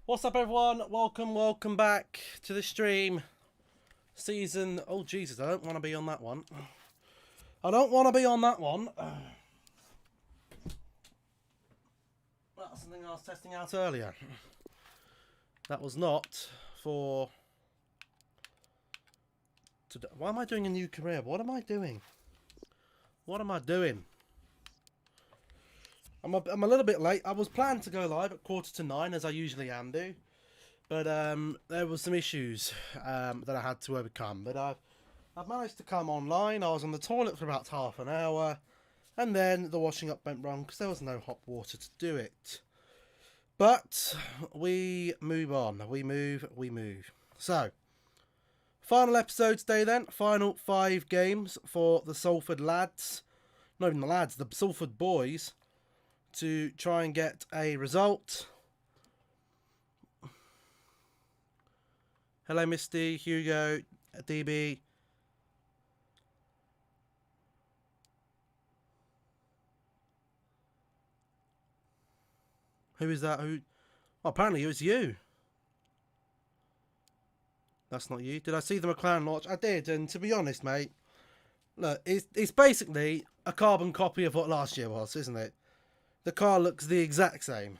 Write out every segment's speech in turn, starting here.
What's up, everyone? Welcome back to the stream. Season... Oh, Jesus, I don't want to be on that one. I don't want to be on that one. That's something I was testing out earlier. That was not for... Today. Why am I doing a new career? What am I doing? What am I doing? I'm a little bit late. I was planning to go live at 8:45, as I usually am do. But there was some issues that I had to overcome. But I've managed to come online. I was on the toilet for about half an hour. And then the washing up went wrong because there was no hot water to do it. But we move on. We move. So, final episode today then. Final 5 games for the Salford lads. Not even the lads, the Salford boys. To try and get a result. Hello, Misty, Hugo, DB. Who is that? Who? Oh, apparently it was you. That's not you. Did I see the McLaren launch? I did, and to be honest, mate, look, it's basically a carbon copy of what last year was, isn't it? The car looks the exact same.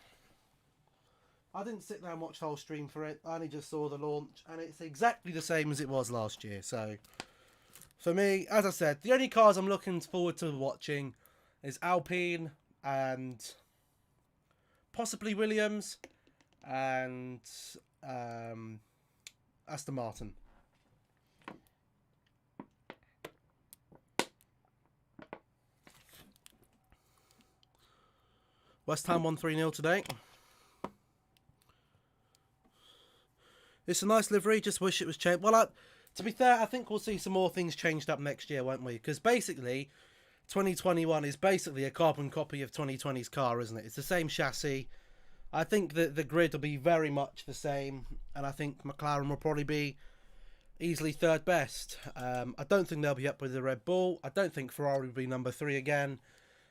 I didn't sit there and watch the whole stream for it. I only just saw the launch, and it's exactly the same as it was last year. So, for me, as I said, the only cars I'm looking forward to watching is Alpine and possibly Williams and Aston Martin. West Ham won 3-0 today. It's a nice livery, just wish it was changed. Well, to be fair, I think we'll see some more things changed up next year, won't we? Because basically, 2021 is basically a carbon copy of 2020's car, isn't it? It's the same chassis. I think that the grid will be very much the same, and I think McLaren will probably be easily third best. I don't think they'll be up with the Red Bull. I don't think Ferrari will be number 3 again.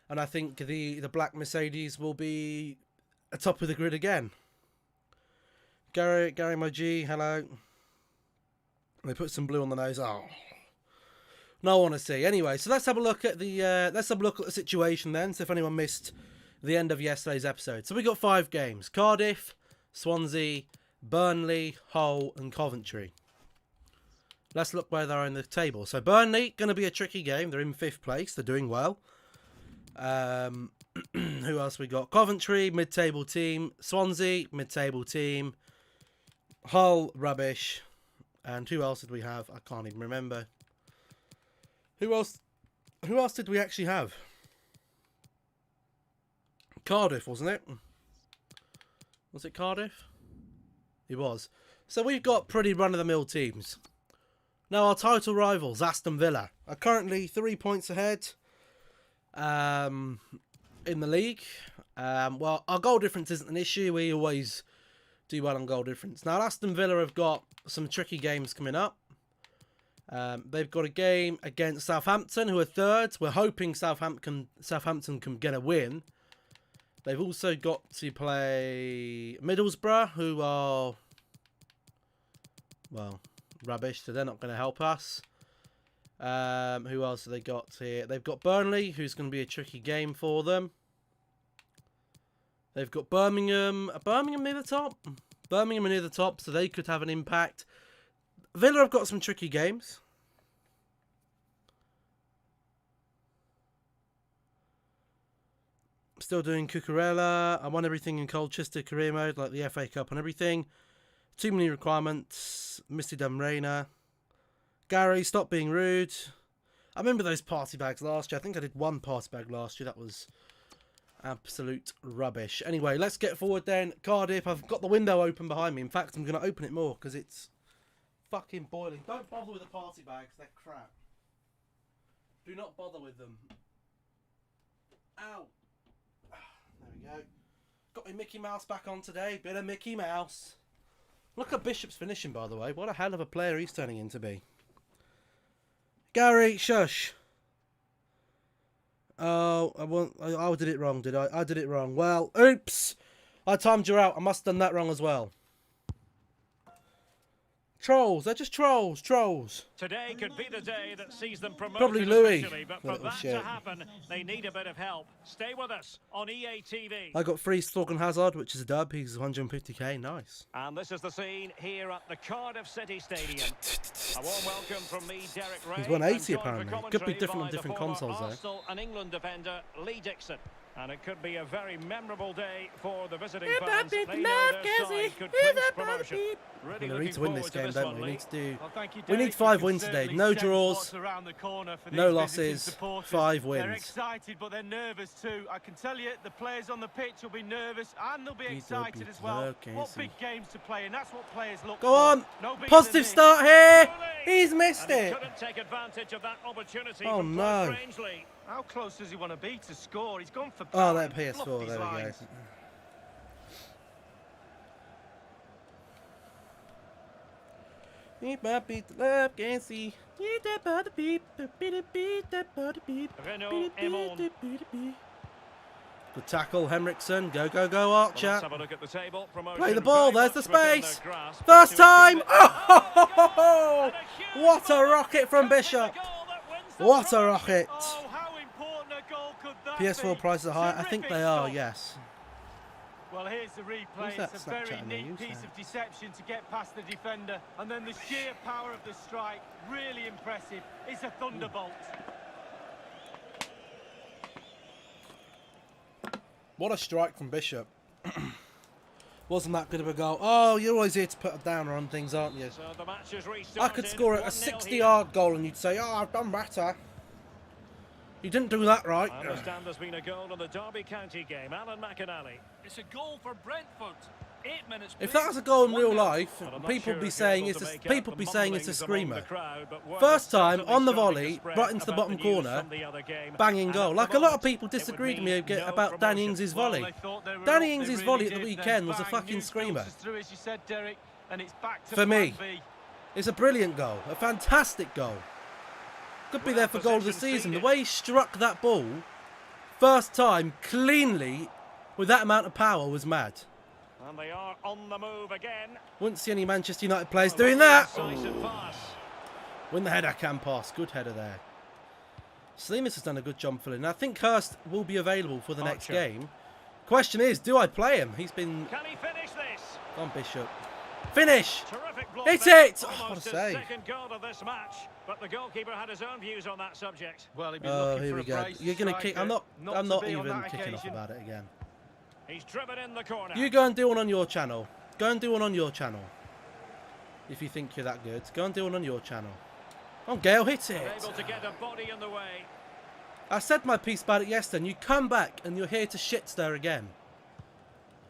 And I think the black Mercedes will be atop of the grid again. Gary my G, hello. They put some blue on the nose. Oh, no one to see. Anyway, so let's have a look at the situation then. So if anyone missed the end of yesterday's episode, so we got 5 games: Cardiff, Swansea, Burnley, Hull, and Coventry. Let's look where they're in the table. So Burnley, going to be a tricky game. They're in 5th place. They're doing well. Who else we got? Coventry, mid-table team. Swansea, mid-table team. Hull, rubbish. And who else did we have? I can't even remember. Who else did we actually have? Cardiff, wasn't it? Was it Cardiff? It was. So we've got pretty run-of-the-mill teams. Now our title rivals, Aston Villa, are currently 3 points ahead. In the league. Well, our goal difference isn't an issue. We always do well on goal difference. Now, Aston Villa have got some tricky games coming up. They've got a game against Southampton, who are 3rd. We're hoping Southampton can get a win. They've also got to play Middlesbrough, who are, well, rubbish, so they're not going to help us. Who else have they got here? They've got Burnley, who's going to be a tricky game for them. They've got Birmingham. Are Birmingham near the top? Birmingham are near the top, so they could have an impact. Villa have got some tricky games. Still doing Cucurella. I won everything in Colchester career mode, like the FA Cup and everything. Too many requirements. Misty Dumrainer. Gary, stop being rude. I remember those party bags last year. I think I did 1 party bag last year. That was absolute rubbish. Anyway, let's get forward then. Cardiff, I've got the window open behind me. In fact, I'm going to open it more because it's fucking boiling. Don't bother with the party bags. They're crap. Do not bother with them. Ow. There we go. Got my Mickey Mouse back on today. Bit of Mickey Mouse. Look at Bishop's finishing, by the way. What a hell of a player he's turning into be. Gary, shush. Oh, I did it wrong, did I? I did it wrong. Well, oops. I timed you out. I must have done that wrong as well. Trolls. They're just trolls. Trolls. Today could be the day that sees them promoted. Probably Louis. Officially, but for that to happen, they need a bit of help. Stay with us on EA TV. I got free Thorgan Hazard, which is a dub. He's 150k. Nice. And this is the scene here at the Cardiff City Stadium. A warm welcome from me, Derek Ray. He's 180 apparently. Could be different on different consoles though. Arsenal and England defender Lee Dixon. And it could be a very memorable day for the visiting fans. They know their side could clinch promotion. We need to win this game, don't we? We need 5 wins today. No draws, no losses, 5 wins. They're excited, but they're nervous too. I can tell you, the players on the pitch will be nervous and they'll be excited as well. What big games to play, and that's what players look for. Go on! Positive start here! He's missed it! Couldn't take advantage of that opportunity. Oh no! How close does he want to be to score? He's gone for power. Oh, that PS4, there we go. Beep, beat the love, can't see. Beat that body, beep, beat that body, beep. Good tackle, Henriksen. Go, go, go, Archer. Let's have a look at the table. Play the ball, there's the space. First time! Oh, what a rocket from Bishop! What a rocket! PS4 prices are high. I think they are, yes. Well, here's the replay. It's a very neat piece of deception to get past the defender. And then the sheer power of the strike, really impressive. It's a thunderbolt. What a strike from Bishop. Wasn't that good of a goal. Oh, you're always here to put a downer on things, aren't you? So the match has restarted. I could score a 60-yard goal and you'd say, oh, I've done better. You didn't do that right. I understand there's been a goal in the Derby County game. Alan McInally. It's a goal for Brentford. 8 minutes. If that was a goal in real life, people would be saying it's a screamer. First time on the volley, right into the bottom corner, banging goal. Like a lot of people disagreed with me about Danny Ings' volley. Danny Ings' volley at the weekend was a fucking screamer. For me, it's a brilliant goal, a fantastic goal. Could be there for goal of the season. The way he struck that ball, first time, cleanly, with that amount of power, was mad. And they are on the move again. Wouldn't see any Manchester United players doing that. Win the header, can pass. Good header there. Slimas has done a good job filling. I think Hurst will be available for the next game. Question is, do I play him? He's been... Can he finish this? On Bishop. Finish! Hit it! Oh, what a save. Second goal of this match, but the goalkeeper had his own views on that subject. Well, oh, here we go. You're going to kick... I'm not even kicking off about it again. He's driven in the corner. You go and do one on your channel. Go and do one on your channel. If you think you're that good, go and do one on your channel. Oh, Gale hit it. Able to get a body in the way. I said my piece about it yesterday, and you come back and you're here to shit stir again.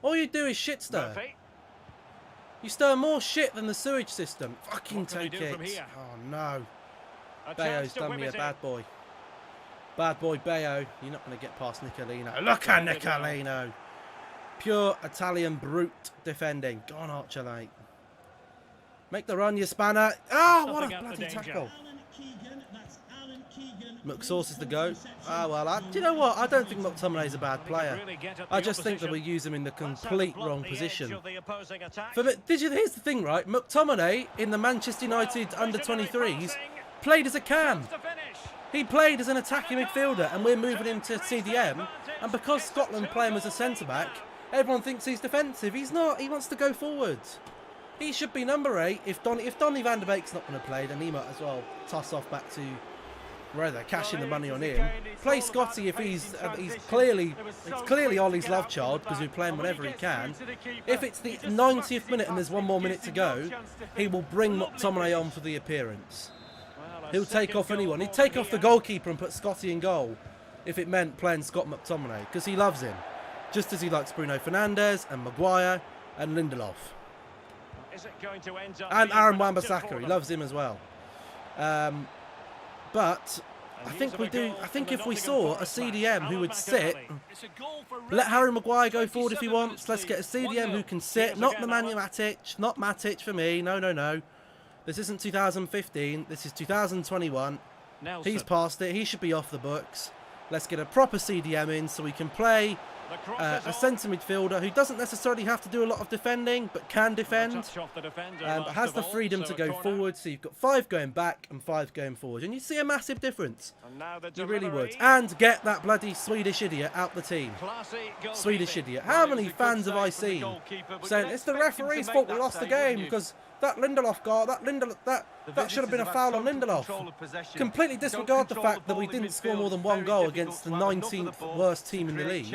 All you do is shit stir. Murphy. You stir more shit than the sewage system. Fucking take it. Oh no. Bayo's done me a bad boy. Bad boy Bayo. You're not going to get past Nicolino. Look at Nicolino. Pure Italian brute defending. Go on, Archer, mate. Make the run, you spanner. Oh, what a bloody tackle. McSauce is the go. Ah, well, do you know what? I don't think McTominay is a bad player. I just think that we use him in the complete wrong position. Here's the thing, right? McTominay in the Manchester United under-23s played as a cam. He played as an attacking midfielder, and we're moving him to CDM. And because Scotland play him as a centre-back, everyone thinks he's defensive. He's not. He wants to go forwards. He should be number 8. If Donny van der Beek's not going to play, then he might as well toss off back to where they're cashing the money on him. Play Scotty if it's clearly Ollie's love child, because we play him whenever he can. If it's the 90th minute and there's 1 more minute to go, he will bring McTominay on for the appearance. He'll take off anyone. He'd take off the goalkeeper and put Scotty in goal if it meant playing Scott McTominay, because he loves him. Just as he likes Bruno Fernandes and Maguire and Lindelof. And Aaron Wan-Bissaka, he loves him as well. But I think we do. I think if we saw a CDM who would sit, let Harry Maguire go forward if he wants. Let's get a CDM who can sit, not the Matic, not Matic for me. No, no, no. This isn't 2015. This is 2021. He's past it. He should be off the books. Let's get a proper CDM in so we can play a centre midfielder who doesn't necessarily have to do a lot of defending, but can defend, but has the freedom to go forward. So you've got 5 going back and 5 going forward, and you see a massive difference. You really would. And get that bloody Swedish idiot out the team. Swedish idiot. How many fans have I seen saying it's the referee's fault we lost the game because that Lindelof goal, that should have been a foul on Lindelof. Completely disregard the fact that we didn't score more than 1 goal against the 19th worst team in the league,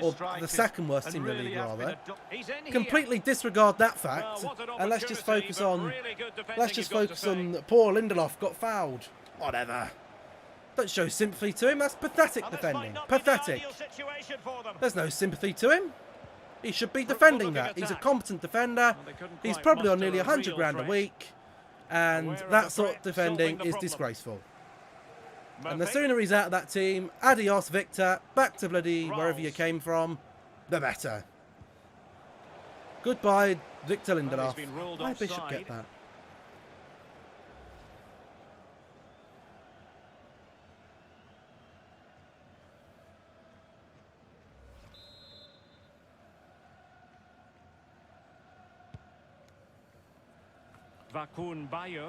or the 2nd worst team in the league rather. Completely disregard that fact, and let's just focus on poor Lindelof got fouled. Whatever. Don't show sympathy to him. That's pathetic defending. Pathetic. There's no sympathy to him. He should be defending that. He's a competent defender. He's probably on nearly 100 grand a week. And that sort of defending is disgraceful. And the sooner he's out of that team, adios Victor, back to bloody wherever you came from, the better. Goodbye Victor Lindelof. Why did Bishop get that?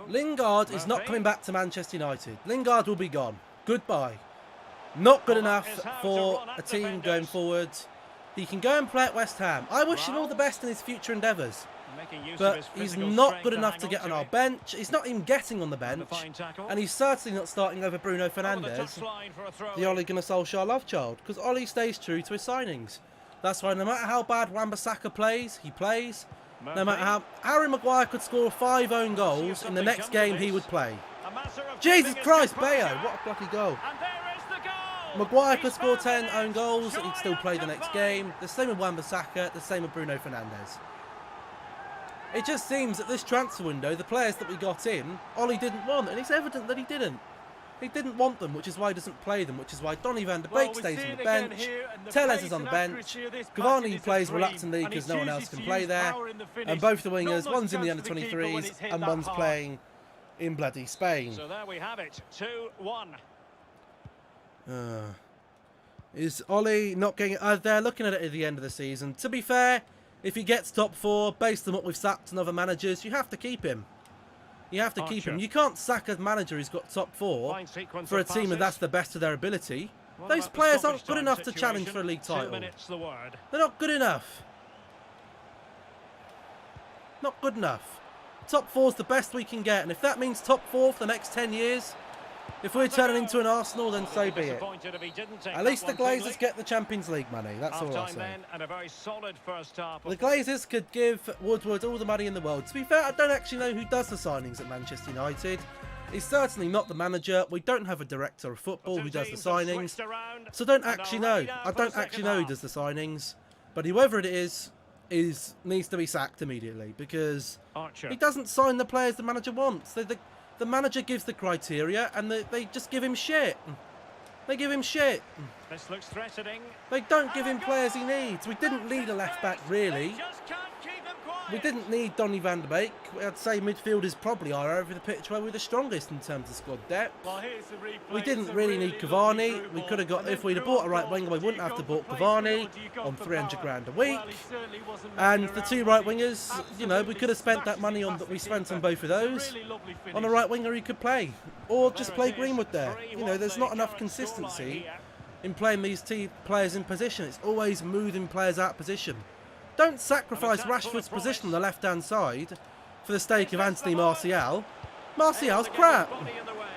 Lingard is not coming back to Manchester United. Lingard will be gone. Goodbye. Not good enough for a team going forward. He can go and play at West Ham. I wish him all the best in his future endeavours. But he's not good enough to get on our bench. He's not even getting on the bench. And he's certainly not starting over Bruno Fernandes, the Ole Gunnar Solskjaer love child. Because Ole stays true to his signings. That's why no matter how bad Wan-Bissaka plays, he plays. No matter how Harry Maguire could score 5 own goals in the next game he would play. Jesus Christ, Bayo, what a bloody goal. Maguire could score 10 own goals and he'd still play the next game. The same with Wan-Bissaka, the same with Bruno Fernandes. It just seems that this transfer window, the players that we got in, Ollie didn't want, and it's evident that he didn't. He didn't want them, which is why he doesn't play them, which is why Donny van der Beek stays on the bench, Telles is on the bench, Cavani plays reluctantly because no one else can play there, and both the wingers, one's in the under-23s and one's playing in bloody Spain. So there we have it, 2-1. Is Ollie not getting it? They're looking at it at the end of the season. To be fair, if he gets top 4, based on what we've sacked and other managers, you have to keep him. You have to keep him. You can't sack a manager who's got top 4 for a team and that's the best of their ability. Those players aren't good enough to challenge for a league title. They're not good enough. Not good enough. Top 4's the best we can get, and if that means top 4 for the next 10 years, if we're turning into an Arsenal, then so be it. At least the Glazers get the Champions League money. That's all I'll say. The Glazers could give Woodward all the money in the world. To be fair, I don't actually know who does the signings at Manchester United. It's certainly not the manager. We don't have a director of football who does the signings. So I don't actually know. I don't actually know who does the signings. But whoever it is needs to be sacked immediately because he doesn't sign the players the manager wants. The manager gives the criteria and they just give him shit. They give him shit. This looks threatening. They don't give him players he needs. We didn't need a left back really. We didn't need Donny van der Beek. I'd say midfielders probably are over the pitch where we're the strongest in terms of squad depth. We didn't really need Cavani. We could have got, if we'd have bought a right winger, we wouldn't have to bought Cavani on 300 grand a week. And the 2 right wingers, you know, we could have spent that money on that we spent on both of those on a right winger he could play, or just play Greenwood there. You know, there's not enough consistency in playing these 2 players in position. It's always moving players out of position. Don't sacrifice Rashford's position on the left-hand side for the sake of Anthony Martial. Martial's crap.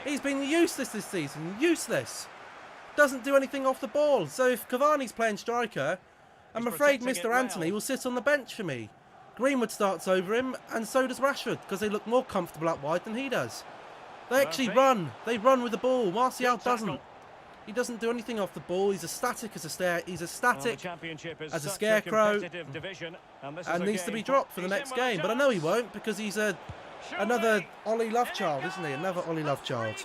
He's been useless this season. Useless. Doesn't do anything off the ball. So if Cavani's playing striker, I'm afraid Mr. Anthony will sit on the bench for me. Greenwood starts over him, and so does Rashford, because they look more comfortable out wide than he does. They actually run. They run with the ball. Martial doesn't. He doesn't do anything off the ball. He's as static as a as a scarecrow, and needs to be dropped for the next game. But I know he won't because he's another Ollie Lovechild, isn't he? Another Ollie Lovechild.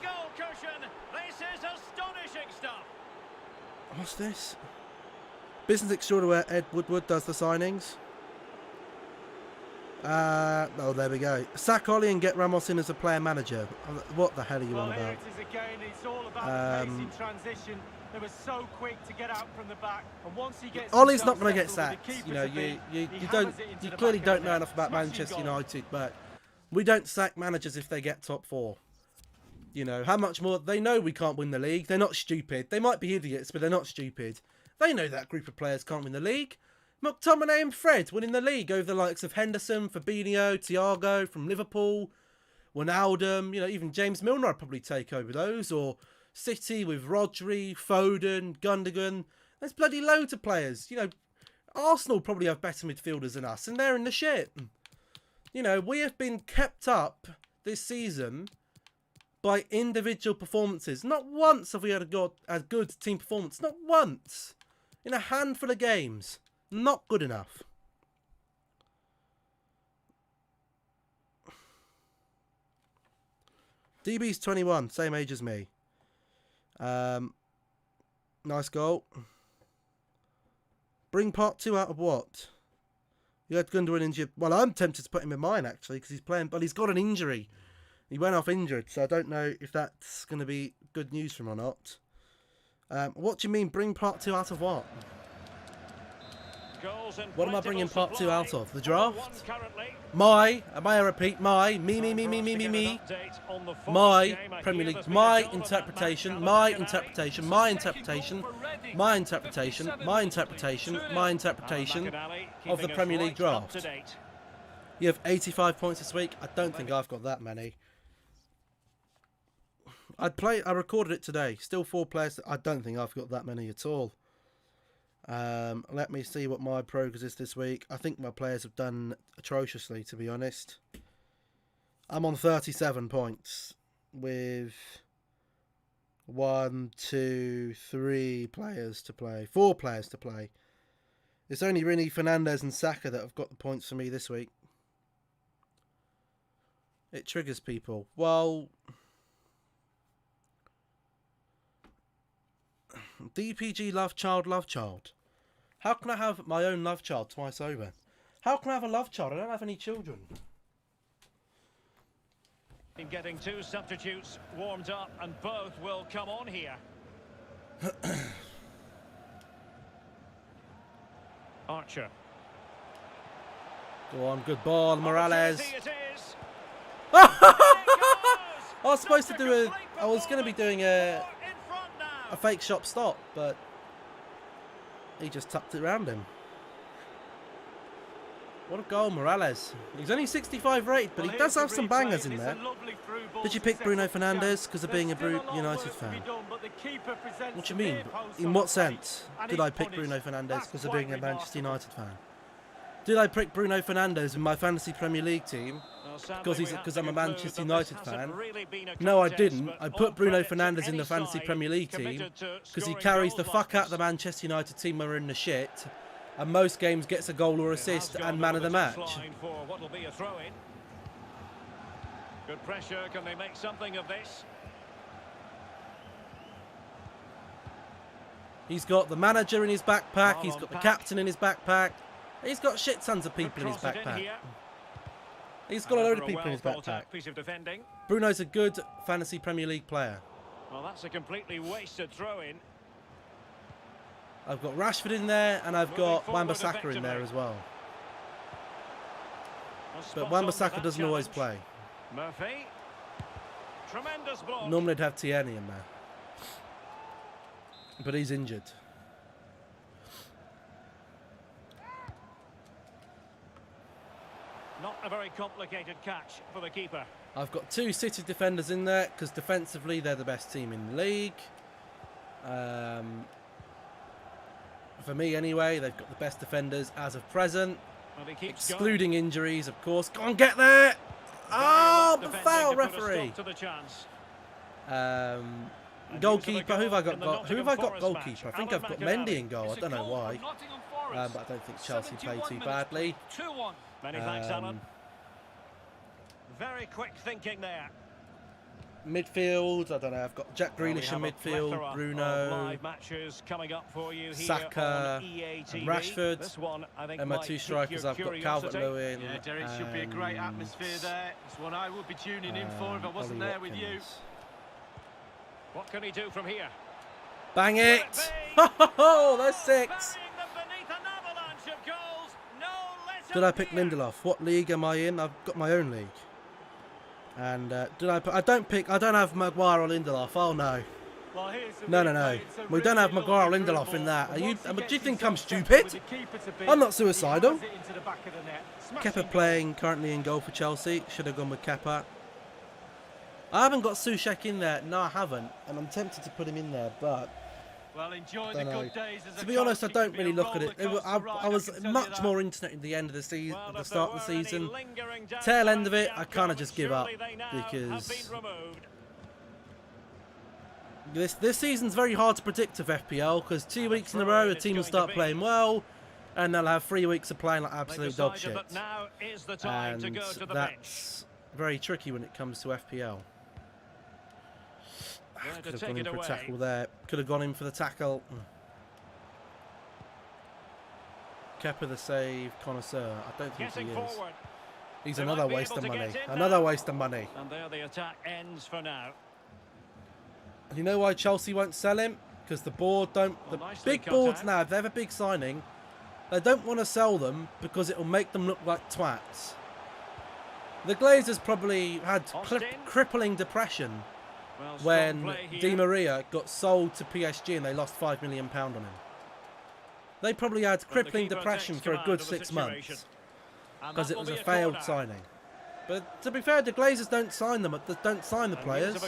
What's this? Business extraordinaire Ed Woodward does the signings. Oh, there we go. Sack Ollie and get Ramos in as a player manager. What the hell are you on about? They were so quick to get out from the back, and once he gets Ollie's not going to get sacked. You know, you clearly don't know enough about Manchester United, but we don't sack managers if they get top 4. You know, how much more? They know we can't win the league. They're not stupid. They might be idiots, but they're not stupid. They know that group of players can't win the league. McTominay and Fred winning the league over the likes of Henderson, Fabinho, Thiago from Liverpool, Wijnaldum, you know, even James Milner would probably take over those, or City with Rodri, Foden, Gundogan. There's bloody loads of players. You know, Arsenal probably have better midfielders than us, and they're in the shit. You know, we have been kept up this season by individual performances. Not once have we had a good team performance. Not once. In a handful of games. Not good enough. DB's 21, same age as me. Nice goal. Bring part 2 out of what? You had Gundogan injured. Well, I'm tempted to put him in mine, actually, because he's playing, but he's got an injury. He went off injured, so I don't know if that's going to be good news for him or not. What do you mean, bring part 2 out of what? What am I bringing part 2 out of? The draft? My Premier League, my interpretation of the Premier League draft. You have 85 points this week. I don't think I've got that many. I recorded it today. Still 4 players. I don't think I've got that many at all. Let me see what my progress is this week. I think my players have done atrociously, to be honest. I'm on 37 points with 1, 2, 3 players to play. 4 players to play. It's only really Fernandes and Saka that have got the points for me this week. It triggers people. Well, DPG love child. How can I have my own love child twice over? How can I have a love child? I don't have any children. Getting 2 substitutes warmed up, and both will come on here. Archer. Go on, good ball, Morales. I was supposed to do I was going to be doing a fake shot stop, but he just tucked it around him. What a goal, Morales. He's only 65 rated, but he does have some bangers in there. Did you pick Bruno Fernandes because of being a United fan? What do you mean? In what sense did I pick Bruno Fernandes because of being a Manchester United fan? Did I pick Bruno Fernandes in my fantasy Premier League team because I'm a Manchester United fan? No, I didn't. I put Bruno Fernandes in the fantasy Premier League team because he carries the fuck out of the Manchester United team when we're in the shit, and most games gets a goal or assist and man of the match. Good pressure. Can they make something of this? He's got the manager in his backpack. He's got the captain in his backpack. He's got shit tons of people in his backpack. He's got a load of people in his backpack. Bruno's a good fantasy Premier League player. Well, that's a completely wasted throw-in. I've got Rashford in there, and I've got Wan-Bissaka in there as well. But Wan-Bissaka doesn't always play. Murphy. Tremendous block. Normally I'd have Tierney in there. But he's injured. Not a very complicated catch for the keeper. I've got 2 City defenders in there because defensively they're the best team in the league. For me anyway, they've got the best defenders as of present. Well, excluding injuries, of course. Go on, get there! Oh, the foul, referee! Goalkeeper, who have I got goalkeeper? I think I've got Mendy in goal. I don't know why. But I don't think Chelsea played too badly. Many thanks, Alan. Very quick thinking there. Midfield, I don't know. I've got Jack Grealish in midfield, Bruno, Saka, and Rashford. And my 2 strikers, I've got Calvert-Lewin. Yeah, Derek, should be a great atmosphere there. It's one I would be tuning in for if I wasn't there with you. What can he do from here? Bang it! Oh, there's 6. Did I pick Lindelof? What league am I in? I've got my own league. And did I? I don't have Maguire or Lindelof. Oh no. Well, No. We don't have Maguire or Lindelof in that. Do you think I'm stupid? I'm not suicidal. Kepa playing currently in goal for Chelsea. Should have gone with Kepa. I haven't got Soucek in there. No, I haven't. And I'm tempted to put him in there, but well, enjoy the good days as to be honest, I don't really look at it. I was much more into it at the end of the season, at the start of the season. Tail end of it, I kind of just give up because this season's very hard to predict of FPL because 2 weeks in a row a team will start playing well, and they'll have 3 weeks of playing like absolute dog shit. And that's very tricky when it comes to FPL. Could have gone in for a tackle there. Could have gone in for the tackle. Kepa the save connoisseur. I don't think he is. He's another waste of money. Another waste of money. And there the attack ends for now. You know why Chelsea won't sell him? Because the board don't. The big boards now, if they have a big signing, they don't want to sell them because it will make them look like twats. The Glazers probably had crippling depression when Di Maria got sold to PSG and they lost £5 million on him. They probably had crippling depression for a good 6 months because it was a failed signing. But to be fair, the Glazers don't sign them. Don't sign the players.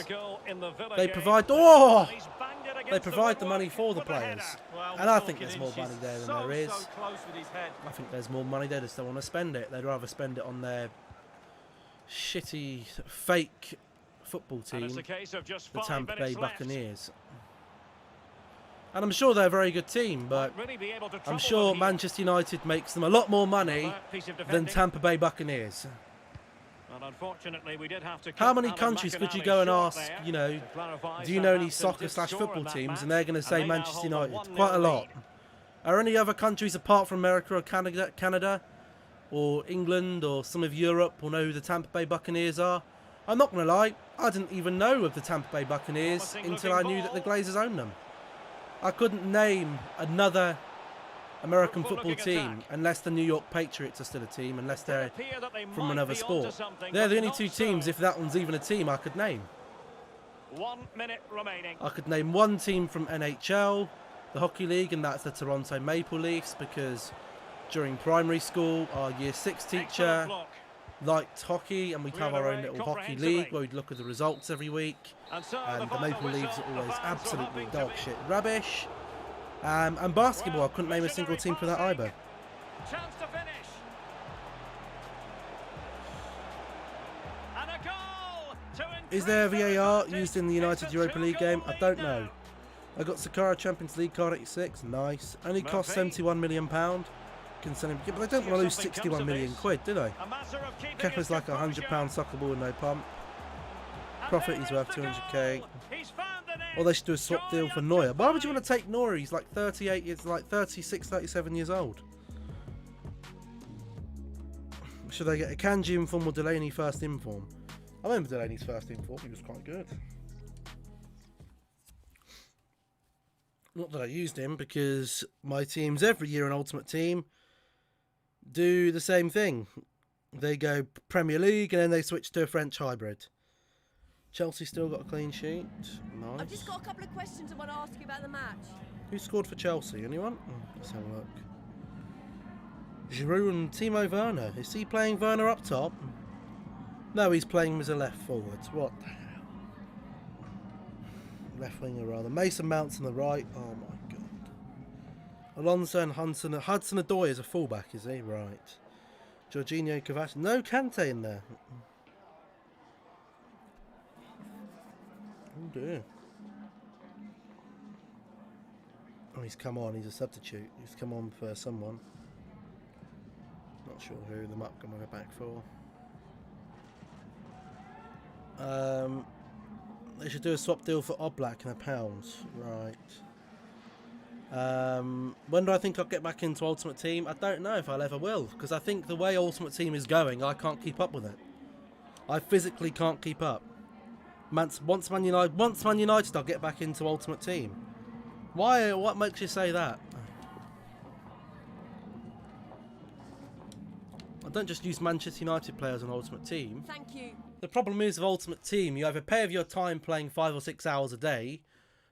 They provide. Oh, they provide the money for the players, and I think there's more money there than there is. I think there's more money. They just don't want to spend it. They'd rather spend it on their shitty, fake football team, the Tampa Bay Buccaneers. And I'm sure they're a very good team, but I'm sure Manchester United makes them a lot more money than Tampa Bay Buccaneers. Well, unfortunately, we did have to. How many countries could you go and ask, you know, do you know any soccer/football teams? And they're going to say Manchester United. Quite a lot. Are any other countries apart from America or Canada or England or some of Europe will know who the Tampa Bay Buccaneers are? I'm not going to lie, I didn't even know of the Tampa Bay Buccaneers until I knew that the Glazers owned them. I couldn't name another American football team unless the New York Patriots are still a team, unless they're from another sport. They're the only 2 teams, if that one's even a team, I could name. 1 minute remaining. I could name one team from NHL, the Hockey League, and that's the Toronto Maple Leafs, because during primary school, our Year 6 teacher liked hockey, and we'd have our own little hockey league where we'd look at the results every week. And the Maple Leafs are always absolutely dog shit rubbish. And basketball, I couldn't name a single team for that either. Chance to finish. And a goal to Is there VAR used in the United Europa League game? I don't know. I got Sakara Champions League card 86. Nice. Only cost £71 million. Can sell him, but they don't want to lose 61 million quid, do they? Kepa's like a £100 soccer ball with no pump. Profit, he's worth 200k. Or they should do a swap deal for Neuer. Why would you want to take Neuer? He's like 38 years, like 36, 37 years old. Should they get a Kanji in form or Delaney first in form? I remember Delaney's first in form. He was quite good. Not that I used him, because my teams every year in Ultimate Team do the same thing. They go Premier League and then they switch to a French hybrid. Chelsea still got a clean sheet. Nice. I've just got a couple of questions I want to ask you about the match. Who scored for Chelsea? Anyone? Let's have a look. Giroud and Timo Werner. Is he playing Werner up top? No, he's playing him as a left forward. What the hell? Left winger rather. Mason Mount's on the right. Oh my god. Alonso and Hudson-Odoi is a fullback, is he? Right. Jorginho, Kovacic. No Kante in there. Oh dear. Oh, he's come on. He's a substitute. He's come on for someone. Not sure who. The map going to go back for. They should do a swap deal for Oblak and £1. Right. When do I think I'll get back into Ultimate Team? I don't know if I'll ever will, because I think the way Ultimate Team is going, I can't keep up with it. I physically can't keep up. Once Man United, I'll get back into Ultimate Team. Why? What makes you say that? I don't just use Manchester United players on Ultimate Team. Thank you. The problem is with Ultimate Team, you either pay of your time playing 5 or 6 hours a day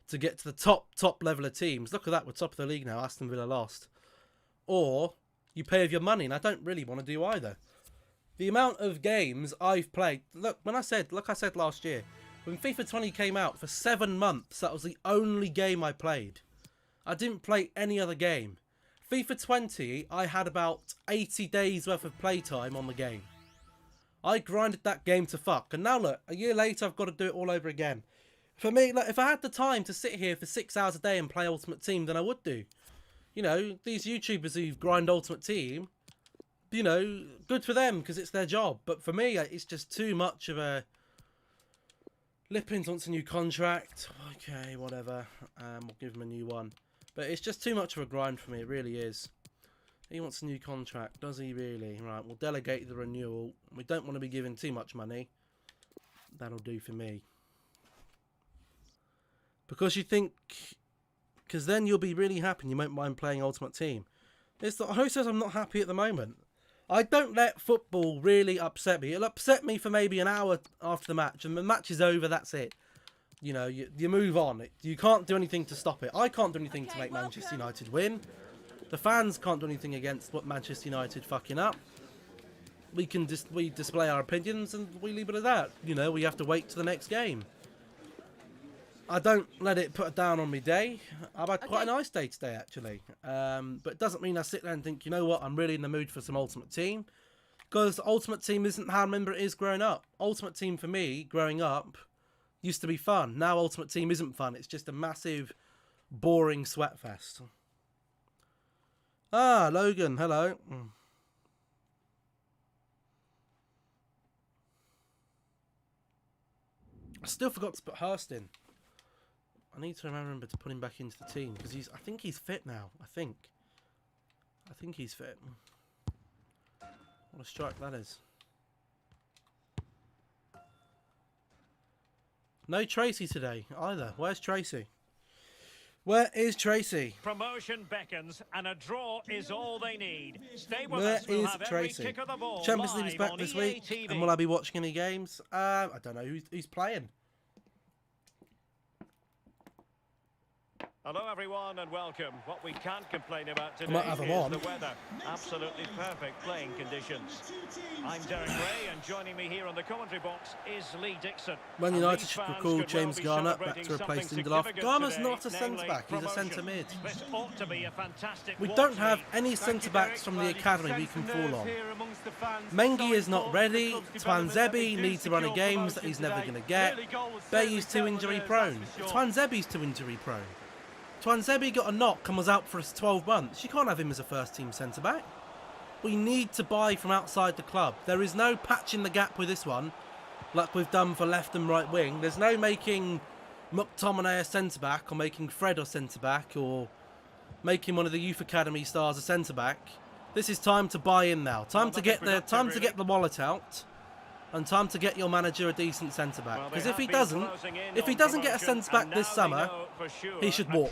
to get to the top level of teams. Look at that, we're top of the league now. Aston Villa lost. Or you pay of your money, and I don't really want to do either. The amount of games I've played. Look, like I said last year, when FIFA 20 came out, for 7 months, that was the only game I played. I didn't play any other game. FIFA 20, I had about 80 days worth of playtime on the game. I grinded that game to fuck. And now look, a year later, I've got to do it all over again. For me, like, if I had the time to sit here for 6 hours a day and play Ultimate Team, then I would do. You know, these YouTubers who grind Ultimate Team, you know, good for them because it's their job. But for me, it's just too much of a... Lippins wants a new contract. Okay, whatever. We'll give him a new one. But it's just too much of a grind for me. It really is. He wants a new contract. Does he really? Right, we'll delegate the renewal. We don't want to be giving too much money. That'll do for me. Because you think... Because then you'll be really happy and you won't mind playing Ultimate Team. Who says I'm not happy at the moment? I don't let football really upset me. It'll upset me for maybe an hour after the match. And the match is over, that's it. You know, you move on. You can't do anything to stop it. I can't do anything to make Manchester United win. The fans can't do anything against what Manchester United fucking up. We display our opinions and we leave it at that. You know, we have to wait to the next game. I don't let it put down on my day. I've had quite a nice day today, actually. But it doesn't mean I sit there and think, you know what, I'm really in the mood for some Ultimate Team. Because Ultimate Team isn't how I remember it is growing up. Ultimate Team for me, growing up, used to be fun. Now Ultimate Team isn't fun. It's just a massive, boring sweatfest. Ah, Logan, hello. I still forgot to put Hurst in. I need to remember to put him back into the team because I think he's fit now. I think he's fit. What a strike that is. No Tracy today either. Where's Tracy? Where is Tracy? Promotion beckons and a draw is all they need. Stay with Where us. We'll is have every Tracy? kick of the ball Champions League is live back on this EA week, TV. and will I be watching any games? I don't know who's playing. Hello everyone and welcome. What we can't complain about today might have them is on. the weather. Absolutely perfect playing conditions. I'm Derek Ray and joining me here on the commentary box is Lee Dixon. Man And United these should fans recall could James well be Garner back celebrating to replace something Lindelof. significant Garner's today, not a centre-back, he's a promotion. centre-mid. This ought to be a fantastic We watch, don't have Lee. any centre-backs from the academy we can fall on. Mengi is not ready. Twanzebe needs to run a games that he's never going to get. Bay's too injury prone. Twanzebe's too injury prone. Twanzebe got a knock and was out for 12 months. You can't have him as a first-team centre-back. We need to buy from outside the club. There is no patching the gap with this one, like we've done for left and right wing. There's no making McTominay a centre-back or making Fred a centre-back or making one of the youth academy stars a centre-back. This is time to buy in now. Time to get the wallet out. And time to get your manager a decent centre-back. Because if he doesn't get a centre-back this summer, he should walk.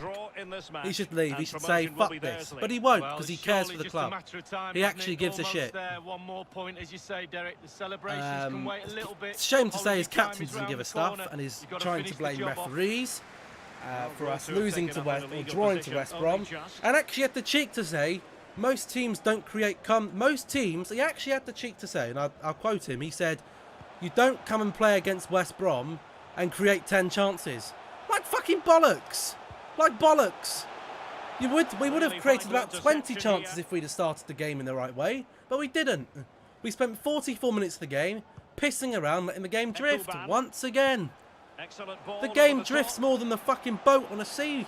He should leave. He should say, fuck this. But he won't, because he cares for the club. He actually gives a shit. One more point, as you say, Derek. The celebrations can wait a little bit. It's a shame to say his captain doesn't give a stuff and is trying to blame referees for us losing to West or drawing to West Brom. And actually had the cheek to say, most teams don't create most teams, he actually had the cheek to say, and I'll quote him, he said, you don't come and play against West Brom and create 10 chances. Like fucking bollocks. Like bollocks. We would have created about 20 chances if we'd have started the game in the right way, but we didn't. We spent 44 minutes of the game pissing around, letting the game drift once again. The game drifts more than the fucking boat on a sea.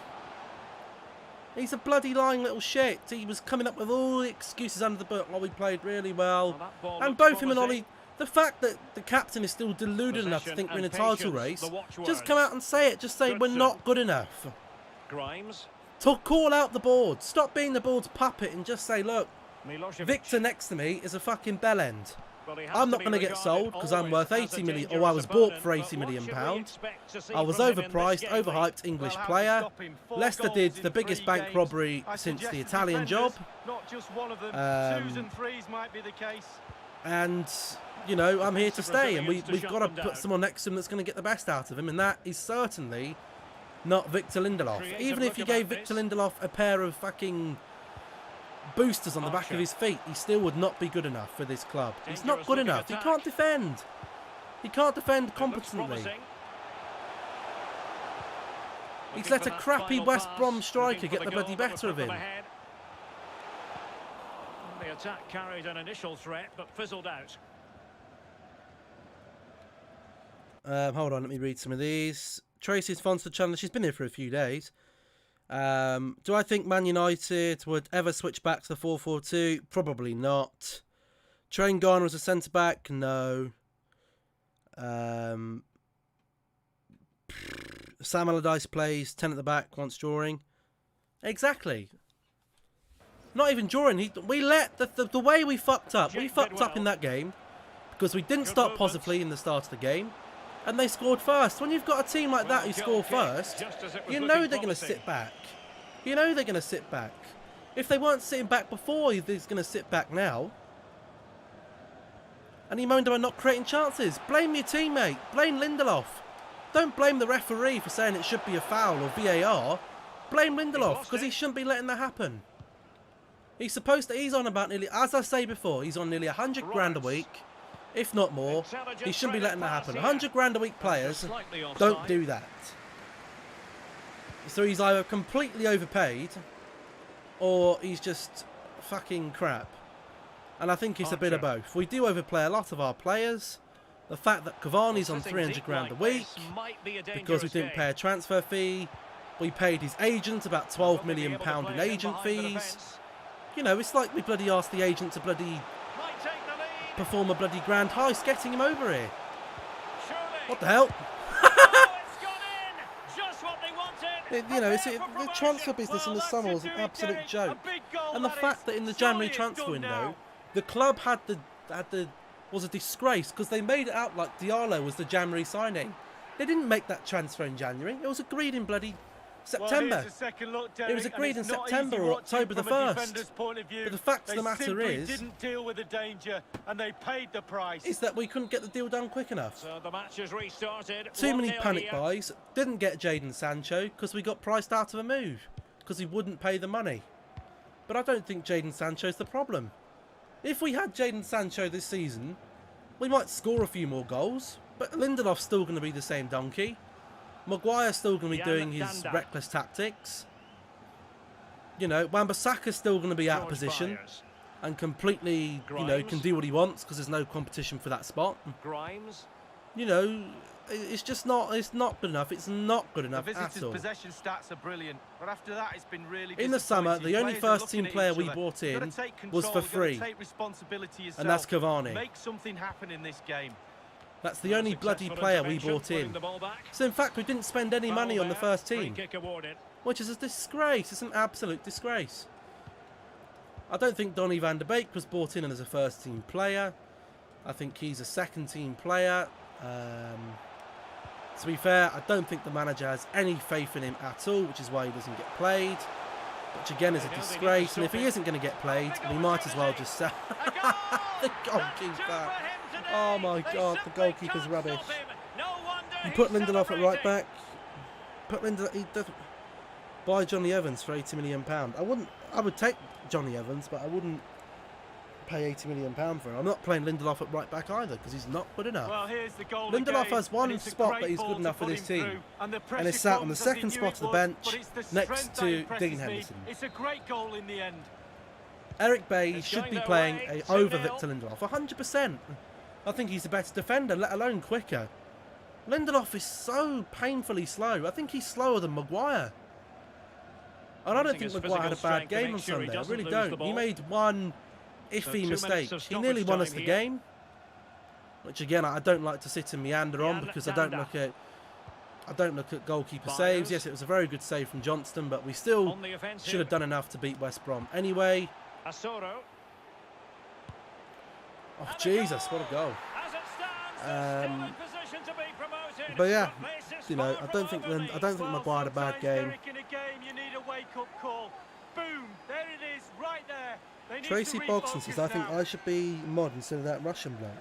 He's a bloody lying little shit. He was coming up with all the excuses under the book while we played really well. And both him and Ollie, the fact that the captain is still deluded enough to think we're in a title race, just come out and say it. Just say we're not good enough. Grimes. To call out the board. Stop being the board's puppet and just say, look, Victor next to me is a fucking bell end. I'm not going to get sold because I'm worth 80 million, or I was bought for 80 million pounds. I was overpriced, overhyped English player. Leicester did the biggest bank robbery since the Italian job. Not just one of them. 2s and 3s might be the case. And, you know, I'm here to stay, and we've got to put someone next to him that's going to get the best out of him, and that is certainly not Victor Lindelof. Even if you gave Victor Lindelof a pair of fucking boosters on the back of his feet, he still would not be good enough for this club. He's not good enough. He can't defend. He can't defend competently. He's let a crappy West Brom striker get the bloody better of him. The attack carried an initial threat, but fizzled out. Hold on, let me read some of these. Tracy's Fonster Chandler, she's been here for a few days. Do I think Man United would ever switch back to the 4-4-2? Probably not. Train Garner as a centre-back? No. Sam Allardyce plays 10 at the back once drawing. Exactly. Not even drawing. We let the way we fucked up. We fucked up in that game because we didn't start positively in the start of the game, and they scored first. When you've got a team like that who score first, you know they're going to sit back. You know they're going to sit back. If they weren't sitting back before, they're going to sit back now. And he moaned about not creating chances. Blame your teammate. Blame Lindelof. Don't blame the referee for saying it should be a foul or VAR. Blame Lindelof because he shouldn't be letting that happen. He's supposed to. He's on about nearly, as I say before, he's on nearly 100 grand a week, if not more. He shouldn't be letting that happen. 100 grand a week players don't do that. So he's either completely overpaid, or he's just fucking crap. And I think it's a bit of both. We do overplay a lot of our players. The fact that Cavani's on 300 grand a week because we didn't pay a transfer fee. We paid his agent about £12 million in agent fees. You know, it's like we bloody asked the agent to bloody perform a bloody grand heist getting him over here. What the hell? You know, the transfer business in the summer was an absolute joke. And the fact that in the January transfer window, the club was a disgrace because they made it out like Diallo was the January signing. They didn't make that transfer in January. It was agreed in bloody September. It was agreed in September or October the 1st. But the fact of the matter is that we couldn't get the deal done quick enough. So the match has restarted. Too many panic buys. Didn't get Jadon Sancho because we got priced out of a move because he wouldn't pay the money. But I don't think Jadon Sancho's the problem. If we had Jadon Sancho this season, we might score a few more goals, but Lindelof's still going to be the same donkey. Maguire's still going to be doing his reckless tactics. You know, Wan-Bissaka's still going to be out of position and completely, you know, can do what he wants because there's no competition for that spot. Grimes. You know, it's just not. It's not good enough. It's not good enough at all. Possession stats are brilliant, but after that, it's been really in the summer, the only first-team player we bought in was for free, and that's Cavani. Make something happen in this game. That's the only bloody player we bought in. So in fact, we didn't spend any money on the first team, which is a disgrace. It's an absolute disgrace. I don't think Donny van der Beek was bought in as a first-team player. I think he's a second-team player. To be fair, I don't think the manager has any faith in him at all, which is why he doesn't get played. Which again is a disgrace. And if he isn't going to get played, we might as well just sell the goalkeeper. Oh my God, the goalkeeper's rubbish. You put Lindelof at right back. Put Lindelof. He doesn't buy Johnny Evans for £80 million. I would take Johnny Evans, but I wouldn't pay £80 million for him. I'm not playing Lindelof at right back either because he's not good enough. Well, here's the goal Lindelof again, has one spot that he's good enough for this team, and is sat on the second spot of the bench next to Dean Henderson. It's a great goal in the end. Eric Bailly should be playing over Victor Lindelof 100%. I think he's a better defender, let alone quicker. Lindelof is so painfully slow. I think he's slower than Maguire. And I don't think Maguire had a bad game on Sunday. I really don't. He made one iffy mistake. He nearly won us the game. Which again, I don't like to sit and meander on because I don't look at goalkeeper saves. Yes, it was a very good save from Johnston, but we still should have done enough to beat West Brom. Anyway, Oh, Jesus, what a goal. As it stands, they're still in position to be promoted, But yeah, this is you know, far I don't from think over league. Maguire had a bad sometimes, game. Derek, in a game, you need a wake-up call. Boom, there it is, right there. They need Tracy to Bogson says, I refocus think now. I should be mod instead of that Russian bloke.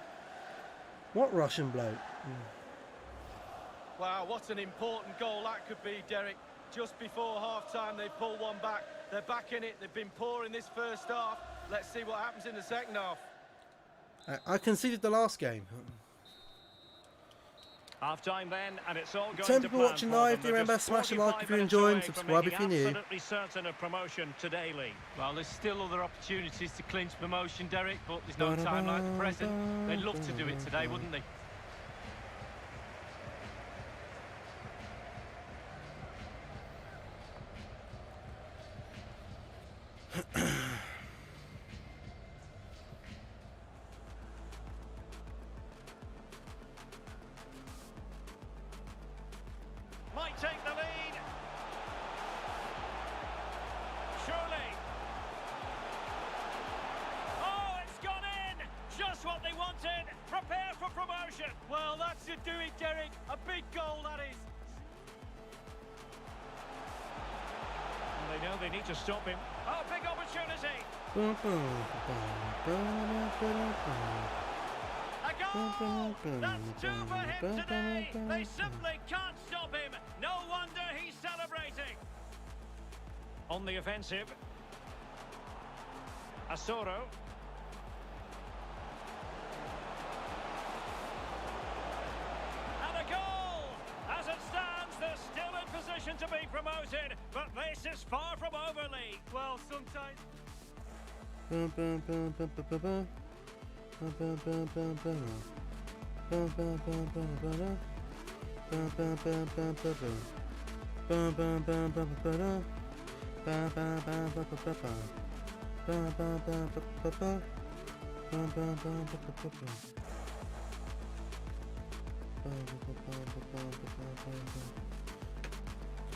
What Russian bloke? Wow, what an important goal that could be, Derek. Just before half-time, they pull one back. They're back in it. They've been poor in this first half. Let's see what happens in the second half. I conceded the last game. Half time then, and it's all going Thank to you for plan watching for live. them. Do you They're remember, just smash a like 45 if you're minutes enjoying, away from subscribe if making you're new. absolutely certain of promotion today, Lee. Well, there's still other opportunities to clinch promotion, Derek, but there's no time like the present. They'd love to do it today, wouldn't they? Might take the lead. Surely. Oh, it's gone in. Just what they wanted. Prepare for promotion. Well, that should do it, Derek. A big goal, that is. They know they need to stop him. Oh, big opportunity. A goal! That's two for him today. They simply can't stop him. No wonder he's celebrating. On the offensive. Asoro. And a goal! As it stands, they're still in position to be promoted, but this is far from over, Lee. Well, sometimes...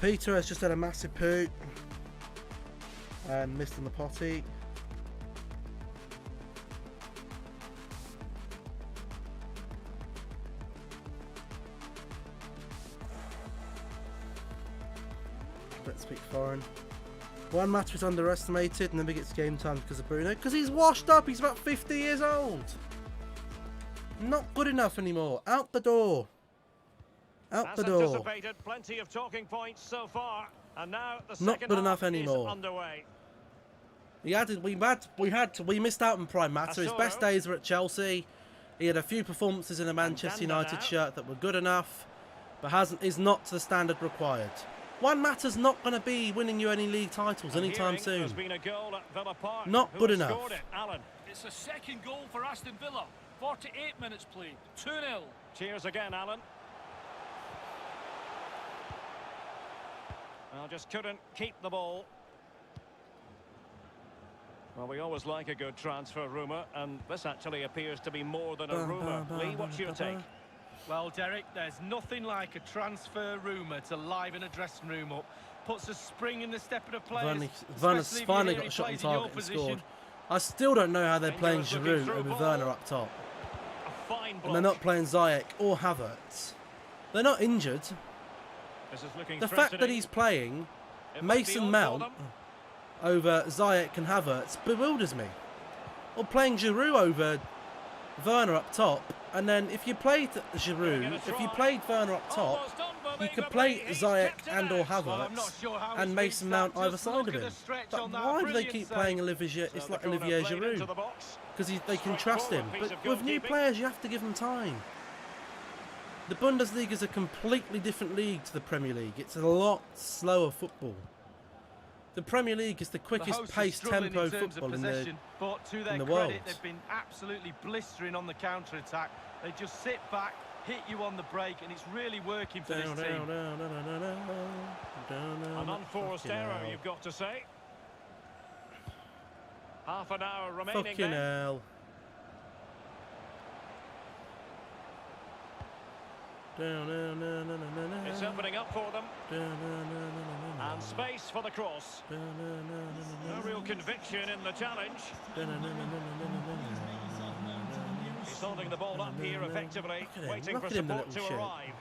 Peter has just had a massive poo and missed on the potty. Let's speak foreign. One matter is underestimated and then we get to game time because of Bruno. Because he's washed up, he's about 50 years old. Not good enough anymore. Out the door. Out the As door. anticipated, plenty of talking points so far, and now the Not second good half enough anymore. is underway. We missed out on prime matter. His best Asoro. days were at Chelsea. He had a few performances in a Manchester Danda United now. shirt that were good enough, but is not to the standard required. One matter's not going to be winning you any league titles And anytime hearing soon. There's been a goal at Villa Park. Not Who good has enough. Scored it? Alan. It's the second goal for Aston Villa. 48 minutes played. 2-0. Cheers again, Alan. Well, just couldn't keep the ball. Well, we always like a good transfer rumour, and this actually appears to be more than a rumour. Lee, what's your take? Well, Derek, there's nothing like a transfer rumour to liven a dressing room up. Puts a spring in the step of the players. Werner's finally got a shot on target and scored. I still don't know how they're playing Dangerous looking Giroud through over ball. Werner up top. A fine block. And they're not playing Ziyech or Havertz. They're not injured. This is looking The fact that threatening. he's playing It might be Mason on for Mount them. over Ziyech and Havertz bewilders me. Or playing Giroud over Werner up top, and then if you played Giroud, if you played Werner up top, Almost you could unbelievably, play he's Ziyech kept it and or out. Well, I'm not Havertz sure how and he's Mason reached Mount that. either Just side look of at the him. stretch But on that. why do they Brilliant keep save. playing Olivier? It's So like the corner Olivier played into Giroud the box. because they can trust him. Straightforward piece But of with new goalkeeping. players, you have to give them time. The Bundesliga is a completely different league to the Premier League. It's a lot slower football. The Premier League is the The quickest hosts are paced struggling tempo in terms football of in the possession, but to their in the credit, world. they've been absolutely blistering on the counter-attack. They just sit back, hit you on the break, and it's really working for this team. An unforced error, you've got to say. Half an hour remaining Fucking then. hell. It's opening up for them. And space for the cross. No real conviction in the challenge. holding the ball up here effectively, waiting for Look at him, the support to little shit. arrive.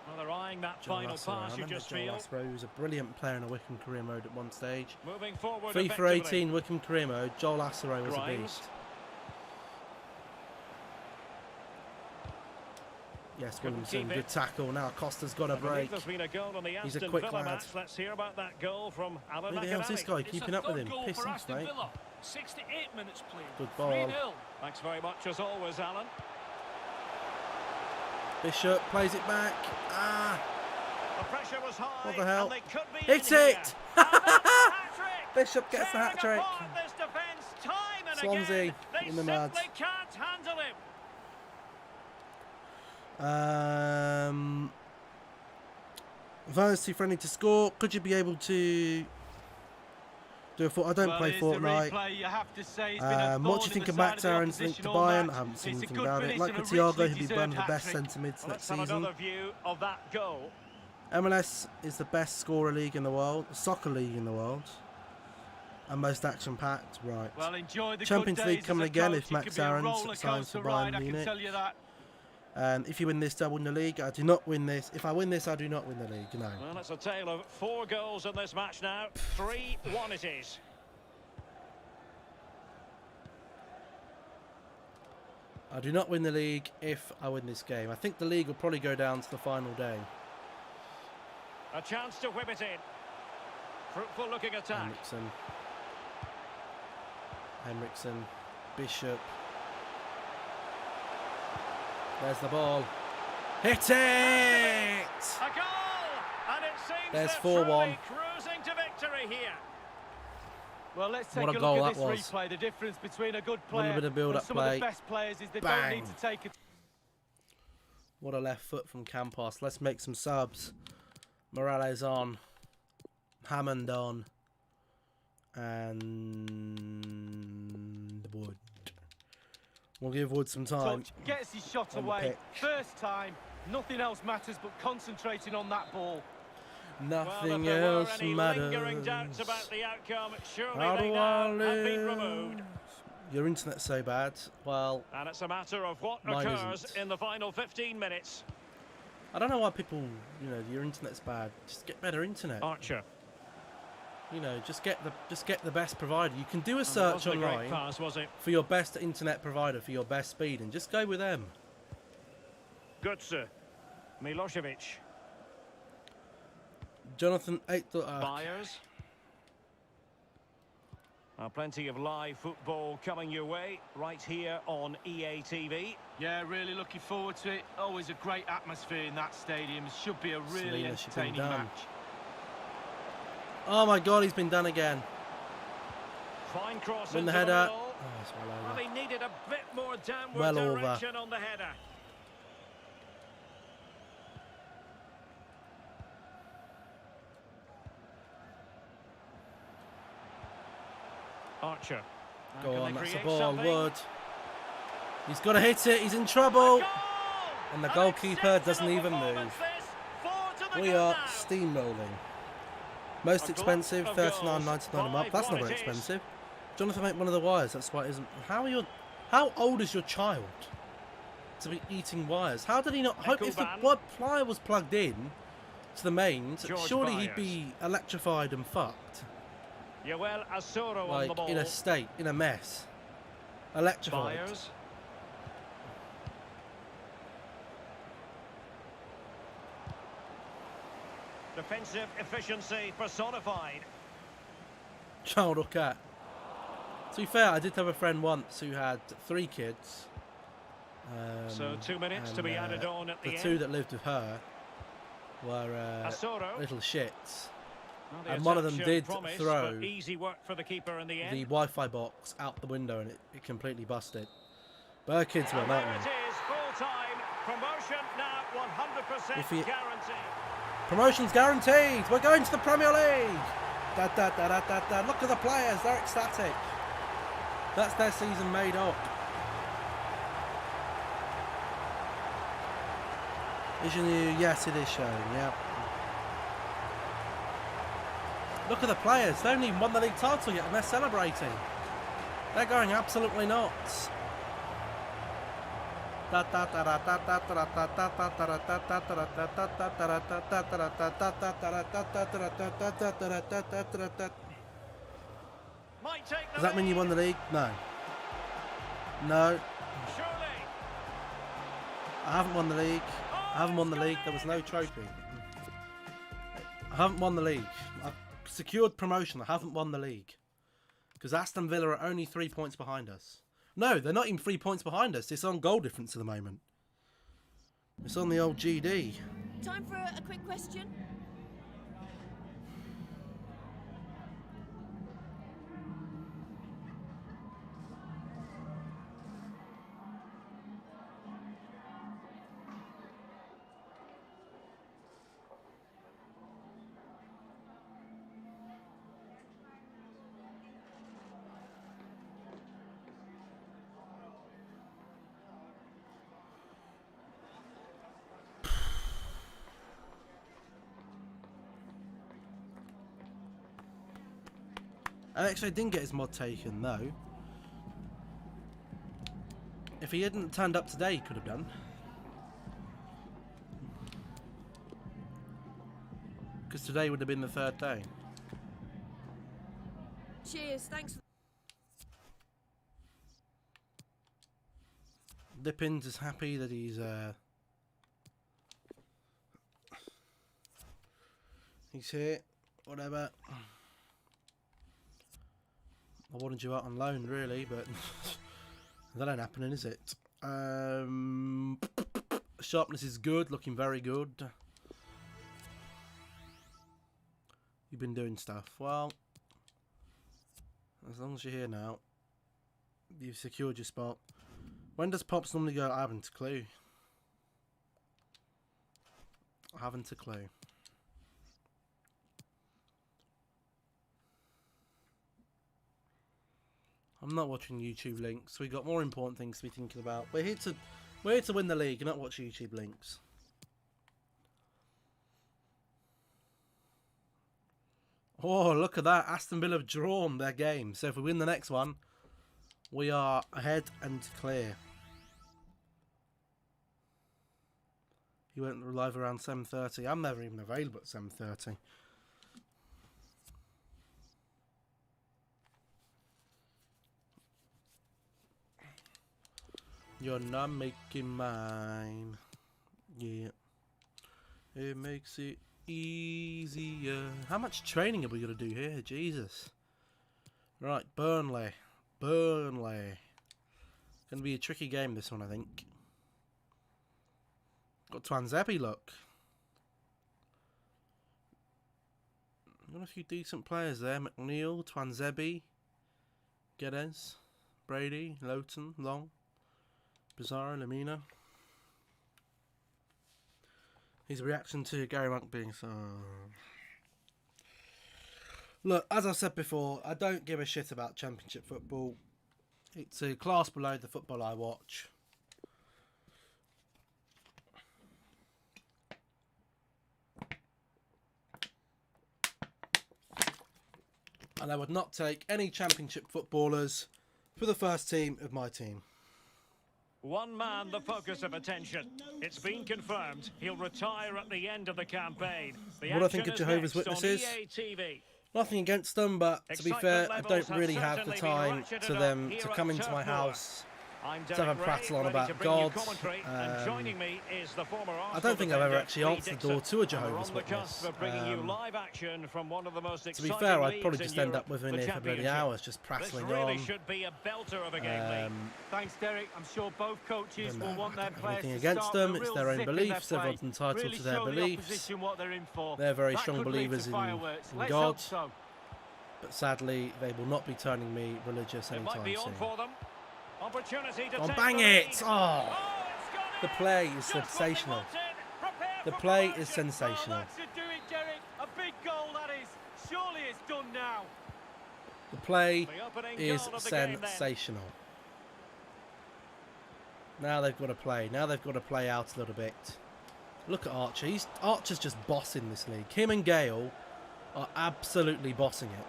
Well, they're eyeing that Joel final Lasserow. I pass, you remember just Joel feel. Lasserow, he was a brilliant player in a Wickham career mode at one stage. Moving forward FIFA effectively. 18 Wickham career mode, Joel Lasserow was a Grimes. beast. Yes, Williamson, good tackle. Now Costa's got a I believe break. there's been a goal on the He's a Aston quick Villa lad. match. Let's hear about that goal from Alan Who the hell's this McAnally. guy It's keeping a up with third him? goal Piss for off, Aston mate. Villa. 68 minutes played. Good ball. 3-0. Thanks very much as always, Alan. Bishop plays it back. Ah, The pressure was high. what the hell? And they could be Hit in here. it! And that's the hat-trick. Bishop gets the Tearing hat-trick. apart this defence time and Swansea again. They in the mud. simply can't handle him. Vanity friendly to score. Could you be able to do a I don't play here's the Fortnite. replay. You have to say he's been a What do thorn you in think the of side Max of the Aaron's link to opposition all Bayern? match. I haven't seen It's a anything good about it. finish Like and a with Thiago, richly he'll be one deserved of the best hat-trick. centre mids Well, next let's have season. another view of that goal. MLS is the best scorer league in the world, soccer league in the world, and most action-packed. Right. Well, enjoy the Champions good League days coming as a again coach. if It Max could be a Aaron's roller signs for coaster ride, Bayern I can Munich. tell you that. If you win this, double win the league. I do not win this. If I win this, I do not win the league. No. Well, it's a tale of 4 goals in this match now. 3-1 it is. I do not win the league if I win this game. I think the league will probably go down to the final day. A chance to whip it in. Fruitful looking attack. Henriksen, Bishop. There's the ball. Hit it! A goal! And it seems There's they're 4-1. truly cruising to victory here. Well, let's take What a a goal look at that this was. replay. The difference between a good Little player bit of build-up and some of play. the best players is they Bang. don't need to take it. What a left foot from Campos. Let's make some subs. Morales on. Hammond on. And Wood. We'll give Wood some time. Touch, gets his shot on the away. pitch. First time, nothing else matters but concentrating on that ball. Nothing Well, if there were else any lingering doubts matters. about the outcome, surely How they do now I have been removed. lose? Your internet's so bad. Well, And it's a matter of what Mine occurs isn't. in the final 15 minutes. I don't know why people, your internet's bad. Just get better internet. Archer. Just get the best provider. You can do a And it search wasn't a great online pass, was it? for your best internet provider for your best speed, and just go with them. Götze. Milosevic. Jonathan, Byers. Plenty of live football coming your way right here on EA TV. Yeah, really looking forward to it. Always a great atmosphere in that stadium. It should be a really Selena should be entertaining done. match. oh my God, he's been done again. Fine cross Win the into header. middle. Oh, it's well Well, over. he needed a bit more downward Well over. direction on the header. Archer. Now Go can on, they that's the create ball. something? Wood. He's got to hit it. He's in trouble. Goal! And the An goalkeeper doesn't exceptional even performance move. this. Forward to the We goal are now. steamrolling. Most A expensive, glut of $39.99 a goals. month. That's not 5-1 very it is. expensive. Jonathan, make one of the wires. That's why it isn't. How old is your child to be eating wires? How did he not? If the Ekuban. plier was plugged in to the mains, George surely he'd Byers. be electrified and fucked. Yoel Asoro on the Like ball. in a state, in a mess. Electrified. Byers. Defensive efficiency personified. Child or cat. To be fair, I did have a friend once who had 3 kids. So 2 minutes to and, be added on at the The end. 2 that lived with her were Asoro. little shits. Well, the and one of attack them showed did promise, throw but easy work for the keeper in the end. The Wi-Fi box out the window and it completely busted. But her kids were And there nightmare. it is, full time. Promotion now 100% If he- guaranteed. Promotion's guaranteed. We're going to the Premier League. Da, da, da, da, da, da. Look at the players. They're ecstatic. That's their season made up. Is your new? Yes, it is showing. Yeah. Look at the players. They haven't even won the league title yet, and they're celebrating. They're going absolutely nuts. Does that mean you won the league? No. No. I haven't won the league. I haven't won the league. There was no trophy. I haven't won the league. I've secured promotion. I haven't won the league. Because Aston Villa are only 3 points behind us. No, they're not even 3 points behind us. It's on goal difference at the moment. It's on the old GD. Time for a quick question. Alex didn't get his mod taken, though. If he hadn't turned up today, he could have done. Because today would have been the third day. Cheers, thanks. Lippins is happy that he's here. Whatever. I wanted you out on loan, really, but that ain't happening, is it? Sharpness is good, looking very good. You've been doing stuff. Well, as long as you're here now, you've secured your spot. When does Pops normally go? I haven't a clue. I haven't a clue. I'm not watching YouTube links. We got more important things to be thinking about. We're here to win the league, not watch YouTube links. Oh, look at that! Aston Villa have drawn their game. So if we win the next one, we are ahead and clear. He went live around 7:30. I'm never even available at 7:30. You're not making mine. Yeah. It makes it easier. How much training are we going to do here? Jesus. Right, Burnley. Burnley. Going to be a tricky game, this one, I think. Got Twanzebe, look. Got a few decent players there. McNeil, Twanzebe, Geddes, Brady, Lowton, Long. Bizarro, Lamina. His reaction to Gary Monk being so... Look, as I said before, I don't give a shit about Championship football. It's a class below the football I watch. And I would not take any Championship footballers for the first team of my team. One man the focus of attention. It's been confirmed he'll retire at the end of the campaign. What I think of Jehovah's Witnesses? Nothing against them, but to be fair, I don't really have the time to them to come into my house to have a prattle on about God. I don't think I've ever actually answered the door to a Jehovah's Witness. To be fair, I'd probably just end up with him here for bloody hours, just prattling on. Thanks, Derek. I'm sure both coaches will want their players anything against them. It's their own beliefs. Everyone's entitled to their beliefs. They're very strong believers in God. But sadly, they will not be turning me religious anytime soon. Oh, bang it! Oh, the play is sensational. The play is sensational. A big goal, that is. Surely it's done now. The play is sensational. Now they've got to play. Now they've got to play out a little bit. Look at Archer. Archer's just bossing this league. Him and Gale are absolutely bossing it.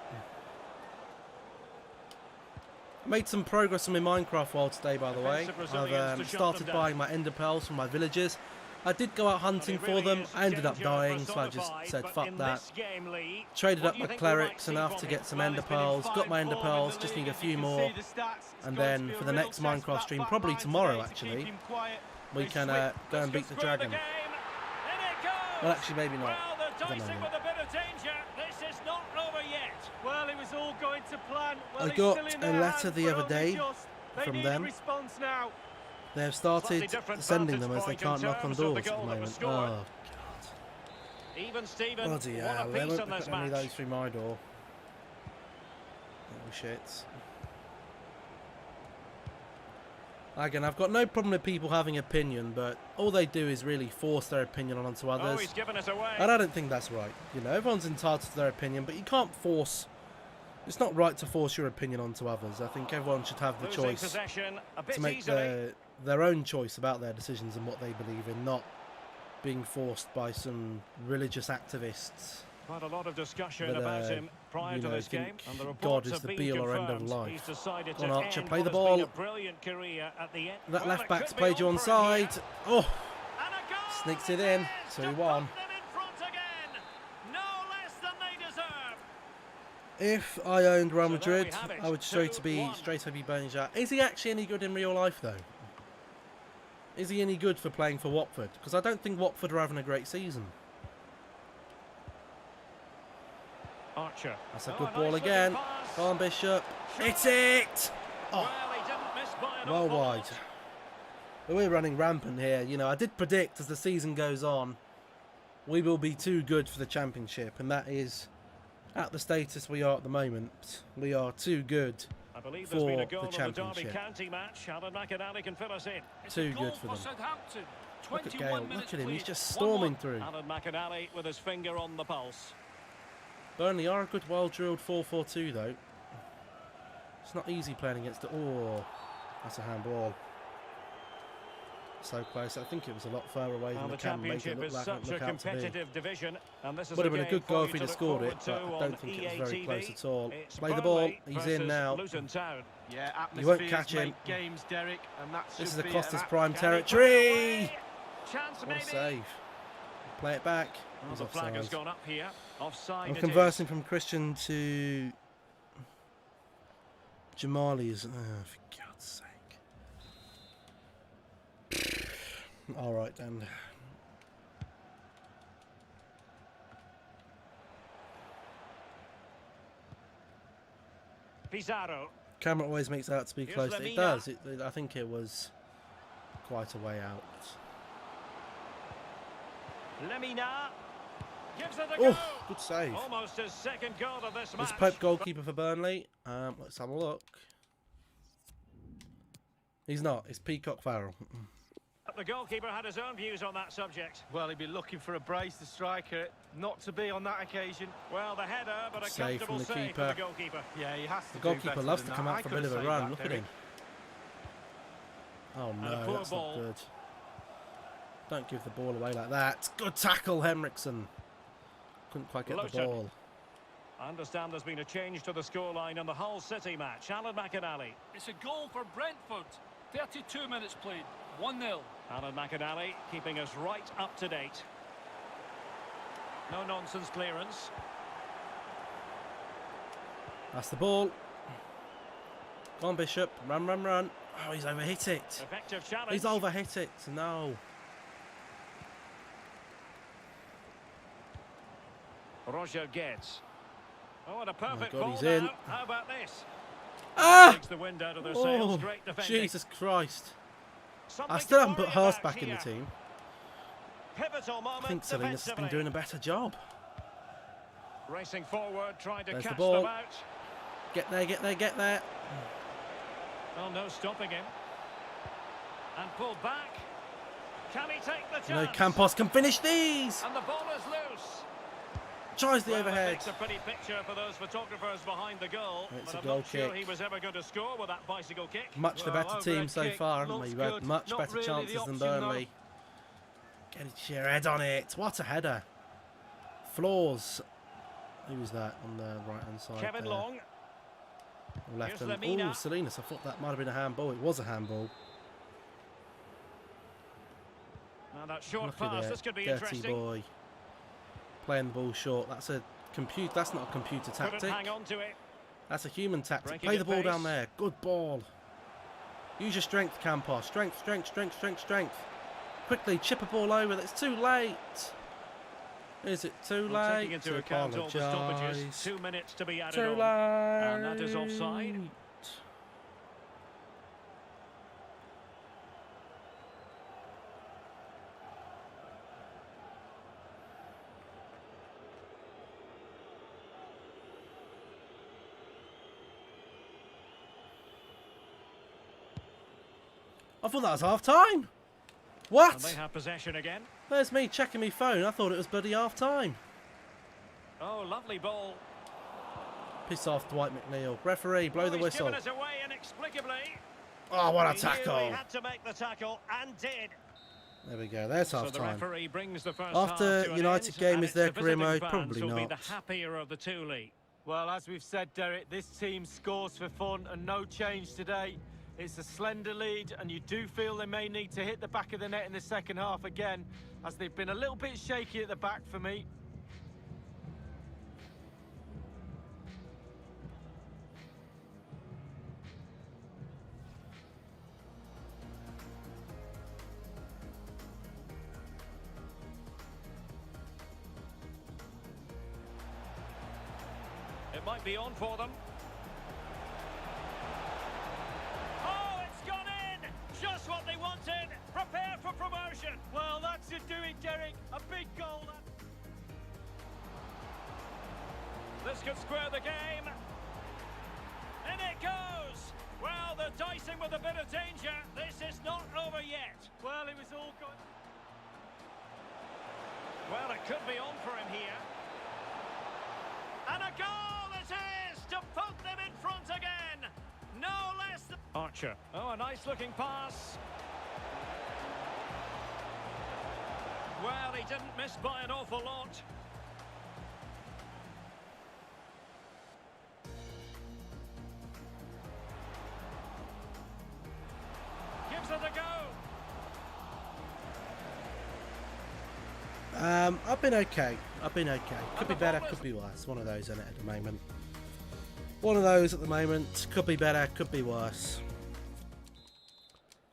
Made some progress on my Minecraft world today, by the way. Defensive I've resilience to shut started them buying my ender pearls from my villagers. I did go out hunting for them. I ended up dying, so I just said fuck that. Traded up my clerics enough to get some ender pearls. Got my ender pearls, just need a few more. And then for the next Minecraft stream, probably tomorrow actually, we can go and beat the dragon. Well, actually, maybe not. I don't know. Well, it was all going to plan. Well, I got a letter the other day from them. They have started sending them as they can't knock on doors at the moment. Oh, God. Even Steven, Bloody hell, they won't put any of those through my door. Oh, shit. Again, I've got no problem with people having opinion, but all they do is really force their opinion onto others. he's given it away. And I don't think that's right. You know, everyone's entitled to their opinion, but you can't force... It's not right to force your opinion onto others. I think everyone should have the choice to make their own choice about their decisions and what they believe in, not being forced by some religious activists. Quite a lot of discussion about him prior to this game, and the God reports is the have be been all or end of confirmed. life. He's decided Go on, to Archer, end play what the has been ball. a brilliant career at the end. That Well, left it back's could be played you on on for him here. side. Oh, And a goal sneaks it there in. is to 2-1. put them in front again. No less than they deserve. If I owned Real So there we Madrid, have it, I would straight be 2-1. burning out. Is he actually any good in real life, though? Is he any good for playing for Watford? Because I don't think Watford are having a great season. Archer. That's a Oh, good nice ball looking again. pass. Come on, Bishop. It's it! Oh, Well, he didn't miss by an well awful wide. lot. We're running rampant here. You know, I did predict as the season goes on, we will be too good for the Championship. And that is, at the status we are at the moment, we are too good. I believe there's been a for goal the in the Derby Championship. County match. Alan McInally can fill us in. It's Too a goal good for them. Southampton. Look at 21 Gale. Look minutes at him. He's played. just 1-1. storming through. Alan McInally with his finger on the pulse. Burnley are a good, well-drilled 4-4-2, though. It's not easy playing against it. Oh, that's a handball. So close. I think it was a lot further away than Well, the the camera make it Championship look is like such a look out to be. competitive division, and this is Would have a been a game good for goal you if he'd to have look scored forward it, to but I on don't think it was very EATV. close at all. It's Play the ball. Burnley He's in versus now. Luton Town. Yeah, You won't atmospheres catch him. make games, Derek, and that This is should the be Costa's an prime Can he put it territory. away? Chance What maybe. a save. Play it back. Well, He's the flag has offside. gone up here. Offside I'm it conversing from Christian to Jamali's. For God's sake. All right then. Pizarro. Camera always makes it out to be Here's close. Lemina. It does. I think it was quite a way out. Lemina. Gives it a Oh, go. good save. Almost his second goal of this Is match. Pope goalkeeper for Burnley? Let's have a look. He's not. It's Peacock Farrell. The goalkeeper had his own views on that subject. Well, he'd be looking for a brace, the striker, not to be on that occasion. Well, the header, but a Save from comfortable the save keeper. for the goalkeeper. Yeah, he has to The do goalkeeper better loves than to come that. out I for a could bit of have a saved run. that, Look at Derek. him. Oh a no, poor that's ball. not good. Don't give the ball away like that. Good tackle, Henriksen. Couldn't quite get the Luton. ball. I understand there's been a change to the scoreline in the Hull City match. Alan McInally. It's a goal for Brentford. 32 minutes played. 1-0. Alan McInally keeping us right up to date. No nonsense clearance. That's the ball. Go on, Bishop. Run, run, run. Oh, he's overhit it. Effective challenge. He's overhit it. No. Roger Guedes. Oh, and a perfect God, ball he's now. in. How about this? Ah! Takes the wind out of their sails. Oh, Great defending. Jesus Christ. Something I still to haven't put worry Hurst about back in the here. team. Pivotal moment I think Salinas has been defensively. doing a better job. Racing forward, trying to There's the catch ball. them out. Get there, get there, get there. Well, no stopping him. And pulled back. Can he take the chance? No, Campos can finish these. And the ball is loose. Tries the Well, overhead. it makes a pretty picture for those photographers behind the goal. It's but a I'm goal not sure kick. he was ever going to score with that bicycle kick. Much the Well, better overhead team so kick far, haven't we? looks We've had good. much Not better really the chances than option, Burnley. Get it, your head on it. What a header. Flaws. Who's that on the right hand side? Kevin there? Long. Left Here's hand. Lemina. Oh, Salinas. I thought that might have been a handball. It was a handball. Now that short Look pass, at this could that be dirty interesting. boy. Playing the ball short. That's a computer. That's not a computer Couldn't tactic. hang on to it. That's a human tactic. Breaking Play the at ball pace. down there. Good ball. Use your strength, Campos. Strength, strength, strength, strength, strength. Quickly, chip a ball over. It's too late. Is it too Well, late? taking into to account all the stoppages, apologise? 2 minutes to be added Too on. late. And that is offside. I thought that was half time. And What? they have possession again. There's me checking my phone. I thought it was bloody half time. Oh, lovely ball. Piss off, Dwight McNeil. Referee, blow Oh, the he's whistle. given us away inexplicably. Oh, what a He knew tackle. he had to make the tackle and did. There we go. There's So half the time. referee brings the first After half to an United end, game, and is it's their the career visiting mode? fans Probably who'll be not. the happier of the two, Lee. Well, as we've said, Derek, this team scores for fun and no change today. It's a slender lead, and you do feel they may need to hit the back of the net in the second half again, as they've been a little bit shaky at the back for me. It might be on for them. Oh, it's gone in! Just what they wanted. Prepare for promotion. Well, that should do it, Derek. A big goal. This could square the game. In it goes. Well, they're dicing with a bit of danger. This is not over yet. Well, it was all good. Well, it could be on for him here. And a goal it is to put them in front again. No less than... Archer. Oh, a nice looking pass. Well, he didn't miss by an awful lot. Gives it a go. I've been okay. I've been okay. Could be better, could be worse. One of those, isn't it, at the moment? One of those at the moment. Could be better, could be worse.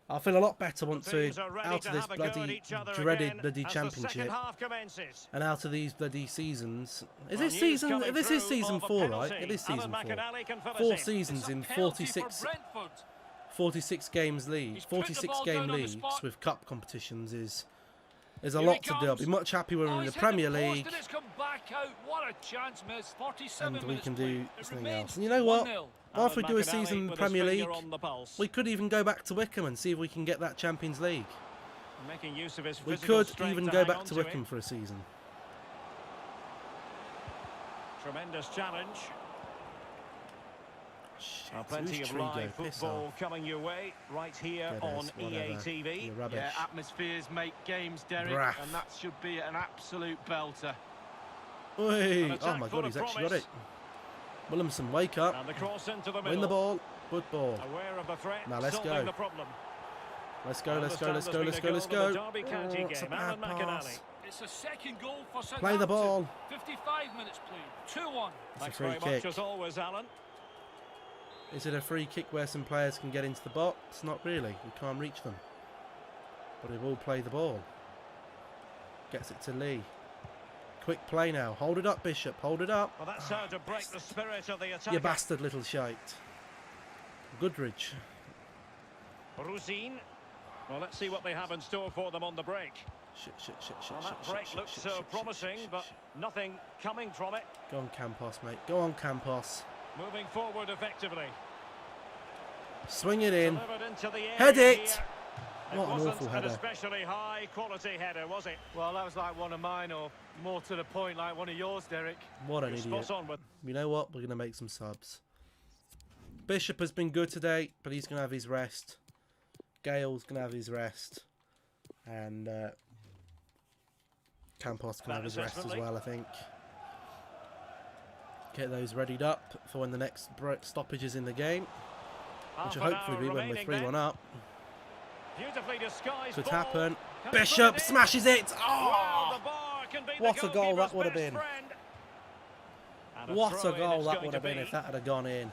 I'll feel a lot better once we're Teams are ready out to of this have a go at bloody each other dreaded again bloody as the championship second half commences. and out of these bloody seasons. Is Well, this news season? coming This is through season of a 4, right? penalty. It is season Alan 4. McAnally can fill us 4 in. seasons It's a in penalty for 46 Brentford. 46 games league. He's put the 46 ball game down on the leagues spot. with cup competitions is a Here he lot to do. I'll comes. be much happier when we're Oh, in the he's hit the Premier post League and it's come back out. What a chance missed. 47 and we minutes can played. do It something remains else. And you know what? 1-0. After we Alan do a McAnally season in the with his Premier League, finger on the pulse. we could even go back to Wickham and see if we can get that Champions League. Making use of his We physical could strength even to go hang back on to it. Wickham for a season. Tremendous challenge. Shit, Plenty who's of Trigo? live Piss football off. coming your way right here Get on us, EA whatever. TV. You're rubbish. Yeah, atmospheres make games, Derek, Braff. and that should be an absolute belter. Oi. An Oh attack my full god, of he's actually got promise. it. Williamson, wake up. And the cross into the middle. Win the ball. Good ball. Aware of the threat, Now let's solving go. the problem. Let's go, I let's go, understand let's there's go, been let's a go, let's goal in go. the Derby County Oh, it's a game. Alan bad pass. McAnally. It's a second goal for Southampton. Play the ball. 55 minutes played. 2-1. Thanks free very kick. much as always, Alan. Is it a free kick where some players can get into the box? Not really. We can't reach them. But they will play the ball. Gets it to Lee. Quick play now. Hold it up, Bishop. Hold it up. Well, that's how to break the spirit of the attack. You bastard little shite. Goodridge. Rusine. Well, let's see what they have in store for them on the break. Shit. Well, that break looks so promising, but nothing coming from it. Go on, Campos, mate. Go on, Campos. Moving forward effectively. Swing it in. Delivered into the air Head it! here. It What an wasn't awful an header. especially high quality header, was it? Well, that was like one of mine, or more to the point, like one of yours, Derek. What an You're idiot. spot on with. You know what? We're going to make some subs. Bishop has been good today, but he's going to have his rest. Gale's going to have his rest. And Campos can have his rest as well, I think. Get those readied up for when the next stoppage is in the game. Which will Half an hopefully hour be when we're remaining 3-1 then. up. Beautifully disguised Could ball. happen. Can he put Bishop it in? smashes it! Well, Oh! the bar can be the What a goal that goalkeeper's would have best been. friend. And What a throw-in goal it's that going would to have been be. if that had gone in.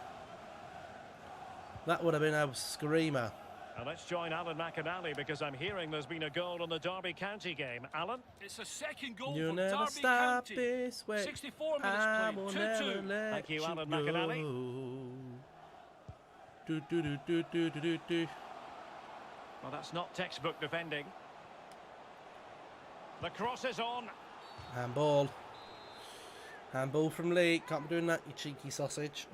That would have been a screamer. And let's join Alan McAnally because I'm hearing there's been a goal on the Derby County game. Alan? It's a second goal You'll for never Derby stop County. this way. 64 minutes I played, will 2-2. never let Thank you, Alan go. McAnally. Do, do, do, do, do, do, do, do. Well, that's not textbook defending. The cross is on. Handball. Handball from Lee. Can't be doing that, you cheeky sausage.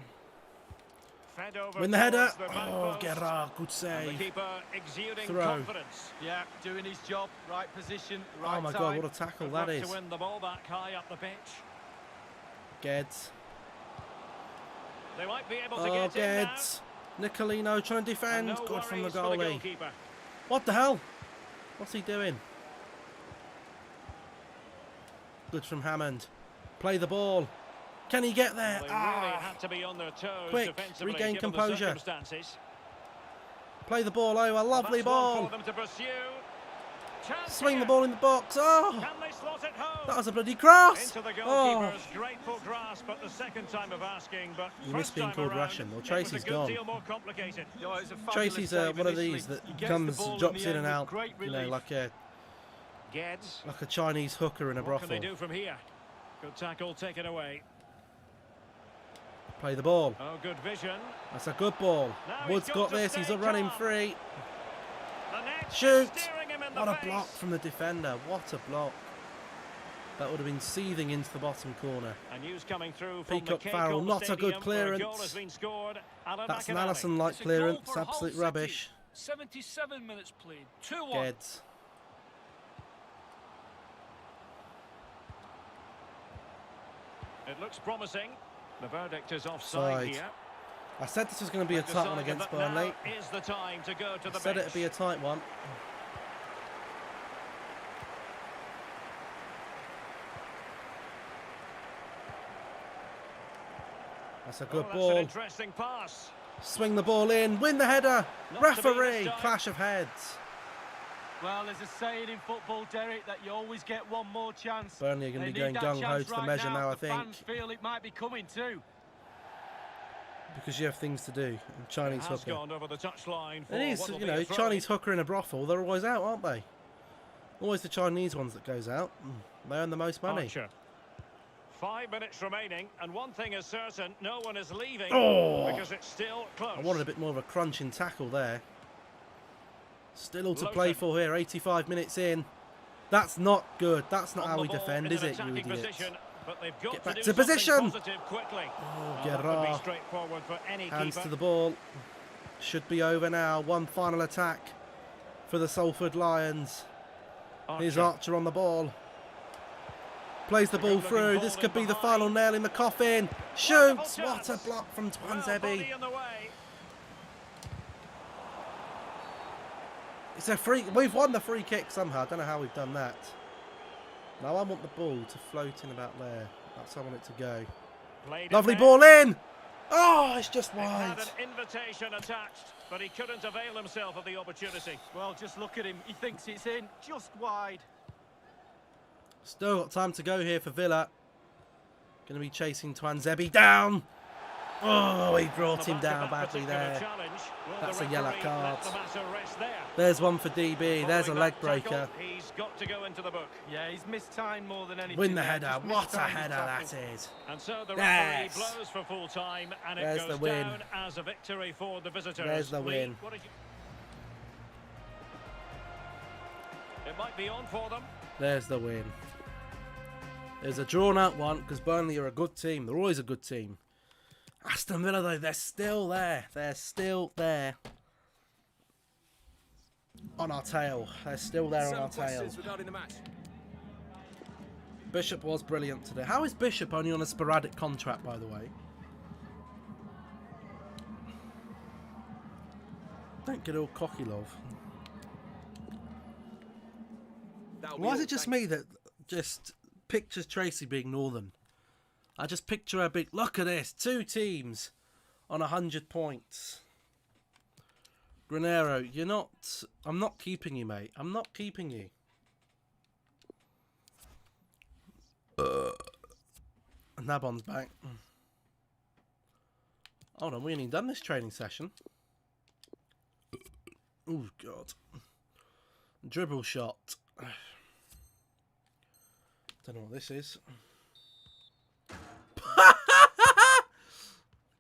Fed over Win the header. towards the back Oh, post. Gerard, good And the save. keeper exuding Throw. confidence. Yeah, doing his job, right position, right Oh my time. God, what a tackle Good that luck is. to win the ball back high up the pitch. Geds. They might be able to Oh, get in now. Geds. Nicolino trying to And defend. no Good from the worries for goalie. goalkeeper. What the hell? What's he doing? Good from Hammond. Play the ball. Can he get there? They really Ah. had to be on their toes Quick, defensively, regain given the composure. circumstances. Play the ball over. Lovely That's one ball. for them to pursue. Chance Swing the here. ball in the box. Oh, Can they slot it home? that was a bloody cross. Into the Oh, goalkeeper's grateful grasp at the second time of asking, but You miss first being time called around, Russian. Well, it was Tracy's a good gone. deal more complicated. You know, it was a fabulous Tracy's save one of initially. these that He gets the comes, ball drops the in and end with out. great You know, relief. Geds. like a Chinese hooker in a What can they brothel. do from here? Good tackle taken away. Play the ball. Oh, good vision. That's a good ball. Now Wood's he's got got to this. He's stay a running calm. free. The net Shoot! steering him in the What a face. block from the defender. What a block. That would have been seething into the bottom corner. And news coming through from Peacock the Farrell, Cape not a Stadium good where a clearance. goal has been scored. Alan That's an McAnally. Allison-like It's a goal clearance. for Hull Absolute City. rubbish. 77 minutes played, 2-1. Geds. It looks promising. The verdict is offside Side. here. I said this was going to be a tight one Decided against that Burnley. now is the time to go to I the said bench. it'd be a tight one. That's a good That's an ball. interesting pass. Swing the ball in. Win the header. Not to be Referee. this time. Clash of heads. Well, there's a saying in football, Derek, that you always get one more chance. Burnley are going to They be going need that gung-ho chance to the right measure now, I The think. fans feel it might be coming too. Because you have things to do. And Chinese Has hooker. gone over the touchline for It is, what will you be know, a throw-in. Chinese hooker in a brothel. They're always out, aren't they? Always the Chinese ones that goes out. They earn the most money. Archer. 5 minutes remaining, and one thing is certain: no one is leaving Oh! because it's still close. I wanted a bit more of a crunching tackle there. Still all to Lowton. play for here. 85 minutes in. That's not good. That's not On how the we ball defend, in is an it, you attacking idiots? position, but they've got Get back do to something position. positive quickly. Oh, That could be Gerard. straightforward for any Hands keeper. to the ball. Should be over now. One final attack for the Salford Lions. Here's Archer on the ball. Plays the ball good-looking through. ball This in could be the behind. final nail in the coffin. Wonderful Shoots! What a chance. block from Well, body Twanzebe. in the way. It's a free. We've won the free kick somehow. I don't know how we've done that. Now I want the ball to float in about there. That's how I want it to go. Played Lovely it ball in. Oh, it's just It wide. had an invitation attached, but he couldn't avail himself of the opportunity. Well, just look at him. He thinks it's in, just wide. Still got time to go here for Villa. Going to be chasing Twanzebe down. Oh, he brought him down badly there. That's a yellow card. There's one for DB. There's a leg breaker. He's got to go into the book. Yeah, he's mistimed more than anything. Win the there, header. just What a mistimed header the that tackle. is. And so the Yes. referee blows for full time, and There's it the goes win. down as a victory for the visitors. There's the Lee, win. what did you... It might be on for them. There's the win. There's a drawn-out one because Burnley are a good team. They're always a good team. Aston Villa, though, they're still there. They're still there. On our tail. They're still there on our tail. regarding the match. Bishop was brilliant today. How is Bishop only on a sporadic contract, by the way? Don't get all cocky, love. Why is it just me that just pictures Tracy being northern? I just picture a big... Look at this. 2 teams on 100 points. Granero, you're not... I'm not keeping you, mate. I'm not keeping you. Nabon's back. Hold on, we ain't even done this training session. Oh, God. Dribble shot. Don't know what this is.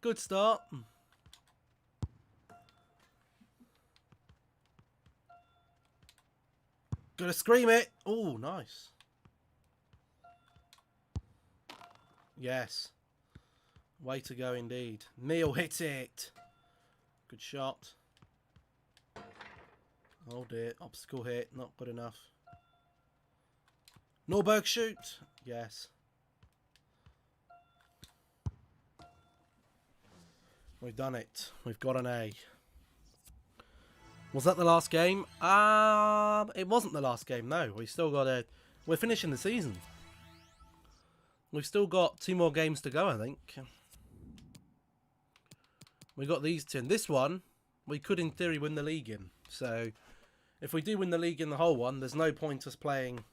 Good start. Gonna scream it. Oh, nice. Yes. Way to go indeed. Neil hits it. Good shot. Oh dear. Obstacle hit. Not good enough. Norberg shoot. Yes. We've done it. We've got an A. Was that the last game? It wasn't the last game, no. We still got a... We're finishing the season. We've still got 2 more games to go, I think. We got these 2. This one, we could in theory win the league in. So, if we do win the league in the whole one, there's no point us playing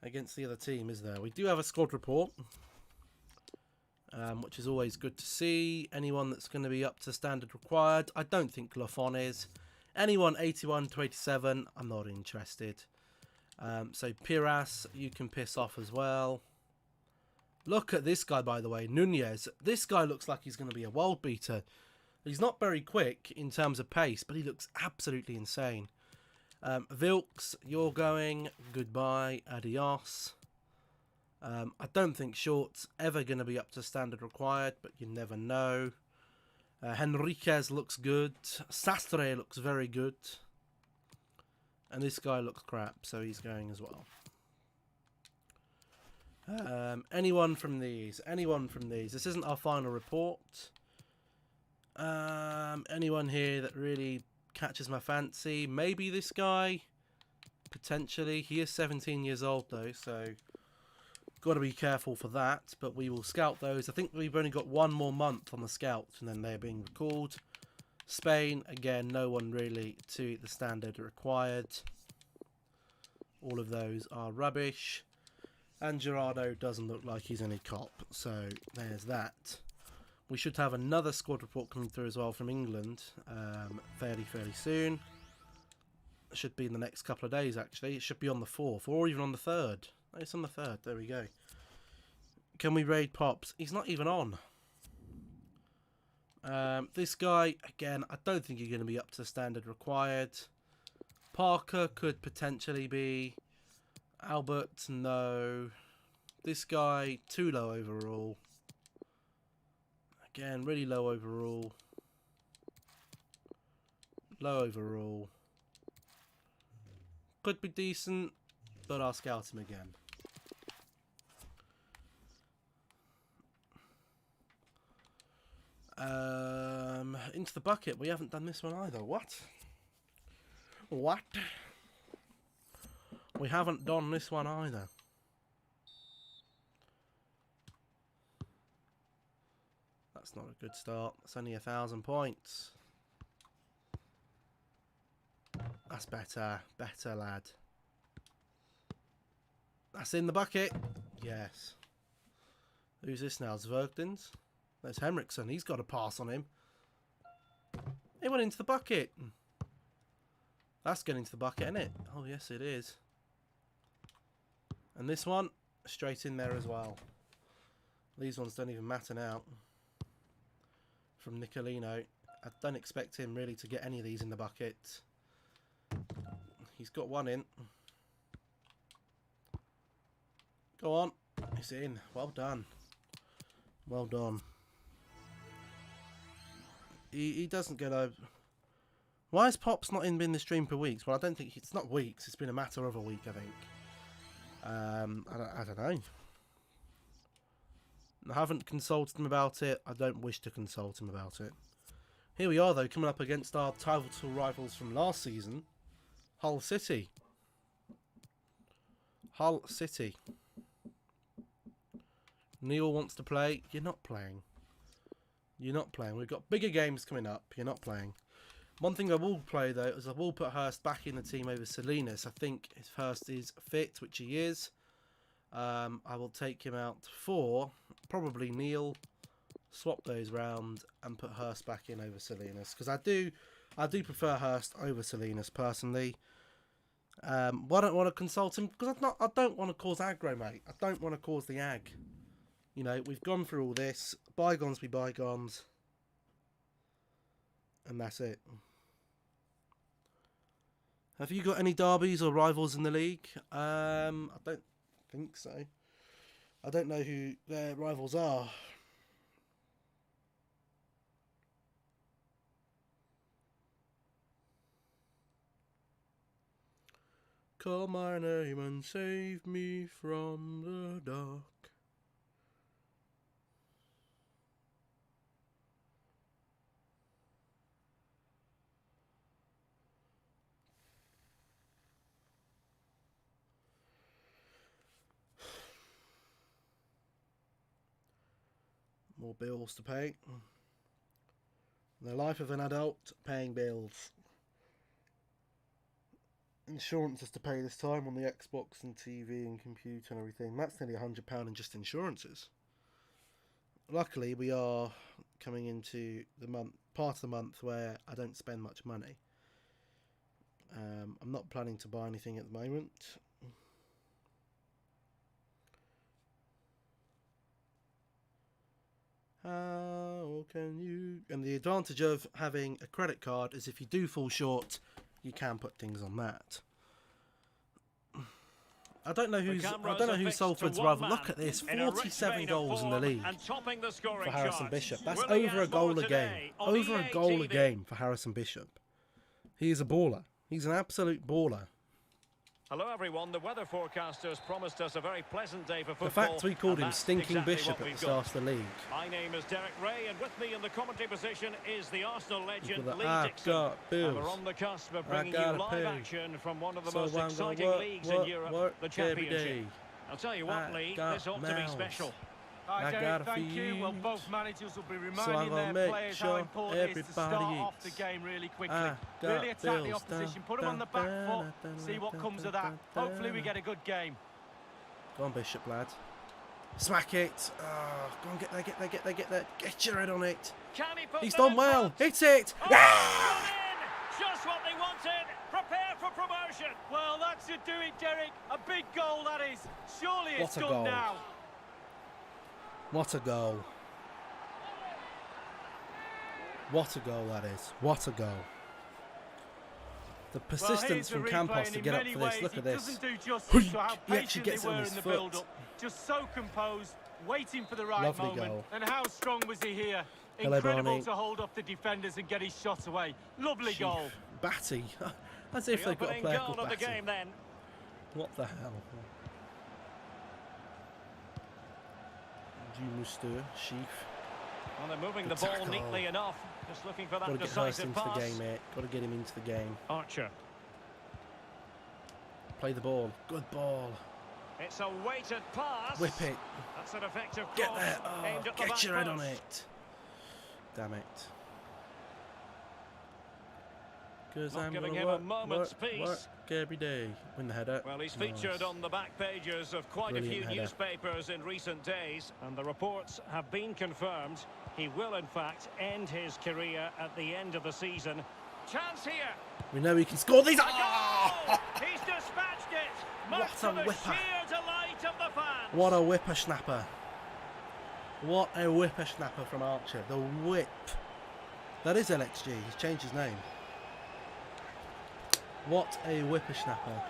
against the other team, is there? We do have a squad report, which is always good to see. Anyone that's going to be up to standard required. I don't think Lafon is. Anyone 81 to 87, I'm not interested. So Piras, you can piss off as well. Look at this guy, by the way, Nunez. This guy looks like he's going to be a world beater. He's not very quick in terms of pace, but he looks absolutely insane. Vilks, you're going. Goodbye. Adios. I don't think Short's ever going to be up to standard required, but you never know. Henriquez looks good. Sastre looks very good. And this guy looks crap, so he's going as well. Anyone from these? Anyone from these? This isn't our final report. Anyone here that really catches my fancy? Maybe this guy. Potentially. He is 17 years old though, so got to be careful for that. But we will scout those. I think we've only got 1 more month on the scout, and then they're being recalled. Spain, again, no one really to the standard required. All of those are rubbish. And Gerardo doesn't look like he's any cop. So there's that. We should have another squad report coming through as well from England fairly soon. It should be in the next couple of days, actually. It should be on the 4th or even on the 3rd. Oh, it's on the 3rd. There we go. Can we raid Pops? He's not even on. This guy, again, I don't think you're going to be up to standard required. Parker could potentially be. Albert, no. This guy, too low overall. Again, really low overall. Low overall. Could be decent, but I'll scout him again. Into the bucket. We haven't done this one either. What? What? We haven't done this one either. That's not a good start. It's only 1,000 points. That's better. Better, lad. That's in the bucket. Yes. Who's this now? Zvergdens? There's Henriksen. He's got a pass on him. He went into the bucket. That's getting into the bucket, isn't it? Oh, yes, it is. And this one, straight in there as well. These ones don't even matter now. From Nicolino. I don't expect him really to get any of these in the bucket. He's got one in. Go on. He's in. Well done. Well done. He doesn't get over... Why has Pops not been in the stream for weeks? Well, I don't think... It's not weeks. It's been a matter of a week, I think. I don't know. I haven't consulted him about it. I don't wish to consult him about it. Here we are, though, coming up against our title rivals from last season. Hull City. Hull City. Neil wants to play. You're not playing. You're not playing. We've got bigger games coming up. You're not playing. One thing I will play, though, is I will put Hurst back in the team over Salinas. I think if Hurst is fit, which he is, I will take him out for probably Neil, swap those round, and put Hurst back in over Salinas. Because I do prefer Hurst over Salinas, personally. Why don't I want to consult him? Because I don't want to cause aggro, mate. I don't want to cause the ag. You know, we've gone through all this. Bygones be bygones. And that's it. Have you got any derbies or rivals in the league? I don't think so. I don't know who their rivals are. Call my name and save me from the dark. More bills to pay. The life of an adult, paying bills. Insurances to pay this time on the Xbox and TV and computer and everything. That's nearly £100 in just insurances. Luckily, we are coming into the part of the month where I don't spend much money. I'm not planning to buy anything at the moment. How can you... And the advantage of having a credit card is if you do fall short, you can put things on that. I don't know who Salford's rival. Look at this, 47 goals in the league for Harrison Bishop. That's over a goal a game. Over a goal a game for Harrison Bishop. He is a baller. He's an absolute baller. Hello everyone, the weather forecasters promised us a very pleasant day for football. The fact we called him Stinking Bishop at the start of the league. My name is Derek Ray, and with me in the commentary position is the Arsenal legend Lee Dixon. And we're on the cusp of bringing you live action from one of the most exciting leagues in Europe, the Championship. I'll tell you what, Lee, this ought to be special. Hi, Derek, thank you. Well, both managers will be reminding their players how important it is to start off the game really quickly. Really attack the opposition, put them on the back foot, see what comes of that. Hopefully we get a good game. Go on, Bishop, lad. Smack it. Oh, go on, get there. Get your head on it. He's done well. Hit it. Oh, yeah! Just what they wanted. Prepare for promotion. Well, that should do it, Derek. A big goal, that is. Surely it's What a done goal. now. What a goal. What a goal that is. What a goal. The persistence from Campos to get up for this. Look at this. He actually gets it on his foot. Just so composed, waiting for the right Lovely moment. goal. And how strong was he here? Hello, Incredible Barney. to hold off the defenders and get his shot away. Lovely goal. Batty. As if they've got a player called Batty. Then. What the hell? Monsieur Chief. Well, they're moving the ball neatly enough. Just looking for that decisive pass. Got to get Hurst into the game, mate. Got to get him into the game. Archer. Play the ball. Good ball. It's a weighted pass. Whip it. That's an effective cross. Get there. Oh, aimed at the get your back head on post. it. Damn it. Because Not I'm giving going him a to moment's peace. work every day. Win the header. Well, he's featured on the back pages of quite a few newspapers in recent days, and the reports have been confirmed. He will, in fact, end his career at the end of the season. Chance here. We know he can score these. Oh! He's dispatched it. Much What a to the whipper. sheer delight of the fans. What a whippersnapper. What a whippersnapper from Archer. The whip. That is LXG. He's changed his name. What a whippersnapper.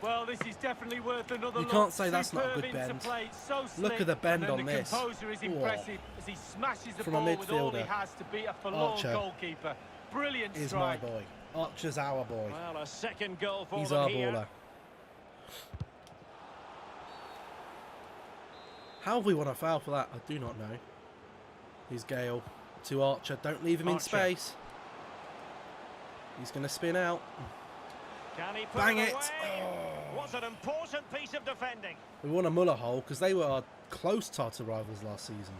Well, this is definitely worth another You look. can't say that's not a good Superb into bend. play, so Look slick, at the bend and then on the this. composure is impressive as he smashes the From a ball with all he midfielder. has to beat a forlorn Archer goalkeeper. Brilliant is strike. my boy. Archer's our boy. Well, a second goal for He's them our here. baller. How have we won a foul for that? I do not know. Here's Gale to Archer. Don't leave him in Archer. space. He's going to spin out. Can he put Bang it it! away? Oh. What an important piece of defending. We won a Muller hole because they were our close title rivals last season.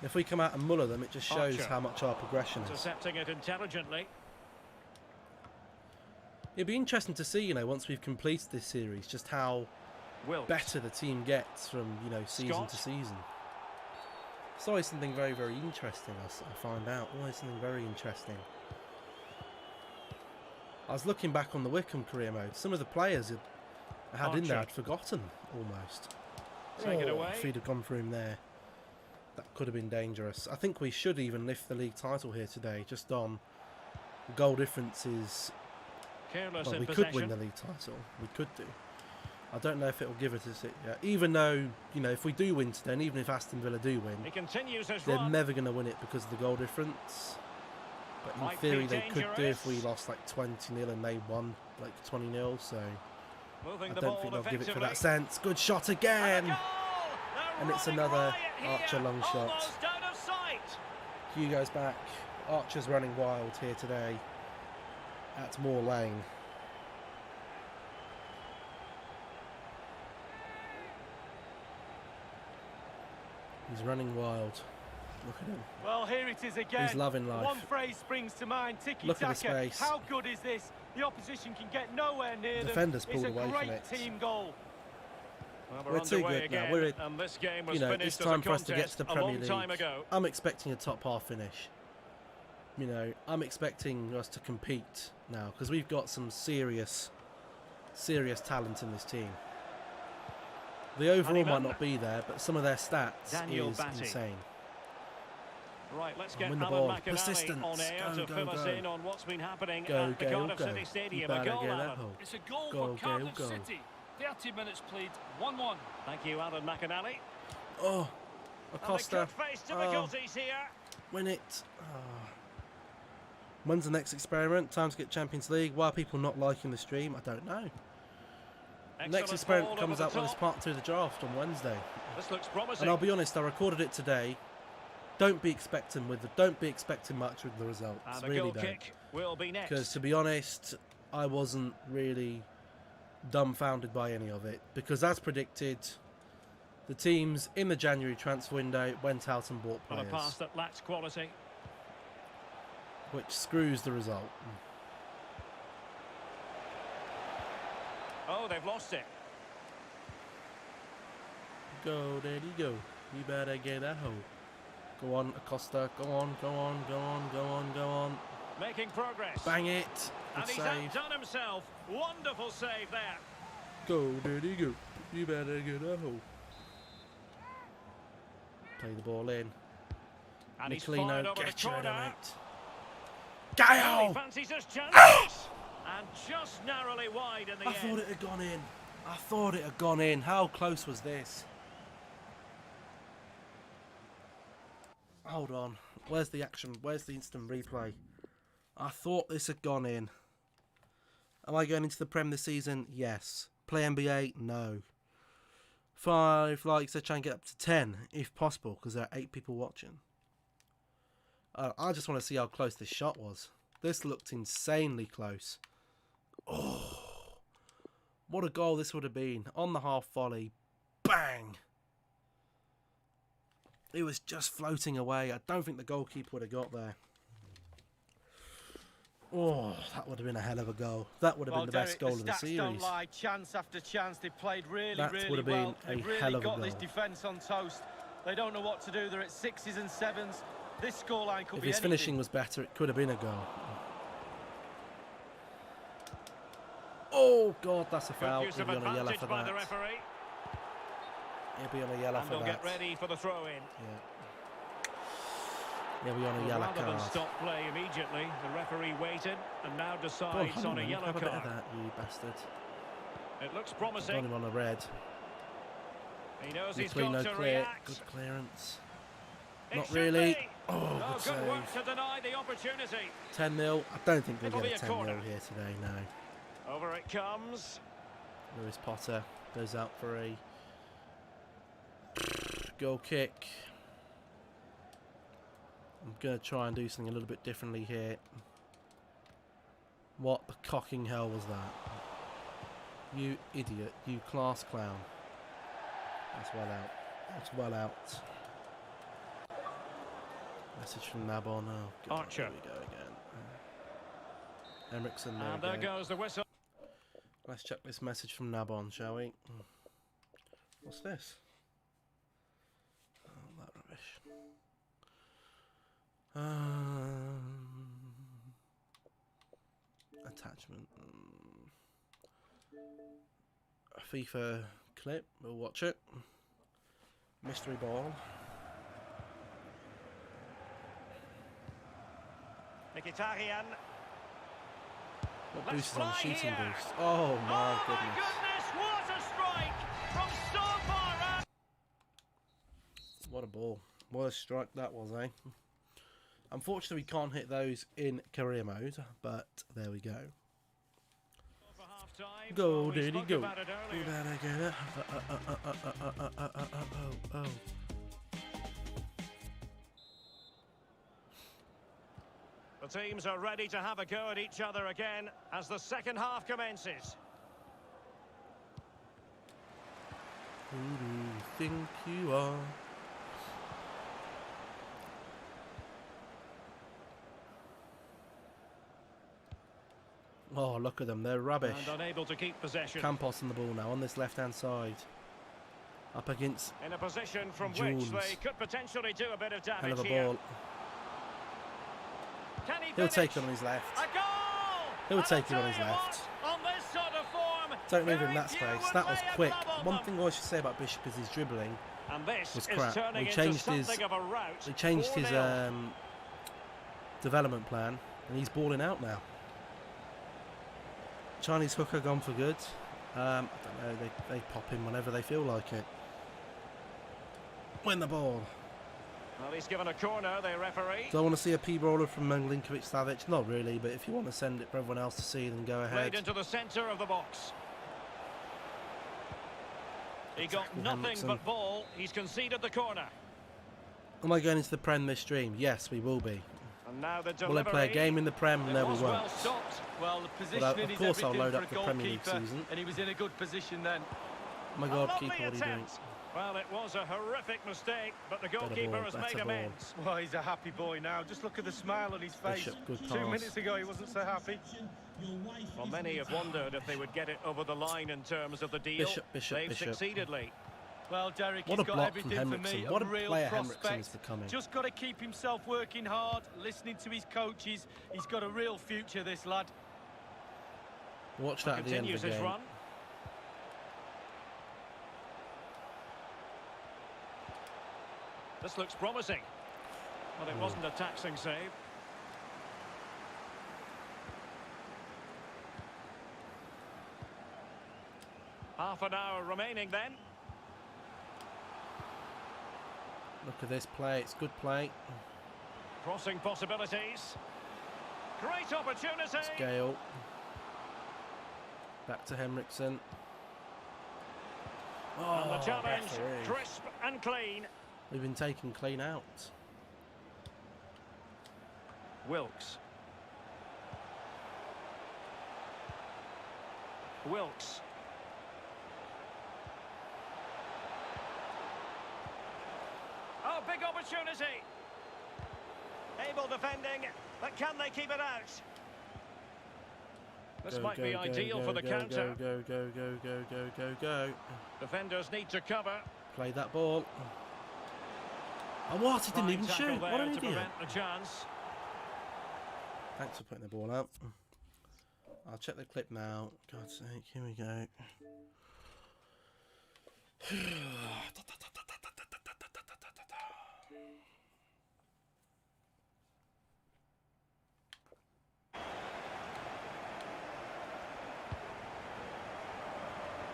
If we come out and Muller them, it just shows Archer. how much our progression is. Intercepting it intelligently. It'd be interesting to see, you know, once we've completed this series, just how Wilkes. better the team gets from, you know, season Scott. to season. It's always something very, very interesting, I find out. Always something very interesting. I was looking back on the Wickham career mode. Some of the players I had in there I'd forgotten, almost. Take it away. If he'd have gone for him there, that could have been dangerous. I think we should even lift the league title here today, just on goal differences. Careless Well, in we possession. could win the league title. We could do. I don't know if it will give it to us yet. Even though, you know, if we do win today, and even if Aston Villa do win, He continues his they're run. never going to win it because of the goal difference. But in Might theory, be they could do if we dangerous. lost like 20-0 and they won like 20-0. So Moving I the don't ball think they'll give it for effectively. that sense. Good shot And a again. goal! And They're it's running another riot here. Archer long shot. Almost out of sight. Hugo's back. Archer's running wild here today at Moor Lane. He's running wild. Look at him. Well, here it is again. He's loving life. One phrase springs to mind, tiki-taka. Look at the space. How good is this? The opposition can get nowhere near Defenders them. It's pulled a away from great it. team goal. Well, We're too underway good now. again, We're, and this game was you know, finished it's as time a for us to get to the contest a Premier long time League. ago. I'm expecting a top half finish. You know, I'm expecting us to compete now because we've got some serious talent in this team. The overall might not be there, but some of their stats Daniel is Batty. insane. Right, let's Oh, get win the Alan ball. McInally Persistence. on air Go, to go, fill us go. in on what's been happening Go, at the go, Cardiff go. City You Stadium. A better goal, get that Alan. hole. It's a goal Go, for Cardiff go, go. City. 30 minutes played, 1-1. Thank you, Alan McInally. Oh, And they Acosta. could face difficulties here. Win it. When's the next experiment? Time to get Champions League. Why are people not liking the stream? I don't know. Excellent Next experiment ball comes over out the when it's top. part 2 of the draft on Wednesday. This looks promising. And I'll be honest, I recorded it today. Don't be expecting much with the results. And a Really goal don't. kick will be next. Because to be honest, I wasn't really dumbfounded by any of it. Because as predicted, the teams in the January transfer window went out and bought On a players, pass that lacks quality. which screws the result. Oh, they've lost it. Go, Daddy, go. You better get that hole. Go on, Acosta. Go on, go on, go on, go on, go on. Making progress. Bang it. Good And he's save. outdone himself. Wonderful save there. Go, Daddy, go. You better get that hole. Play the ball in. And he's fired Nicolino, over the get your head on corner. it. Well, he Gaio! fancies his chances. And just narrowly wide in the I end. thought it had gone in. I thought it had gone in. How close was this? Hold on. Where's the action? Where's the instant replay? I thought this had gone in. Am I going into the Prem this season? Yes. Play NBA? No. 5 likes, I try and get up to 10 if possible because there are 8 people watching. I just want to see how close this shot was. This looked insanely close. Oh, what a goal this would have been. On the half volley. Bang! It was just floating away. I don't think the goalkeeper would have got there. Oh, that would have been a hell of a goal. That would have been the best goal of the stats series. don't lie. Chance after chance. They played really, That really would have well. been They've a really hell of a got this goal. defence on toast. They don't know what to do. They're at 6s and 7s. This scoreline could If be his anything. finishing was better, it could have been a goal. Oh, God, that's a foul. Good use He'll of be on a yellow advantage for by the that. referee. He'll be on a yellow And for they'll that. get ready for the throw-in. Yeah. He'll be on a Well, yellow rather than card. stop play immediately, the referee waited and now Go on, decides hold on a man. yellow Have a bit of card. that, you bastard. It looks Got promising. him on a red. He knows he's got Nicolino to clear. react. Good clearance. It Not should really. be. Oh, Oh, good good work save. to deny the opportunity. 10-0. I don't think we'll It'll get be a a 10-0 corner. here today, no. Over it comes. Lewis Potter goes out for a goal kick. I'm going to try and do something a little bit differently here. What the cocking hell was that? You idiot. You class clown. That's well out. That's well out. Message from Nabon. Oh, God. Archer. There we go again. Henriksen, there And we there go. goes the whistle. Let's check this message from Nabon, shall we? What's this? Oh, that rubbish. Attachment. A FIFA clip. We'll watch it. Mystery ball. Mkhitaryan. What Let's boost is on the fly shooting here. boost? Oh my goodness. What a strike from so far out. What a ball. What a strike that was, eh? Unfortunately, we can't hit those in career mode, but there we go. Go, Diddy, go. You better get it. Oh. The teams are ready to have a go at each other again as the second half commences. Who do you think you are? Oh, look at them. They're rubbish. And unable to keep possession. Campos on the ball now on this left-hand side. Up against In a position from Jones. which they could potentially do a bit of damage hell of a here. ball. Can he He'll finish? take it on his left. A goal! He'll And take I'll it on his tell you left. what, on this sort of form, Don't move very in that few space. would That was lay a quick. glove on One them. thing I should say about Bishop is his dribbling. And this was is crap. turning We into changed something his- of a rout. They changed his 4-0. development plan, and he's balling out now. Chinese hooker gone for good. I don't know. They pop in whenever they feel like it. Win the ball. Well, he's given a corner, the referee. Do I want to see a P-roller from Milinkovic-Savic? Not really, but if you want to send it for everyone else to see, then go Played ahead. into the centre of the box. He got Tackle nothing Henriksen. but ball. He's conceded the corner. Am I going into the Prem this stream? Yes, we will be. And now the Will delivery. I play a game in the Prem? It No, we was won't. well stopped. Well, the But, positioning of is course I'll everything load for up a the Premier League goalkeeper, season. and he was in a good position then. Oh my A God, lovely keeper, what are you doing? attempt. Well, it was a horrific mistake, but the goalkeeper ball, has better made ball. amends. Well, he's a happy boy now. Just look at the smile on his face. Bishop, good 2 pass. minutes ago, he wasn't so happy. Well, many have wondered if they would get it over the line in terms of the deal. Bishop, They've Bishop. succeeded, Lee. Well, Derek, What he's a got block from everything for me. Henriksen. What a real player Henriksen prospect. is becoming. Just got to keep himself working hard, listening to his coaches. He's got a real future, this lad. Watch that at the end of Continues the his game. run. This looks promising. Well, it wasn't a taxing save. Half an hour remaining then. Look at this play. It's good play. Crossing possibilities. Great opportunity. It's Gale. Back to Henriksen. And the challenge, referee. crisp and clean. We've been taken clean out. Wilkes. Wilkes. Oh, big opportunity. Able defending, but can they keep it out? This might be ideal for the counter. Go. Defenders need to cover. Play that ball. Oh, what? He didn't Fine even tackle shoot. What there an to idiot. prevent the chance. Thanks for putting the ball out. I'll check the clip now. God's sake, here we go.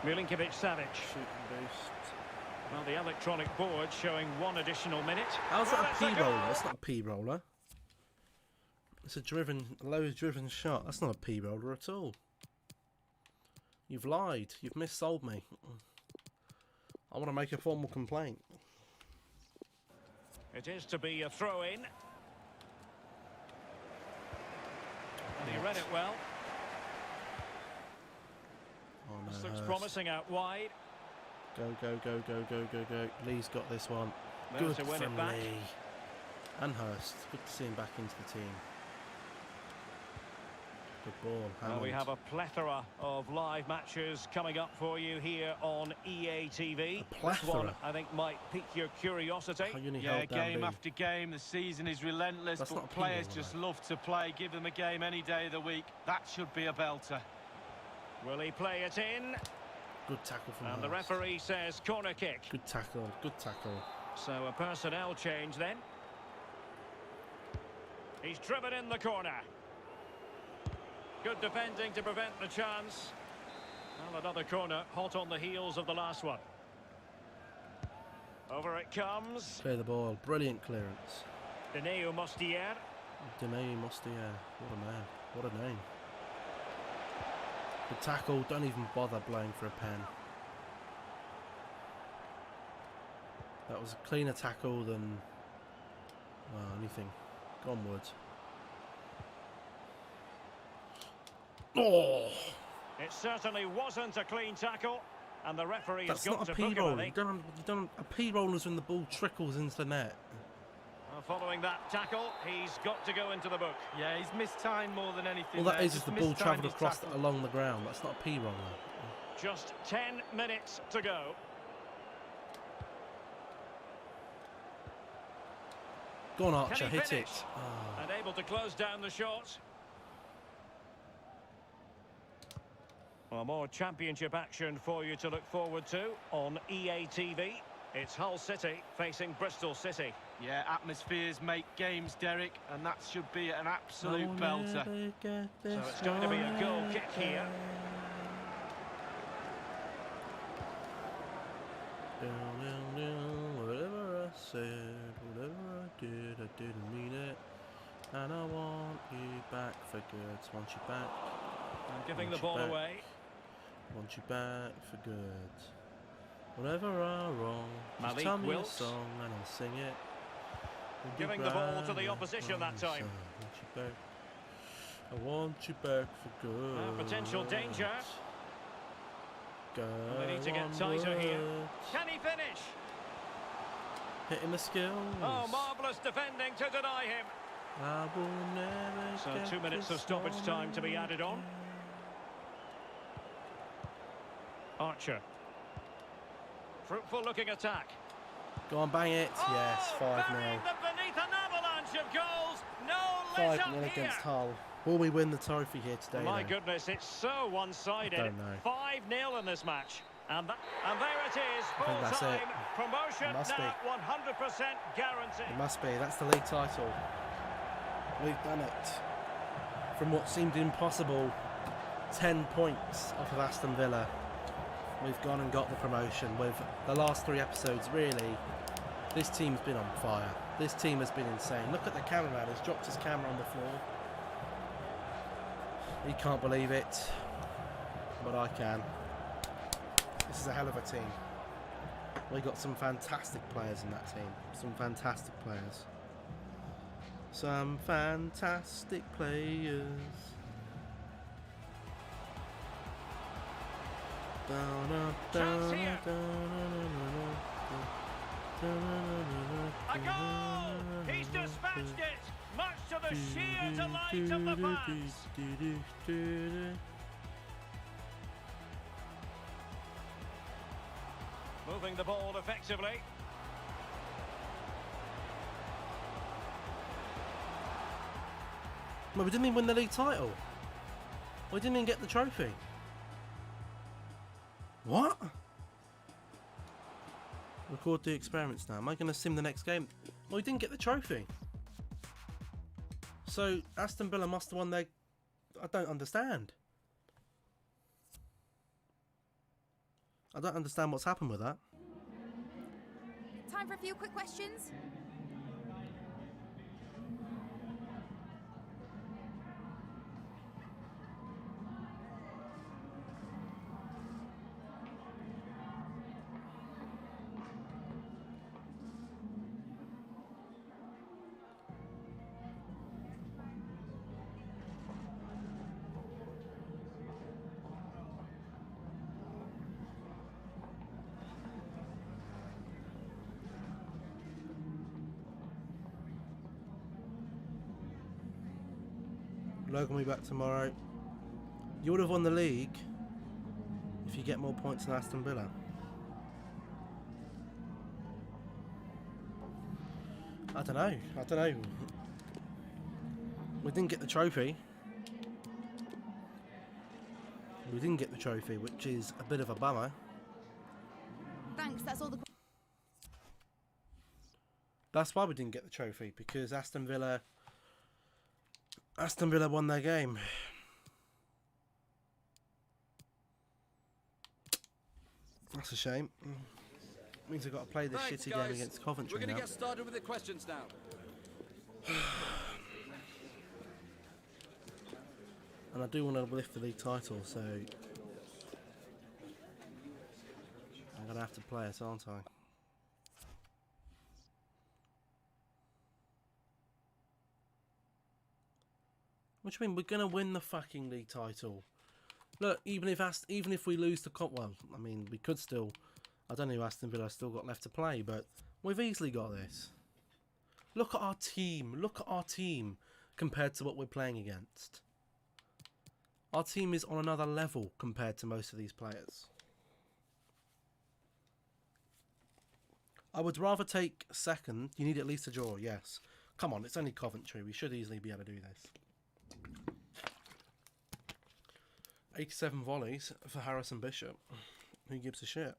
Milinkovic-Savic. Shooting boost. Well, the electronic board showing 1 additional minute. How's Well, that a that's P goal. roller? It's not a P roller. It's a low driven shot. That's not a P roller at all. You've lied. You've missold me. I want to make a formal complaint. It is to be a throw-in. And he read it well. Oh, This no, looks Hurst. promising out wide. Go, go, go, go, go, go, go. Lee's got this one. There Good to win from it back. Lee. And Hurst. Good to see him back into the team. Good ball. Well, we Hammond. have a plethora of live matches coming up for you here on EA TV. A plethora? This one, I think, might pique your curiosity. How you Yeah, held down game B. after game, the season is relentless, That's not but a players P-ball, just though. love to play. Give them a game any day of the week. That should be a belter. Will he play it in? Good tackle from And Hurst. the referee says corner kick. Good tackle. Good tackle. So a personnel change then. He's driven in the corner. Good defending to prevent the chance. Well, another corner, hot on the heels of the last one. Over it comes. Clear the ball. Brilliant clearance. Deneu Mostier. Denis Mostier. What a man. What a name. Good tackle. Don't even bother blowing for a pen. That was a cleaner tackle than anything. Onwards. Oh! It certainly wasn't a clean tackle, and the referee That's has got not to a book him, I P-roll. think. You don't, a P-roll is when the ball trickles into the net. Following that tackle, he's got to go into the book. Yeah, he's mistimed more than anything. All that there. is Just the ball mistimed travelled his across tackle. along the ground. That's not a P-roll though. Just 10 minutes to go. Go on, Archer, Can he hit finish? it. Oh. And able to close down the shot. Well, more championship action for you to look forward to on EA TV. It's Hull City facing Bristol City. Yeah, atmospheres make games, Derek, and that should be an absolute belter. So it's going to be a goal kick here. Whatever I said, whatever I didn't mean it. And I want you back for good. Want you back. And giving the Want you ball back. away. Want you back for good. Whatever I'm wrong, just Malik tell me Wilkes. a song and I'll sing it. We'll be Giving the ball to the right opposition that on time. song. Want you back. I want you back for good. Potential danger. Go They need to get onwards. tighter here. Can he finish? Hitting the skills. Oh, marvellous defending to deny him. I will never So get 2 minutes of this stoppage on time to be again. added on. Archer. Fruitful looking attack. Go on, bang it. Yes, 5-0. Burying them beneath an avalanche of goals. No let 5-0 up here. against Hull. Will we win the trophy here today? My though? goodness, it's so one-sided. I don't know. 5-0 in this match. And there it is, I think that's full-time. it. Promotion It must now be. 100% guaranteed. It must be. That's the league title. We've done it. From what seemed impossible, 10 points off of Aston Villa. We've gone and got the promotion. With the last 3 episodes, really, this team's been on fire. This team has been insane. Look at the cameraman. He's dropped his camera on the floor. He can't believe it, but I can. This is a hell of a team. We got some fantastic players in that team. Some fantastic players. Some fantastic players. Chance here. A goal! He's dispatched it, much to the sheer delight of the fans. Moving the ball effectively. Well, we didn't even win the league title. We didn't even get the trophy. What? Record the experiments now. Am I going to sim the next game? Well, we didn't get the trophy. So Aston Villa must have won their... I don't understand. I don't understand what's happened with that. Time for a few quick questions. Logan will be back tomorrow. You would have won the league if you get more points than Aston Villa. I don't know. We didn't get the trophy. Which is a bit of a bummer. Thanks, that's all the... That's why we didn't get the trophy, because Aston Villa won their game. That's a shame. Means I've got to play this shitty game against Coventry. We're going to get started with the questions now. And I do want to lift the league title, so I'm going to have to play it, aren't I? What do you mean? We're going to win the fucking league title. Look, even if we lose the cup, well, I mean, we could still. I don't know who Aston Villa still got left to play, but we've easily got this. Look at our team. Look at our team compared to what we're playing against. Our team is on another level compared to most of these players. I would rather take second. You need at least a draw, yes. Come on, it's only Coventry. We should easily be able to do this. 87 volleys for Harrison Bishop. Who gives a shit?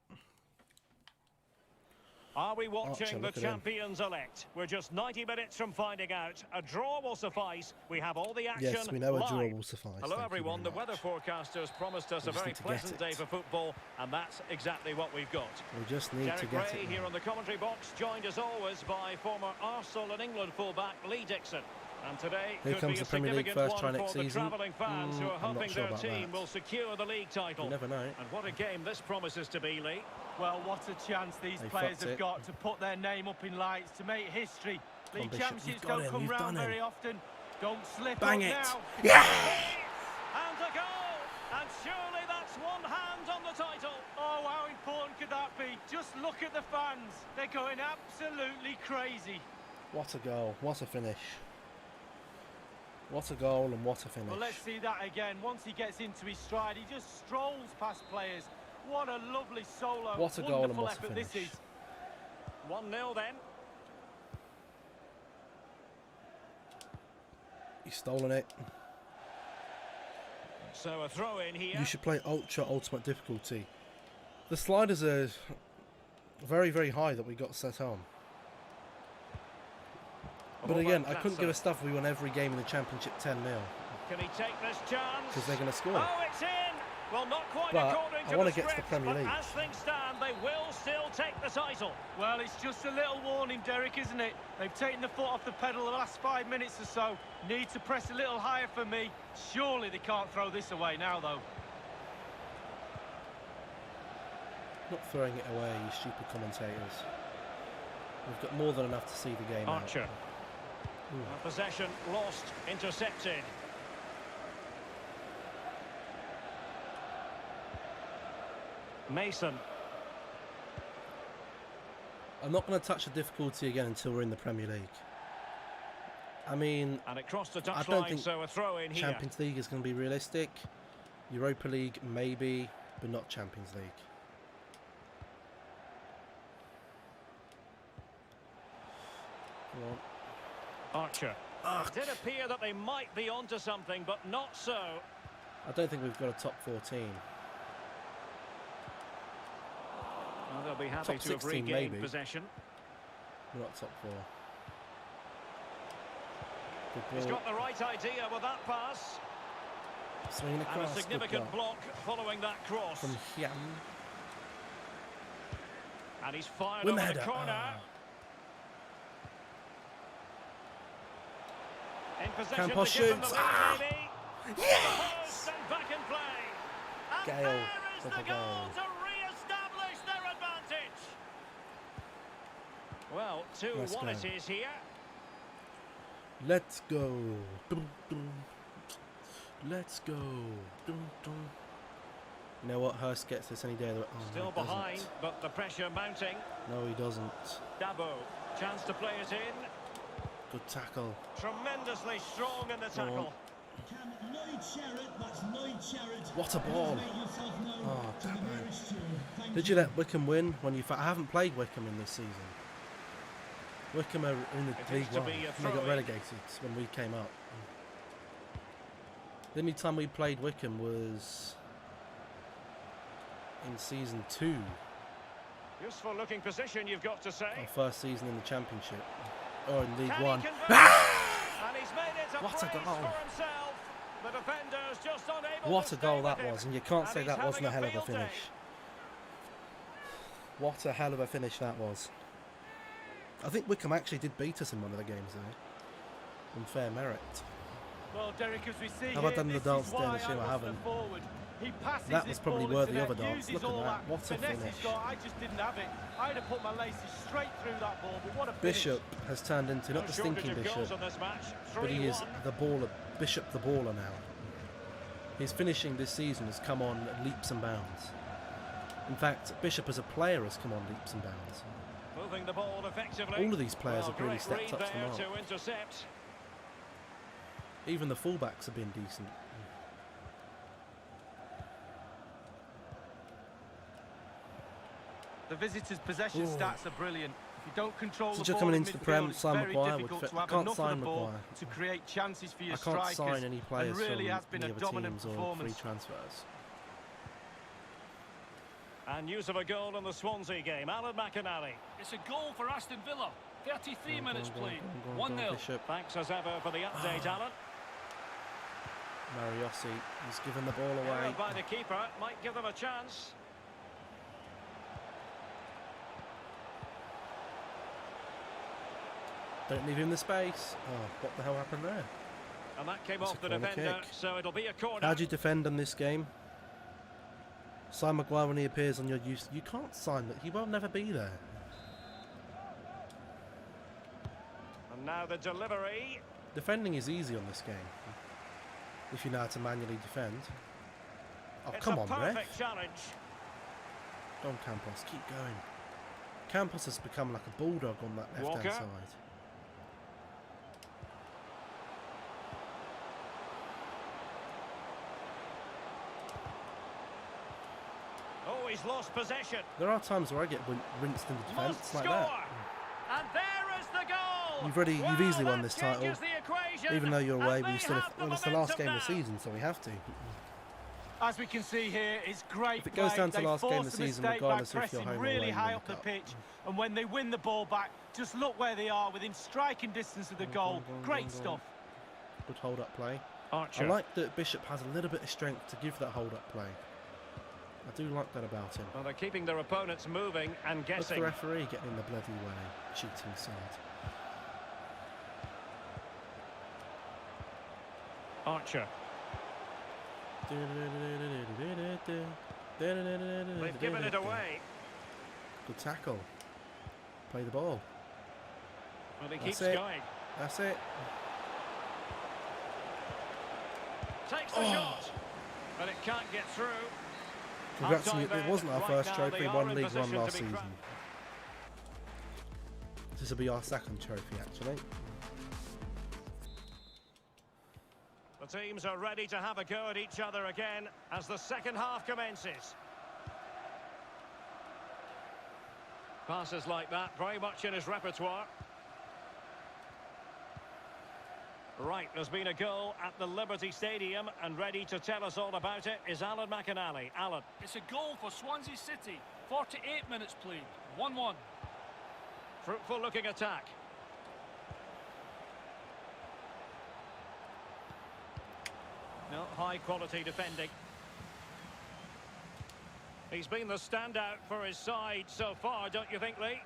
Are we watching Archer, the champions-elect? We're just 90 minutes from finding out. A draw will suffice. We have all the action. Yes, we know live. a draw will suffice. Hello, Thank everyone. you The very much. weather forecasters promised us a just very need to get pleasant it. day for football, and that's exactly what we've got. We just need Derek to get Ray it. here on the commentary box, joined as always by former Arsenal and England fullback Lee Dixon. And today Here could comes be a the Premier League significant first try one next for the season. travelling fans who are I'm not hoping sure their about team that. will secure the league title. You never know. And what a game this promises to be, Lee. Well, what a chance these They players fucked have it. got to put their name up in lights, to make history. League Bishop, championships you've got don't him, come you've round done very him. often. Don't slip Bang up it. now. Yeah! And a goal! And surely that's one hand on the title. Oh, how important could that be? Just look at the fans. They're going absolutely crazy. What a goal. What a finish. What a goal and what a finish. Well, let's see that again. Once he gets into his stride, he just strolls past players. What a lovely solo. What a goal and Wonderful what a effort this finish. is. 1-0 then. He's stolen it. So a throw in here. You should play Ultra Ultimate Difficulty. The sliders are very, very high that we got set on. But again, I couldn't give a stuff if we won every game in the Championship 10-0. Can he take this chance? Because they're going to score. Oh, it's in! Well, not quite But according I to wanna the get to the script, Premier but League. as things stand, they will still take the title. Well, it's just a little warning, Derek, isn't it? They've taken the foot off the pedal the last 5 minutes or so. Need to press a little higher for me. Surely they can't throw this away now, though. Not throwing it away, you stupid commentators. We've got more than enough to see the game Archer. out. Possession lost, intercepted. Mason. I'm not going to touch the difficulty again until we're in the Premier League. I mean, And it crossed the I don't touchline, think so a throw in here. Champions League is going to be realistic. Europa League, maybe, but not Champions League. Come on. Archer. Ugh. It did appear that they might be onto something, but not so. I don't think we've got a top 14. Well, they'll be happy Top to have 16 regained maybe. possession. We're not top 4. Good He's ball. got the right idea with that pass. Swinging And a across. Good significant goal. block following that cross. From Hiam. And he's fired Win the over the header. corner. Ah. In possession Campos to give them shoots. the lead, Ah. maybe. Yes! And back in play. And Gale there is with the the goal goal. to re-establish their advantage. Well, 2-1 Let's it go. is here. Let's go. Dum, dum. Let's go. Dum, dum. You know what? Hurst gets this any day. Oh, Still no, he behind, doesn't. but the pressure mounting. No, he doesn't. Dabo, chance to play it in. Good tackle. Tremendously strong in the tackle. What a ball. Oh, damn it. Did you let Wickham win when you... I haven't played Wickham in this season. Wickham are in the League One. They got relegated when we came up. The only time we played Wickham was in season 2. Useful looking position, you've got to say. Our first season in the Championship. Or in League One. And he's made it What a goal. for himself. The defender's just unable What to a goal stay that with was, him. and you can't say And that he's wasn't a hell having of a field day. finish. What a hell of a finish that was. I think Wickham actually did beat us in one of the games though. In fair merit. Well, Derek, as we see Have I done the dance down the shoe? I haven't. He passes That this was probably ball worthy into of a net, dance. uses Look at all that. What a finesse he's finish. got. I just didn't have it. I'd have put my laces straight through that ball, but what a finish. Bishop has turned into not the stinking Bishop, but he is the baller, Bishop the baller now. His finishing this season has come on leaps and bounds. In fact, Bishop as a player has come on leaps and bounds. Moving the ball effectively. All of these players have really great stepped read up to the there mark. to intercept. Even the fullbacks have been decent. The visitors' possession stats are brilliant. If you don't control Since the you're ball coming in into the midfield, Prem, it's sign very Maguire difficult would to I have can't enough of sign the ball Maguire. to create chances for your I can't strikers. sign any players and really from has been any a other dominant teams or free performance. transfers. And news of a goal in the Swansea game. Alan McInally. It's a goal for Aston Villa. 33 minutes played. Go on, 1-0. Bishop. Thanks as ever for the update, Alan. Mariosi, he's given the ball away. Error by the keeper. Might give them a chance. Don't leave him the space. Oh, what the hell happened there? And that came It's off a the corner defender, kick. so it'll be a corner. How do you defend on this game? Sign Maguire when he appears on your use. You can't sign that. He will never be there. And now the delivery. Defending is easy on this game. If you know how to manually defend. Oh, It's come a on, perfect ref. challenge. Go on, Campos. Keep going. Campos has become like a bulldog on that left-hand Walker. side. Oh, he's lost possession. There are times where I get rinsed in the defence Must like score. that. And there is the goal. You've easily won this title, changes the equation, even though you're away. and We they still have, have the well, it's the last game momentum of the now. season, so we have to. As we can see here, it's great If it goes play. down to They last game of force the a season, mistake regardless by if you're pressing home or away, really you high win up the the cup. pitch, and when they win the ball back, just look where they are, within striking distance of the goal. Great stuff. Good hold-up play. Archer. I like that Bishop has a little bit of strength to give that hold-up play. I do like that about him. Well, they're keeping their opponents moving and Look guessing. the referee getting in the bloody way. Cheating side. Archer. They've given it away. Good tackle. Play the ball. Well, he That's keeps it. going. That's it. Takes the shot. But it can't get through. Congrats on you. Half-time It wasn't our then. first Right now, trophy. they Won are in League One position last to be season. crowned. This will be our second trophy, actually. The teams are ready to have a go at each other again as the second half commences. Passes like that, very much in his repertoire. Right, there's been a goal at the Liberty Stadium, and ready to tell us all about it is Alan McInally. Alan. It's a goal for Swansea City. 48 minutes played. 1-1. Fruitful looking attack. No, high quality defending. He's been the standout for his side so far, don't you think, Lee?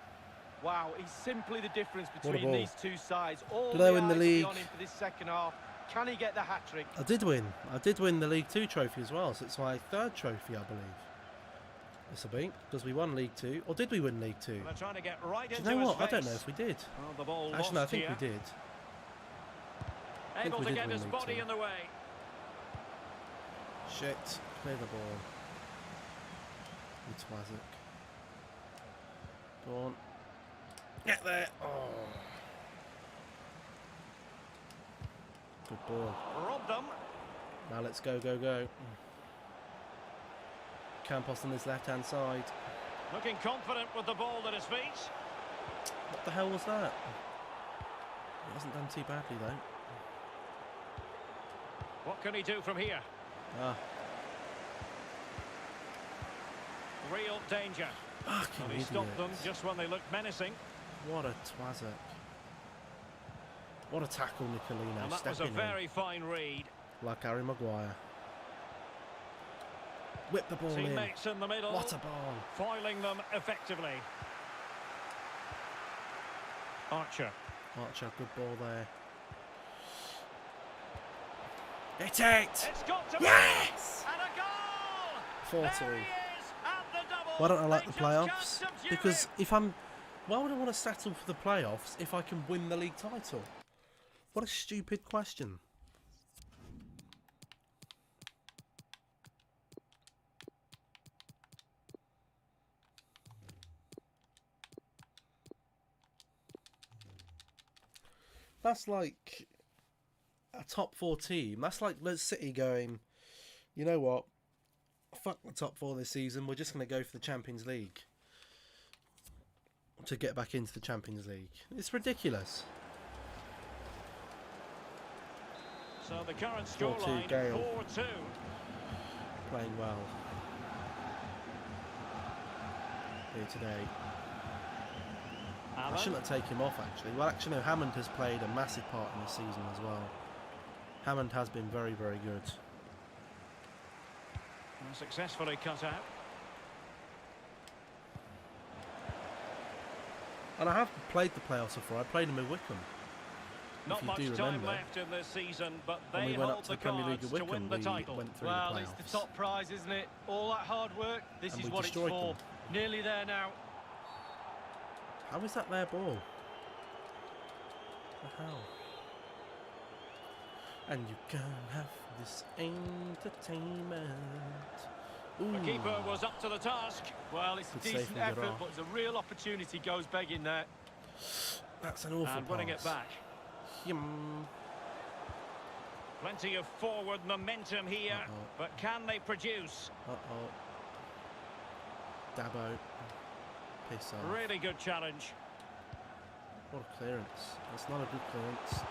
Wow, he's simply the difference a between ball. these two sides. All Did I win the eyes will be league? on him for this second half. Can he get the hat-trick? I did win. I did win the League 2 trophy as well, so it's my third trophy, I believe. This will be, because we won League 2. Or did we win League 2? They're trying to get right Do into you know his what? I don't face. know if we did. Well, the ball Actually, no, I lost think here. we did. Able we to did get win his League body 2. in the way. Shit. Play the ball. It's Wazik. Go on. Get there. Oh. Good ball. Robbed them. Now let's go, go, go. Campos on his left-hand side. Looking confident with the ball at his feet. What the hell was that? He hasn't done too badly, though. What can he do from here? Ah. Real danger. Fucking And he stopped them just when they looked menacing. What a twazzock. What a tackle, Nicolino. And that was a very fine read. Like Harry Maguire. Whip the ball Teammates in the middle. What a ball. Foiling them effectively. Archer. Archer, good ball there. Hit it! It's got to Yes! be! And a goal! 4-2. There he is at the double. Why don't I like They the just playoffs? can't subdue Because it. if I'm... Why would I want to settle for the playoffs if I can win the league title? What a stupid question. That's like a top 4 team. That's like City going, you know what? Fuck the top 4 this season. We're just going to go for the Champions League. To get back into the Champions League. It's ridiculous. So the current 4-2 scoreline, Gale. 4-2. Playing well. Here today. I shouldn't have taken him off actually. Well, actually no, Hammond has played a massive part in the season as well. Hammond has been very, very good. And successfully cut out. And I have played the playoffs before. I played them in Wickham. Not much do time remember. left in this season, but When they we went hold up to the the Premier League cards of to Wickham, win the we title. went through Well, the it's playoffs. the top prize, isn't it? All that hard work, this And is we what it's destroyed for. them. Nearly there now. How is that their ball? The hell? And you can have this entertainment. Ooh. The keeper was up to the task. Well, it's Good a save decent from Gerrard. effort, but it's a real opportunity goes begging there. That's an awful And winning it pass. back. Yum. Plenty of forward momentum here, but can they produce? Uh-oh. Dabo. Piss off. Really good challenge. What a clearance. That's not a good clearance.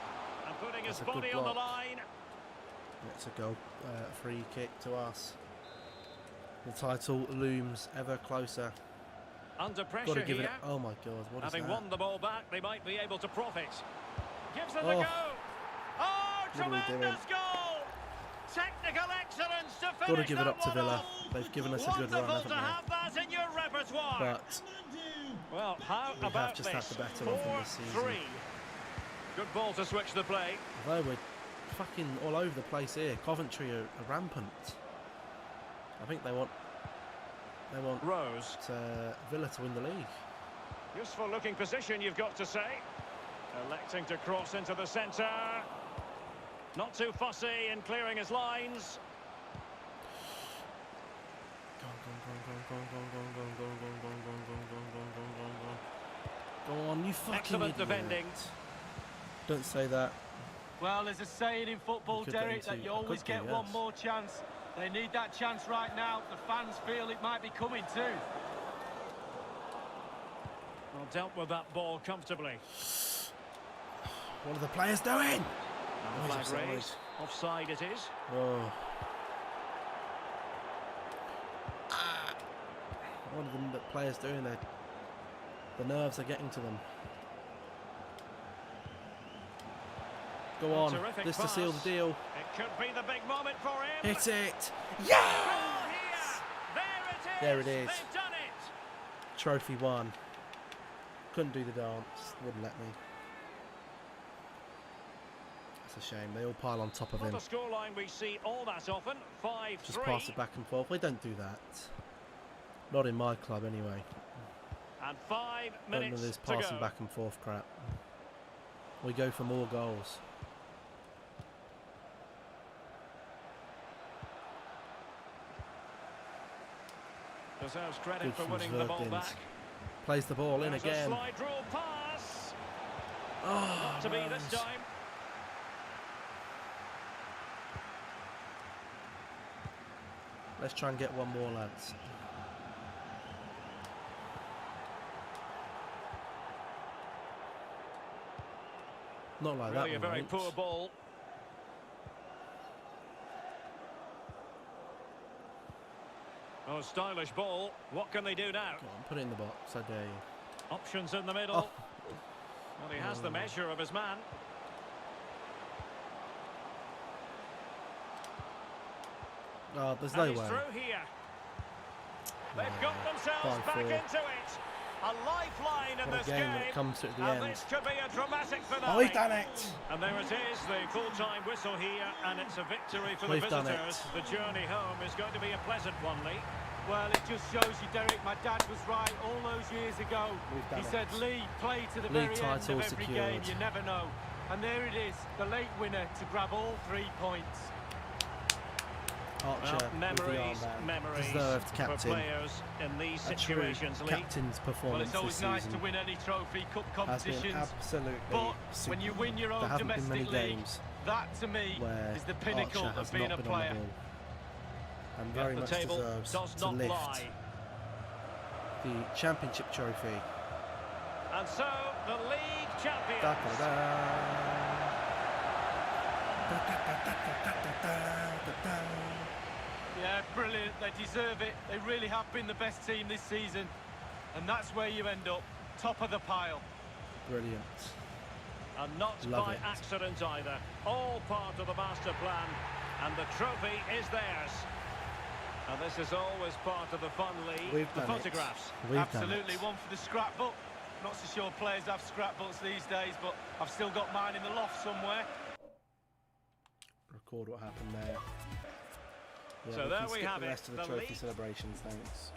And putting his That's a good body on the block. line. It's a goal, free kick to us. The title looms ever closer. Under Got pressure to give here. it. Oh my God! What is Having that? won the ball back, they might be able to profit. Gives it a Oh. go. Oh, What are we doing? tremendous goal! Technical excellence to finish Got to give it that up to one Villa. off. They've given us a good run, Wonderful haven't to they? have that in your repertoire. But Well, how we about have just this? had the better of them this season. 4-3. Good ball to switch the play. although we're fucking all over the place here, Coventry are rampant. I think they want Rose. Villa to win the league. Useful looking position, you've got to say. Electing to cross into the centre. Not too fussy in clearing his lines. Go on, you fucking Excellent idiot. defending. Don't say that. Well, there's a saying in football, Could get Derek, into- that you I always could do, get one yes. more chance. They need that chance right now. The fans feel it might be coming too. Well, dealt with that ball comfortably. What are the players doing? And Oh, the he's flag offside. raised. Offside it is. Oh. What are the players doing there? The nerves are getting to them. Go on, Terrific this to seal the pass. deal. It could be the big moment for him. Hit it! Goal Yeah! here. There it is. They've done it. Trophy won. Couldn't do the dance. Wouldn't let me. It's a shame. They all pile on top of Not him. a scoreline we see all that often. 5-3. Just pass it back and forth. We don't do that. Not in my club anyway. And 5 Don't minutes do this to passing go. back and forth crap. We go for more goals. Deserves credit Good for from winning the ball Zverkins. back. Plays the ball in There's a again. slide rule pass. Oh, Not to be this Rose. time. Let's try and get one more, lads. Not like Really that a one, very mate. poor ball. Oh, stylish ball. What can they do now? Go on, put it in the box, I dare you. Options in the middle. Oh. Well, he has the measure of his man. Oh, there's And no he's way. through here. They've got themselves back into it. A lifeline in What a this game game. when it comes to it at the And end. this could be a dramatic Oh, finale. we've done it! And there it is, the full-time whistle here, and it's a victory for We've the done it. visitors. The journey home is going to be a pleasant one, Lee. Well, it just shows you, Derek, my dad was right all those years ago. We've done He it. said, Lee, play to the League very end title of every secured. game, you never know. And there it is, the late winner to grab all 3 points. Archer Well, with the memories, armband. memories Deserved for captain. players in these A true situations, Lee. captain's Well, performance it's always this nice season to win any trophy, cup has been competitions. absolutely But superb. when you win your There own haven't been domestic many league, games that to me where is the pinnacle Archer has of being not a been on player. the ball. And Yet very the much table deserves does to not lift lie. the championship trophy. And so, the league champions. Da, da, da. Da, da, da, da, da, da, da, da. Yeah, brilliant. They deserve it. They really have been the best team this season. And that's where you end up, top of the pile. Brilliant. And not Love by it. accident either. All part of the master plan. And the trophy is theirs. And this is always part of the fun, Lee. We've The done it. photographs. We've Absolutely, done it. one for the scrapbook. Not so sure players have scrapbooks these days, but I've still got mine in the loft somewhere. Record what happened there. Yeah, So there can we skip have the it, rest of the the trophy league- celebrations, thanks.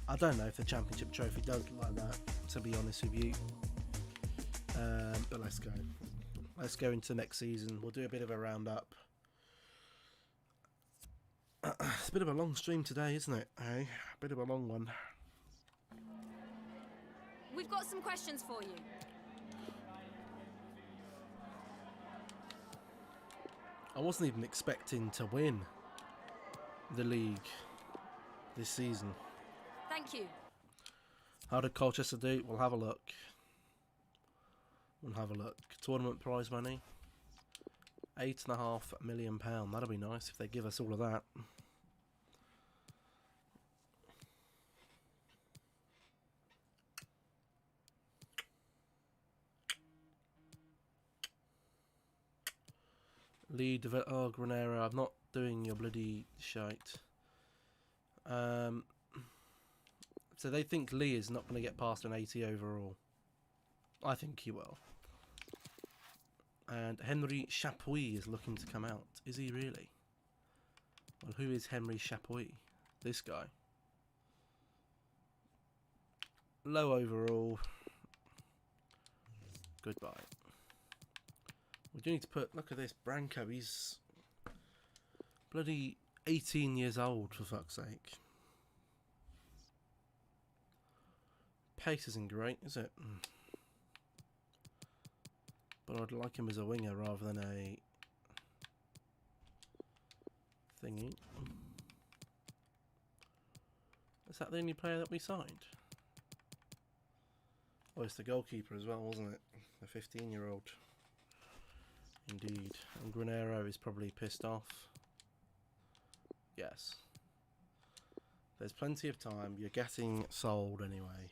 I don't know if the championship trophy does look like that, to be honest with you. But let's go. Let's go into next season. We'll do a bit of a roundup. It's a bit of a long stream today, isn't it? Hey, a bit of a long one. We've got some questions for you. I wasn't even expecting to win the league this season. Thank you. How did Colchester do? We'll have a look. We'll have a look. Tournament prize money. £8.5 million. That'll be nice if they give us all of that. Lead oh Granero, I'm not doing your bloody shite. So they think Lee is not going to get past an 80 overall. I think he will. And Henry Chapuis is looking to come out. Is he really? Well, who is Henry Chapuis? This guy. Low overall. Goodbye. We do need to put... Look at this. Branco, he's... bloody 18 years old, for fuck's sake. Pace isn't great, is it? But I'd like him as a winger rather than a thingy. Is that the only player that we signed? Oh, it's the goalkeeper as well, wasn't it? The 15-year-old. Indeed. And Granero is probably pissed off. Yes. There's plenty of time. You're getting sold anyway.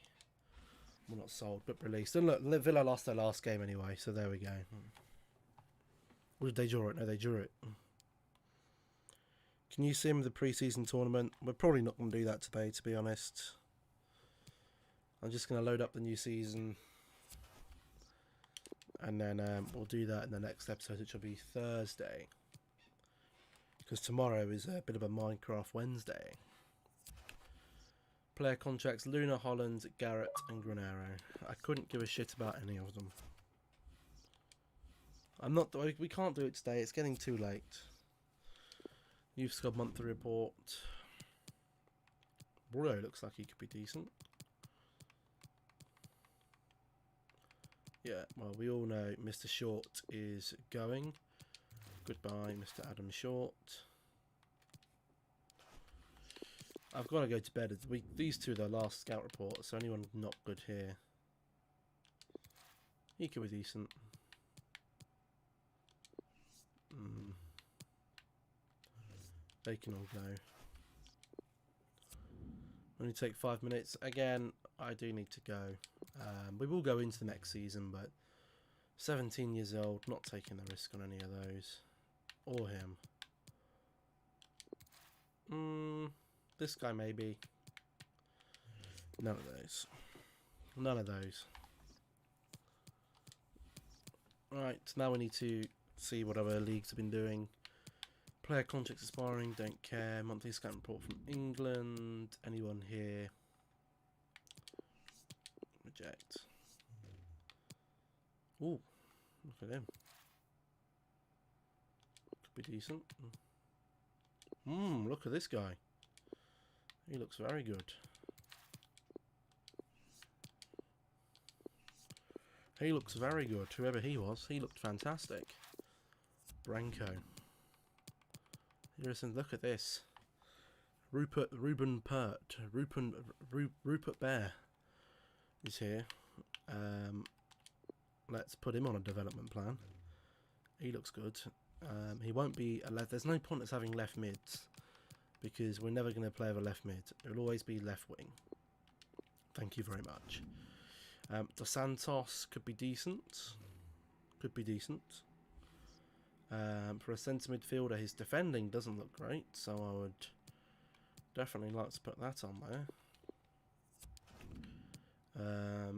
Well, not sold, but released. And look, Villa lost their last game anyway, so there we go. Or did they draw it? No, they drew it. Can you sim the pre-season tournament? We're probably not going to do that today, to be honest. I'm just going to load up the new season. And then we'll do that in the next episode, which will be Thursday. Because tomorrow is a bit of a Minecraft Wednesday. Player contracts: Luna, Holland, Garrett and Granero. I couldn't give a shit about any of them. We can't do it today, it's getting too late. Youth Squad monthly report. Bro looks like he could be decent. Yeah, well, we all know Mr. Short is going. Goodbye, Mr. Adam Short. I've got to go to bed. These two are the last scout reports, so anyone not good here. He could be decent. They can all go. Only take 5 minutes. Again, I do need to go. We will go into the next season, but 17 years old, not taking the risk on any of those. Or him. This guy maybe. None of those. None of those. Right, now we need to see what other leagues have been doing. Player contracts expiring, don't care. Monthly scout report from England. Anyone here? Reject. Ooh, look at him. Could be decent. Look at this guy. He looks very good. He looks very good. Whoever he was, he looked fantastic. Branco. Look at this. Rupert Bear is here. Let's put him on a development plan. He looks good. He won't be a left. There's no point in us having left mids because we're never going to play with a left mid. It will always be left wing. Thank you very much. Dos Santos could be decent. Could be decent. For a centre midfielder, his defending doesn't look great, so I would definitely like to put that on there.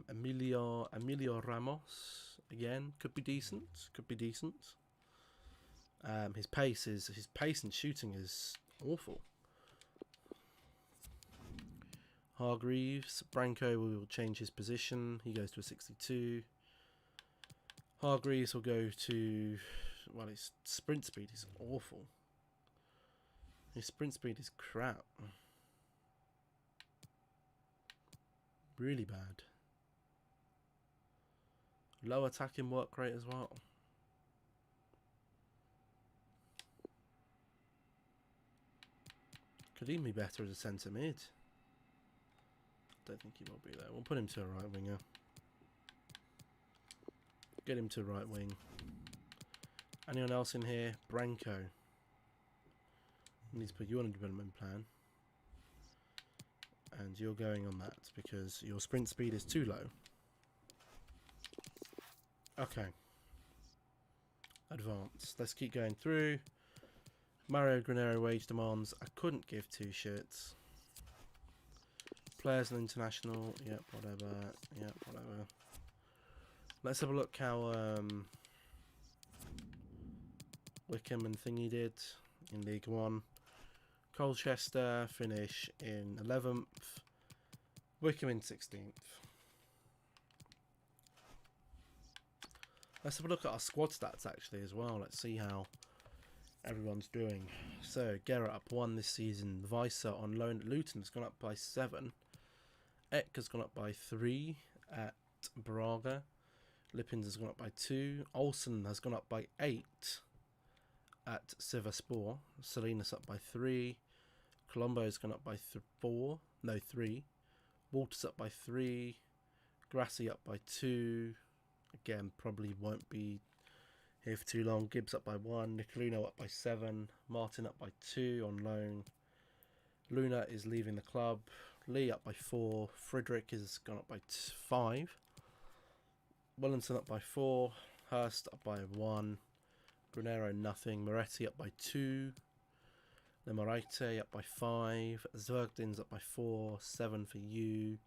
Emilio Ramos again could be decent. Could be decent. His pace and shooting is awful. Hargreaves, Branco will change his position. He goes to a 62. Hargreaves will go to, well, his sprint speed is awful. His sprint speed is crap. Really bad. Low attacking work rate as well. Could even be better as a centre mid. Don't think he will be there. We'll put him to a right winger. Get him to right wing. Anyone else in here? Branco. Needs to put you on a development plan. And you're going on that because your sprint speed is too low. Okay. Advance. Let's keep going through. Mario Granero wage demands. I couldn't give two shits. Players and international. Yep, whatever. Yep, whatever. Let's have a look how Wickham and Thingy did in League One. Colchester finish in 11th. Wickham in 16th. Let's have a look at our squad stats actually as well. Let's see how everyone's doing. So Gerrard up 1 this season. Weiser on loan at Luton has gone up by 7. Eck has gone up by 3 at Braga. Lippins has gone up by 2. Olsen has gone up by 8 at Sivasspor. Salinas up by 3. Colombo has gone up by 3. Walters up by 3. Grassi up by 2. Again, probably won't be here for too long. Gibbs up by 1. Nicolino up by 7. Martin up by 2 on loan. Luna is leaving the club. Lee up by 4. Friedrich has gone up by 5. Wellington up by 4. Hurst up by 1. Granero nothing. Moretti up by 2. Lemorite up by 5. Zwergdins up by 4. 7 for you.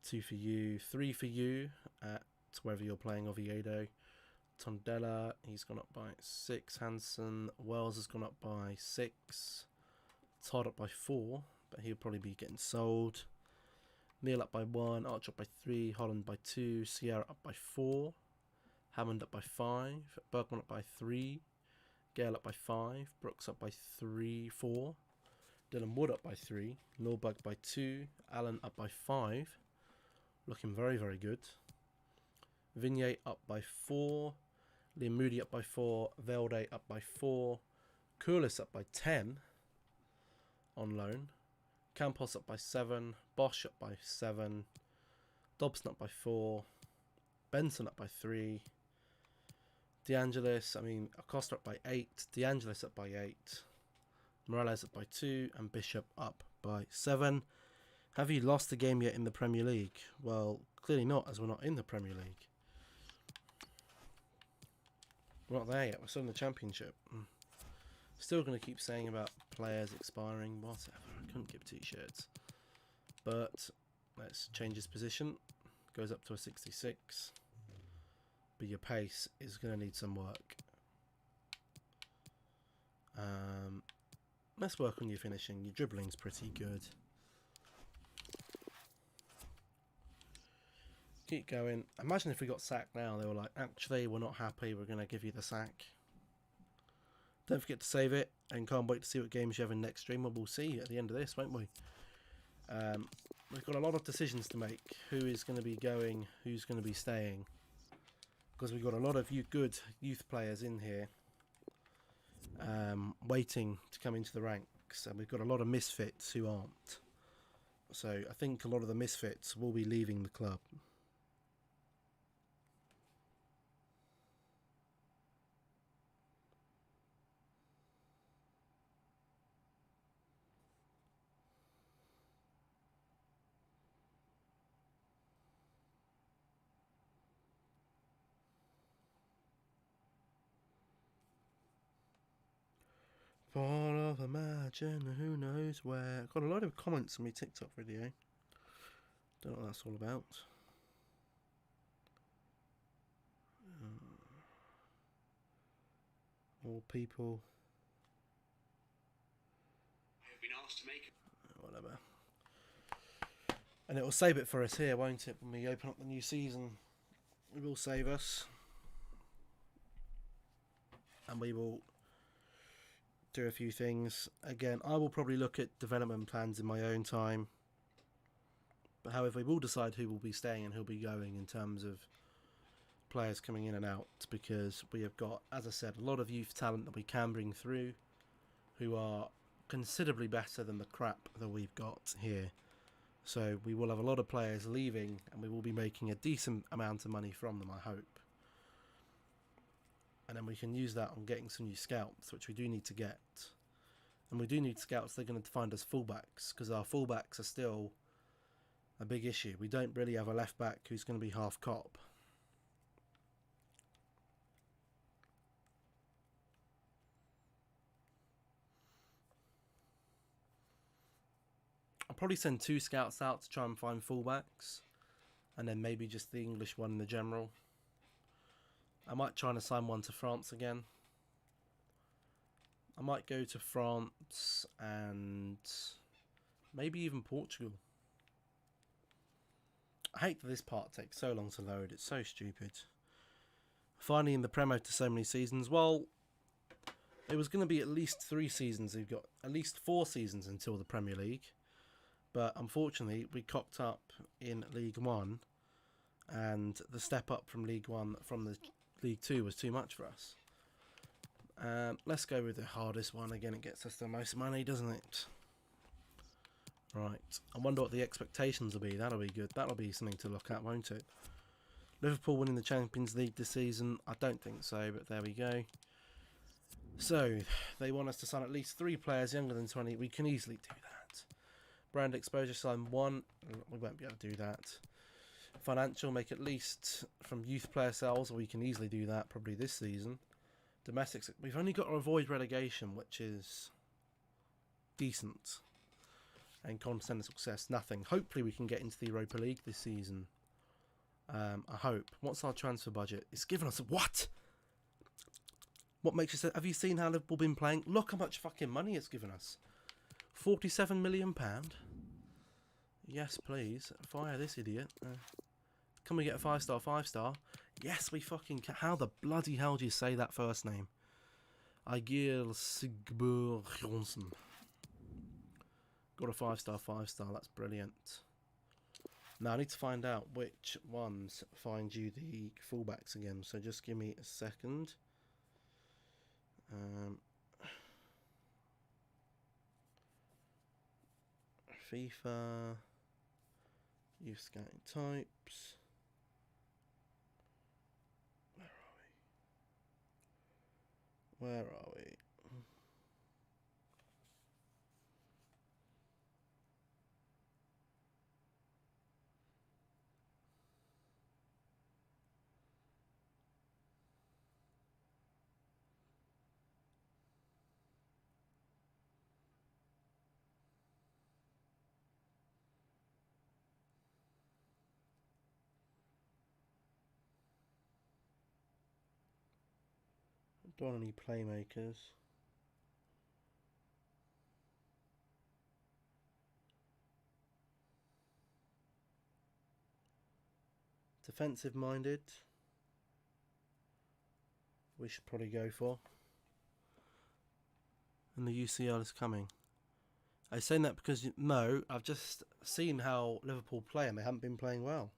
2 for you. 3 for you at wherever you're playing, Oviedo. Tondela, he's gone up by 6. Hansen. Wells has gone up by 6. Todd up by 4, but he'll probably be getting sold. Neil up by 1. Arch up by 3. Holland by 2. Sierra up by 4. Hammond up by 5. Bergman up by 3. Gale up by 5. Brooks up by 4. Dylan Wood up by 3. Norberg by 2. Allen up by 5. Looking very, very good. Vignette up by 4. Liam Moody up by 4. Velde up by 4. Koulis up by 10 on loan. Campos up by 7. Bosch up by 7. Dobson up by 4. Benson up by 3. Acosta up by 8. DeAngelis up by 8. Morales up by 2. And Bishop up by 7. Have you lost a game yet in the Premier League? Well, clearly not, as we're not in the Premier League. We're not there yet. We're still in the Championship. Still going to keep saying about players expiring. Whatever. I couldn't give two shirts. But let's change his position. Goes up to a 66. But your pace is going to need some work. Let's work on your finishing. Your dribbling's pretty good. Keep going. Imagine if we got sacked now. They were like, actually, we're not happy. We're going to give you the sack. Don't forget to save it. And can't wait to see what games you have in next stream. We'll see at the end of this, won't we? We've got a lot of decisions to make. Who is going to be going? Who's going to be staying? Because we've got a lot of good youth players in here. Waiting to come into the ranks. And we've got a lot of misfits who aren't. So I think a lot of the misfits will be leaving the club. Fall of imagine, who knows where. Got a lot of comments on my TikTok video. Don't know what that's all about. More people. I've been asked to make whatever. And it will save it for us here, won't it? When we open up the new season, it will save us. And we will do a few things. Again, I will probably look at development plans in my own time. But however, we will decide who will be staying and who will be going in terms of players coming in and out. Because we have got, as I said, a lot of youth talent that we can bring through who are considerably better than the crap that we've got here. So we will have a lot of players leaving and we will be making a decent amount of money from them, I hope. And then we can use that on getting some new scouts, which we do need to get. And we do need scouts. They're going to find us fullbacks, because our fullbacks are still a big issue. We don't really have a left back who's going to be half cop. I'll probably send 2 scouts out to try and find fullbacks, and then maybe just the English one in the general. I might try and assign one to France again. I might go to France and maybe even Portugal. I hate that this part takes so long to load. It's so stupid. Finally in the Prem after so many seasons. Well, it was going to be at least 3 seasons. We've got at least 4 seasons until the Premier League. But unfortunately, we cocked up in League 1. And the step up from League 1 from the League 2 was too much for us. Let's go with the hardest one. Again, it gets us the most money, doesn't it? Right. I wonder what the expectations will be. That'll be good. That'll be something to look at, won't it? Liverpool winning the Champions League this season? I don't think so, but there we go. So, they want us to sign at least 3 players younger than 20. We can easily do that. Brand exposure, sign 1. We won't be able to do that. Financial, make at least from youth player sales. We can easily do that probably this season. Domestics, we've only got to avoid relegation, which is decent. And continental success, nothing. Hopefully we can get into the Europa League this season. I hope. What's our transfer budget? It's given us what? What makes you say? Have you seen how Liverpool been playing? Look how much fucking money it's given us. £47 million. Yes, please. Fire this idiot. Can we get a 5-star, 5-star? Yes, we fucking can. How the bloody hell do you say that first name? Aigil Sigurjonsson. Got a 5-star, 5-star. That's brilliant. Now I need to find out which ones find you the fullbacks again. So just give me a second. FIFA. Youth scouting types. Where are we? Don't want any playmakers. Defensive minded. We should probably go for. And the UCL is coming. I'm saying that because no, I've just seen how Liverpool play and they haven't been playing well.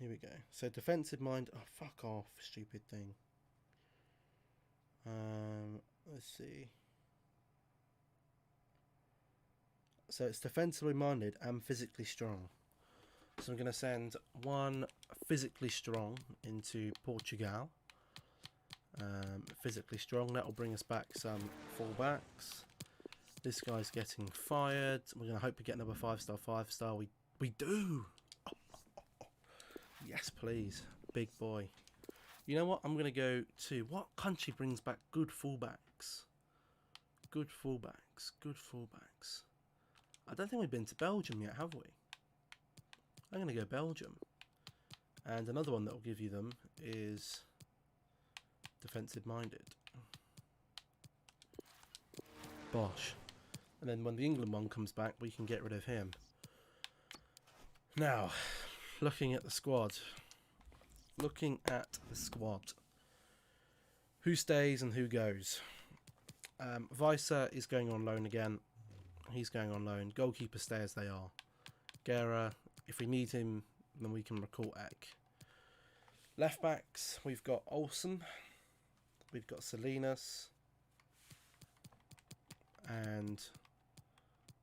Here we go. So defensive mind. Oh, fuck off, stupid thing. Let's see. So it's defensively minded and physically strong. So I'm going to send one physically strong into Portugal. Physically strong. That will bring us back some fullbacks. This guy's getting fired. We're going to hope we get another 5-star, 5-star. We do. Yes, please. Big boy. You know what? I'm going to go to... What country brings back good fullbacks? Good fullbacks. Good fullbacks. I don't think we've been to Belgium yet, have we? I'm going to go Belgium. And another one that will give you them is defensive minded. Bosh. And then when the England one comes back, we can get rid of him. Now, looking at the squad. Looking at the squad. Who stays and who goes? Weiser is going on loan again. He's going on loan. Goalkeeper stay as they are. Guerra, if we need him, then we can recall Eck. Left backs, we've got Olsen. We've got Salinas. And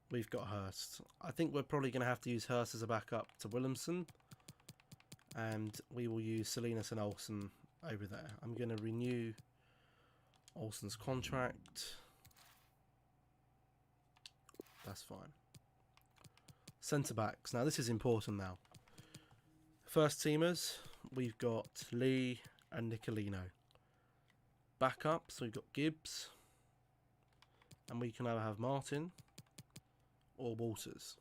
we've got Hurst. I think we're probably going to have to use Hurst as a backup to Williamson. And we will use Salinas and Olsen over there. I'm going to renew Olsen's contract. That's fine. Centre backs. Now this is important now. First teamers, we've got Lee and Nicolino. Backups, we've got Gibbs. And we can either have Martin or Walters.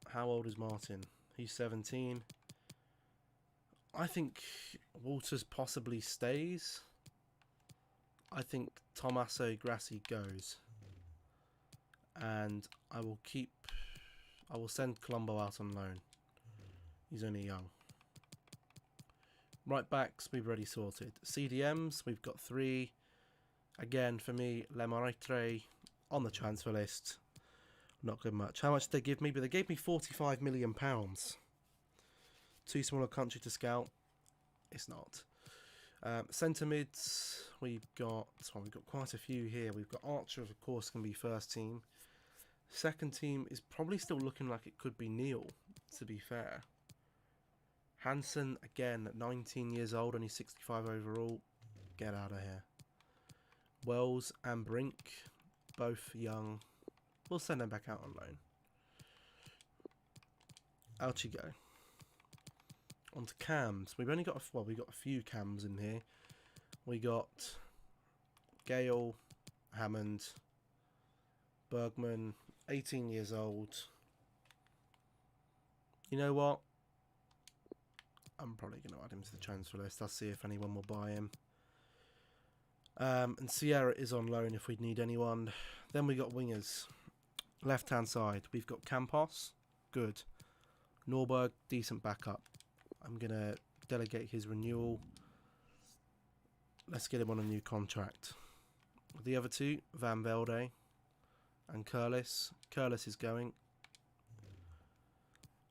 How old is Martin? He's 17. I think Walters possibly stays. I think Tommaso Grassi goes. And I will send Colombo out on loan. He's only young. Right backs, we've already sorted. CDMs, we've got 3. Again, for me, Lemaitre on the transfer list. Not good much. How much did they give me? But they gave me £45 million. Too small a country to scout. It's not. Centre mids, we've got quite a few here. We've got Archer, of course, can be first team. Second team is probably still looking like it could be Neil, to be fair. Hansen, again, at 19 years old, only 65 overall. Get out of here. Wells and Brink, both young. We'll send them back out on loan. Out you go. On to cams. We've only got we've got a few cams in here. We got Gale, Hammond, Bergman, 18 years old. You know what? I'm probably going to add him to the transfer list. I'll see if anyone will buy him. And Sierra is on loan if we need anyone. Then we got wingers. Left hand side, we've got Campos. Good. Norberg, decent backup. I'm going to delegate his renewal. Let's get him on a new contract. The other two, Van Velde and Curlis. Curlis is going.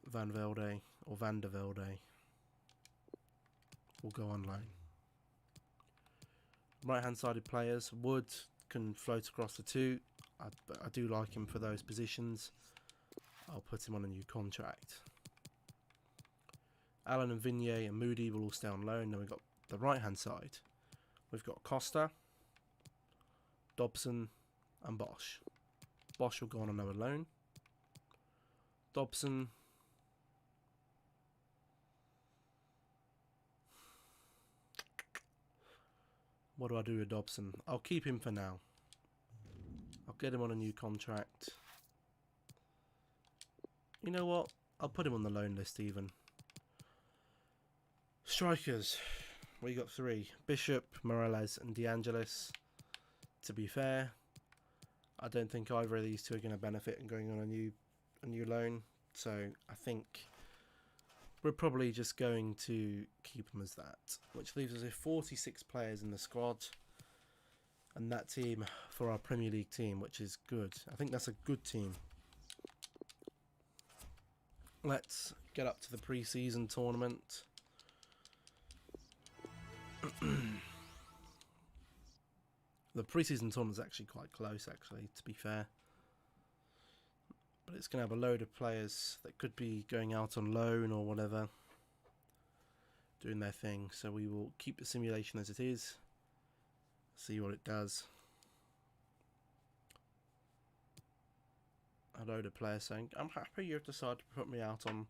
Van Velde. or Van der Velde will go on loan. Right-hand sided players, Wood can float across the two. I do like him for those positions. I'll put him on a new contract. Allen and Vignier and Moody will all stay on loan. Then we've got the right-hand side. We've got Costa, Dobson and Bosch. Bosch will go on another loan. Dobson. What do I do with Dobson? I'll keep him for now. I'll get him on a new contract. You know what? I'll put him on the loan list even. Strikers. We got 3. Bishop, Morales and De Angelis. To be fair, I don't think either of these two are going to benefit in going on a new loan. So I think we're probably just going to keep them as that. Which leaves us with 46 players in the squad. And that team for our Premier League team, which is good. I think that's a good team. Let's get up to the pre-season tournament. The pre-season tournament is actually quite close, actually, to be fair. But it's going to have a load of players that could be going out on loan or whatever, doing their thing. So we will keep the simulation as it is, see what it does. A load of players saying, I'm happy you've decided to put me out on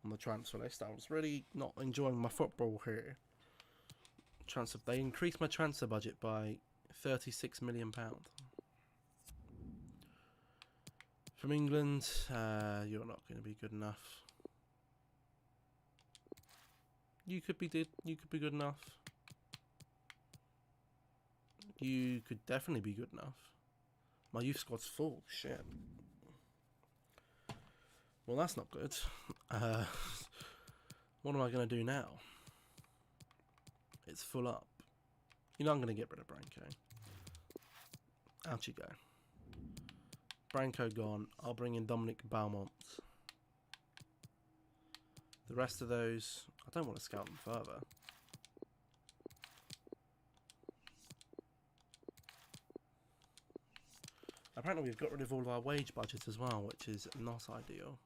the transfer list. I was really not enjoying my football here. They increased my transfer budget by £36 million. From England, you're not going to be good enough. You could be good enough. You could definitely be good enough. My youth squad's full. Shit. Well, that's not good. What am I going to do now? It's full up. You know I'm going to get rid of Branco. Out you go. Branco gone. I'll bring in Dominic Beaumont. The rest of those, I don't want to scout them further. Apparently we've got rid of all of our wage budget as well, which is not ideal.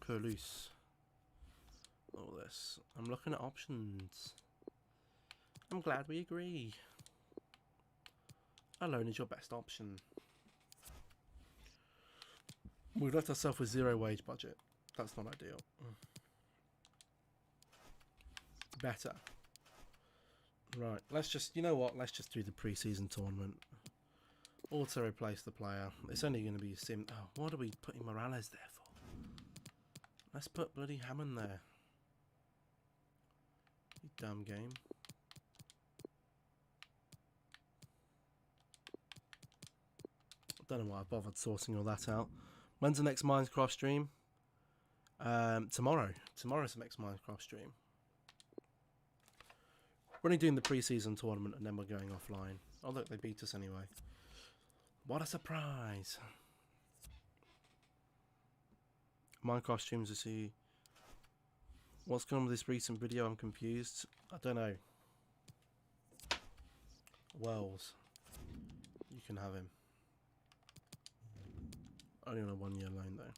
Curlus. All this. I'm looking at options. I'm glad we agree. A loan is your best option. We've left ourselves with 0 wage budget. That's not ideal. Better. Right, let's just, you know what, let's just do the pre-season tournament. Auto replace the player. It's only going to be a sim. Oh, what are we putting Morales there for? Let's put bloody Hammond there. You damn game. I don't know why I bothered sorting all that out. When's the next Minecraft stream? Tomorrow. Tomorrow's the next Minecraft stream. We're only doing the pre-season tournament and then we're going offline. Oh look, they beat us anyway. What a surprise. Minecraft streams to see what's going on with this recent video. I'm confused. I don't know. Wells, you can have him. Only on a 1-year loan though.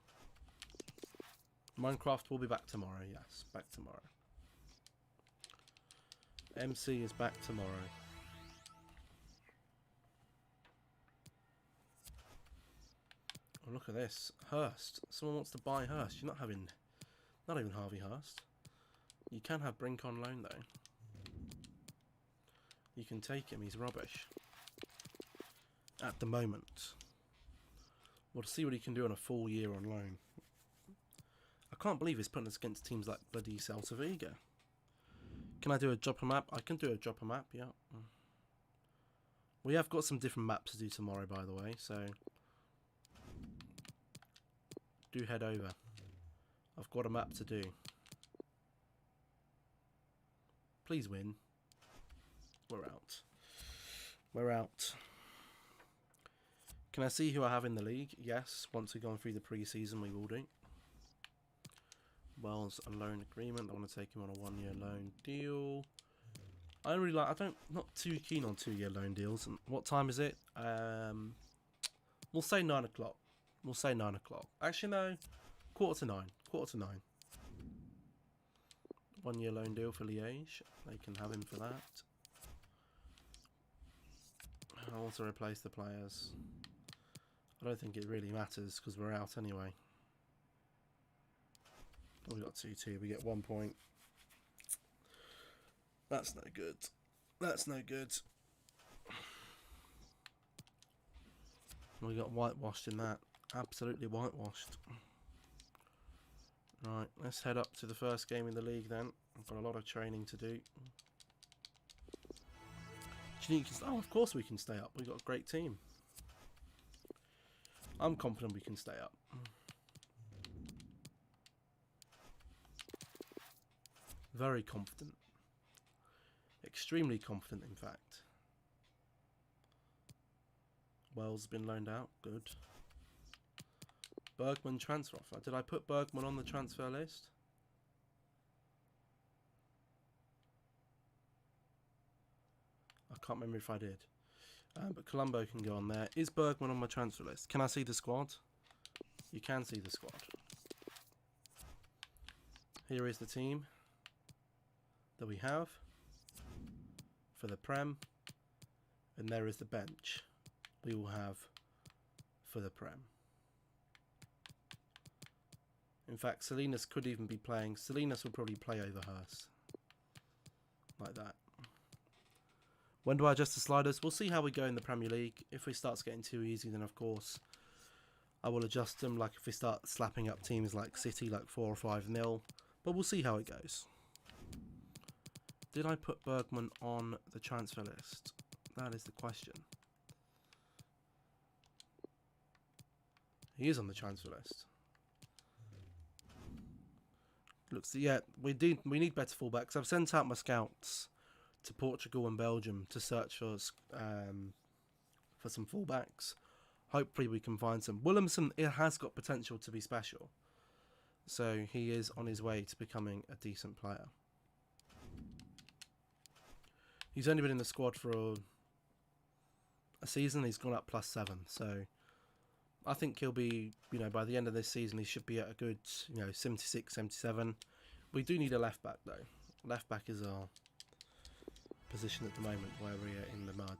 Minecraft will be back tomorrow. Yes, back tomorrow. MC is back tomorrow. Oh, look at this. Hurst. Someone wants to buy Hurst. You're not having... Not even Harvey Hurst. You can have Brink on loan, though. You can take him. He's rubbish. At the moment. We'll see what he can do on a full year on loan. I can't believe he's putting us against teams like bloody Celta Vigo. Can I do a dropper map? I can do a dropper map, yeah. We have got some different maps to do tomorrow, by the way, so... do head over. I've got a map to do. Please win. We're out. We're out. Can I see who I have in the league? Yes. Once we've gone through the pre-season, we will do. Wells, a loan agreement. I want to take him on a 1-year loan deal. I really like. Not too keen on 2-year loan deals. And what time is it? We'll say 9 o'clock. We'll say 9 o'clock. Actually, no. 8:45. 8:45. 1-year loan deal for Liège. They can have him for that. I'll also replace the players. I don't think it really matters because we're out anyway. Oh, we got 2-2. We get 1 point. That's no good. That's no good. We got whitewashed in that. Absolutely whitewashed. Right, let's head up to the first game in the league then. I've got a lot of training to do. Do you think you can, oh, of course we can stay up. We've got a great team. I'm confident we can stay up. Very confident. Extremely confident, in fact. Wells has been loaned out. Good. Bergman transfer offer. Did I put Bergman on the transfer list? I can't remember if I did. But Colombo can go on there. Is Bergman on my transfer list? Can I see the squad? You can see the squad. Here is the team that we have for the Prem. And there is the bench we will have for the Prem. In fact, Salinas could even be playing. Salinas will probably play over Hurst. Like that. When do I adjust the sliders? We'll see how we go in the Premier League. If we start getting too easy, then of course I will adjust them. Like if we start slapping up teams like City, like 4 or 5-0. But we'll see how it goes. Did I put Bergman on the transfer list? That is the question. He is on the transfer list. Looks, yeah, we need better fullbacks. I've sent out my scouts to Portugal and Belgium to search for some fullbacks. Hopefully we can find some. Williamson, it has got potential to be special. So he is on his way to becoming a decent player. He's only been in the squad for a season. He's gone up +7. So I think he'll be, by the end of this season, he should be at a good, 76, 77. We do need a left back though. Left back is our position at the moment where we're in the mud.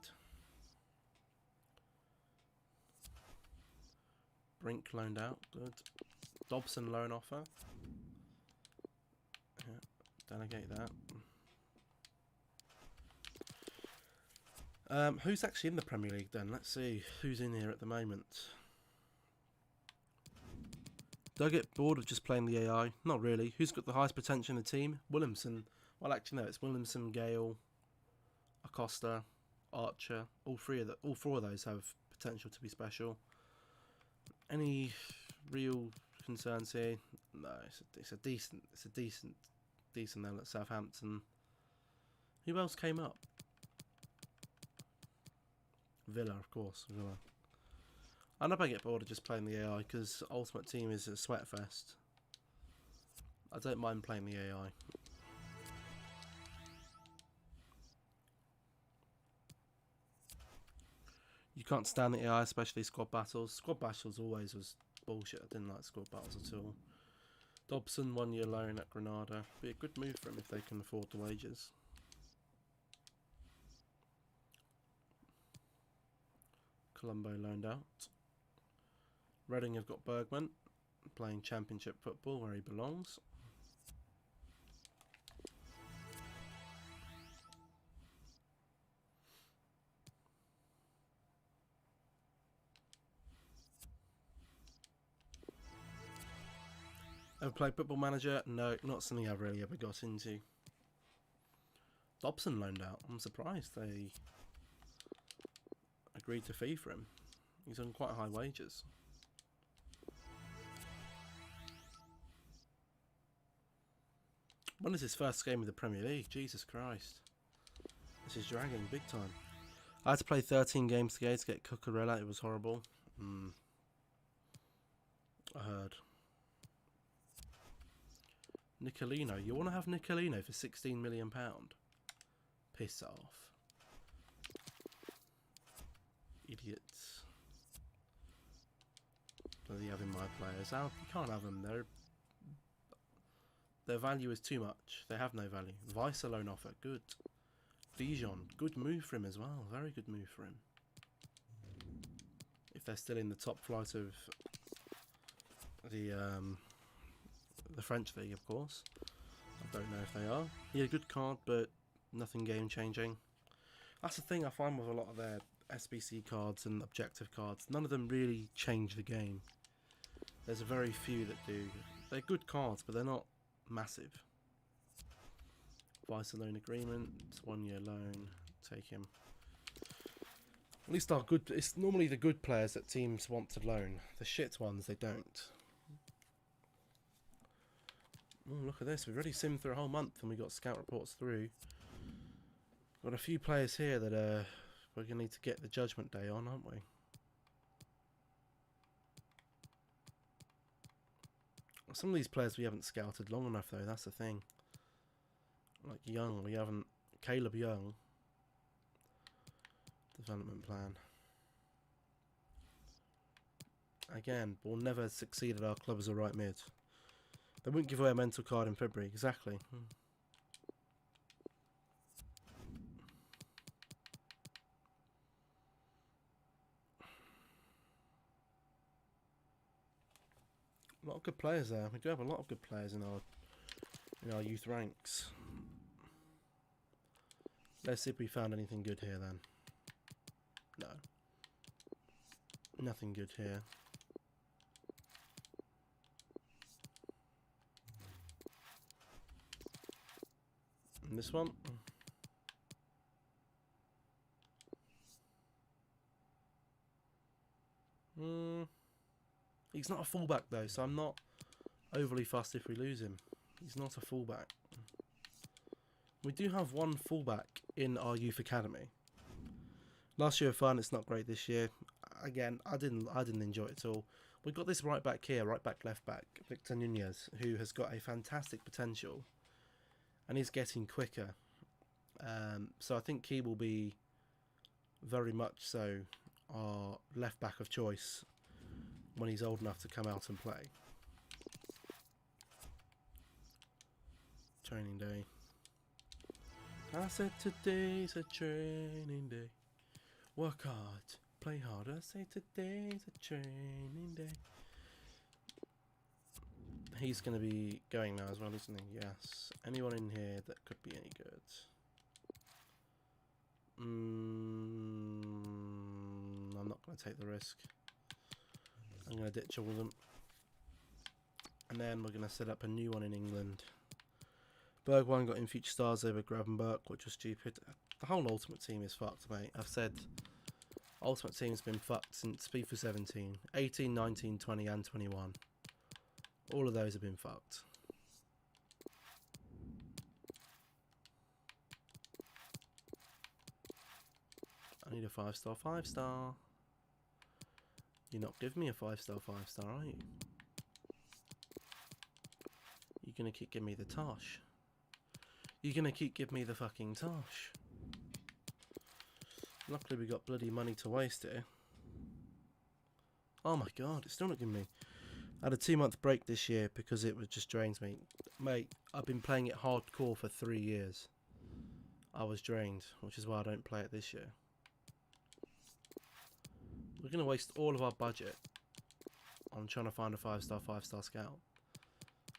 Brink loaned out, good. Dobson loan offer. Yeah, delegate that. Who's actually in the Premier League then? Let's see who's in here at the moment. Do I get bored of just playing the AI? Not really. Who's got the highest potential in the team? Williamson. Well, actually no, it's Williamson, Gale, Acosta, Archer. All four of those have potential to be special. Any real concerns here? No, it's a decent level at Southampton. Who else came up? Villa, of course. Villa. I know I get bored of just playing the AI because Ultimate Team is a sweat fest. I don't mind playing the AI. You can't stand the AI, especially squad battles. Squad battles always was bullshit. I didn't like squad battles at all. Dobson, 1-year loan at Granada. Be a good move for him if they can afford the wages. Colombo loaned out. Reading have got Bergman playing Championship football where he belongs. Ever played Football Manager? No, not something I've really ever got into. Dobson loaned out. I'm surprised they agreed to fee for him. He's on quite high wages. When is his first game of the Premier League? Jesus Christ. This is dragging big time. I had to play 13 games today to get Cucurella. It was horrible. I heard. Nicolino. You want to have Nicolino for £16 million? Piss off. Idiots. What are they having my players? You can't have them. Their value is too much. They have no value. Vice loan offer. Good. Dijon. Good move for him as well. Very good move for him. If they're still in the top flight of the French league, of course. I don't know if they are. Yeah, good card, but nothing game changing. That's the thing I find with a lot of their SBC cards and objective cards. None of them really change the game. There's a very few that do. They're good cards, but they're not massive. Vice loan agreement, 1 year loan, take him. At least our good. It's normally the good players that teams want to loan. The shit ones they don't. Oh, look at this. We've already simmed through a whole month and we got scout reports through. Got a few players here that we're gonna need to get the judgment day on, aren't we? Some of these players we haven't scouted long enough though. That's the thing. Like Young, we haven't. Caleb Young. Development plan. Again, we'll never succeed at our club as a right mid. They wouldn't give away a mental card in February, exactly. A lot of good players there. We do have a lot of good players in our youth ranks. Let's see if we found anything good here then. No. Nothing good here. And this one. He's not a fullback though, so I'm not overly fussed if we lose him. He's not a fullback. We do have one fullback in our youth academy. Last year fun, it's not great this year. Again, I didn't enjoy it at all. We've got this right back here, right back, left back, Victor Nunez, who has got a fantastic potential, and he's getting quicker. So I think he will be very much so our left back of choice when he's old enough to come out and play. Training day. I said today's a training day. Work hard, play hard. I say today's a training day. He's going to be going now as well, isn't he? Yes. Anyone in here that could be any good? I'm not going to take the risk. I'm going to ditch all of them. And then we're going to set up a new one in England. Bergwijn got in future stars over Gravenberg, which was stupid. The whole Ultimate Team is fucked, mate. I've said Ultimate Team's been fucked since FIFA 17. 18, 19, 20 and 21. All of those have been fucked. I need a 5-star, 5-star. You're not giving me a 5-star, 5-star, are you? You're going to keep giving me the tosh. You're going to keep giving me the fucking tosh. Luckily we got bloody money to waste here. Oh my god, it's still not giving me. I had a 2-month break this year because it was just drains me. Mate, I've been playing it hardcore for 3 years. I was drained, which is why I don't play it this year. We're going to waste all of our budget on trying to find a 5-star, 5-star scout.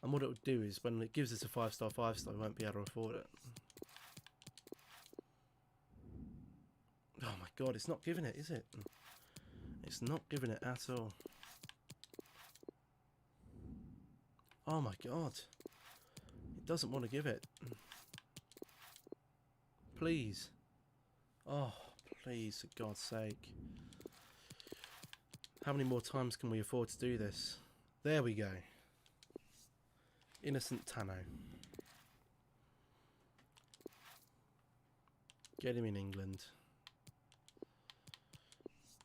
And what it would do is, when it gives us a 5-star, 5-star, we won't be able to afford it. Oh my god, it's not giving it, is it? It's not giving it at all. Oh my god. It doesn't want to give it. Please. Oh, please, for God's sake. How many more times can we afford to do this? There we go. Innocent Tano. Get him in England.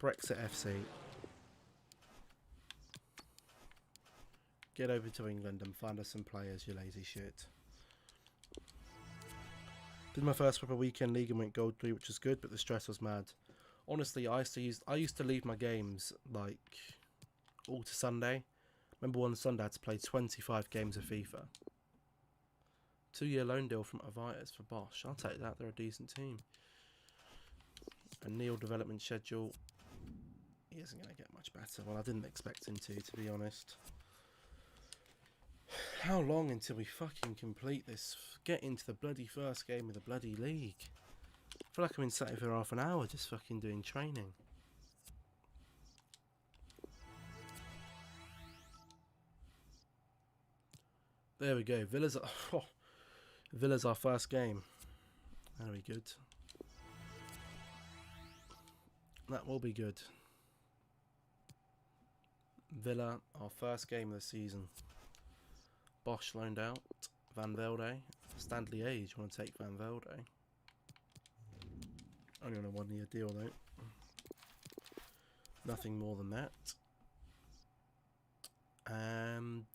Brexit FC. Get over to England and find us some players, you lazy shit. Did my first proper weekend league and went gold 3, which was good, but the stress was mad. Honestly, I used to leave my games like all to Sunday. Remember one Sunday I had to play 25 games of FIFA. 2-year loan deal from Avitas for Bosch. I'll take that. They're a decent team. A Neil development schedule. He isn't going to get much better. Well, I didn't expect him to be honest. How long until we fucking complete this? Get into the bloody first game of the bloody league. I feel like I've been sat here for half an hour just fucking doing training. There we go. Villa's our first game. Very good. That will be good. Villa, our first game of the season. Bosch loaned out. Van Velde. Stanley Age. Want to take Van Velde? Only on a 1-year deal though. Nothing more than that. And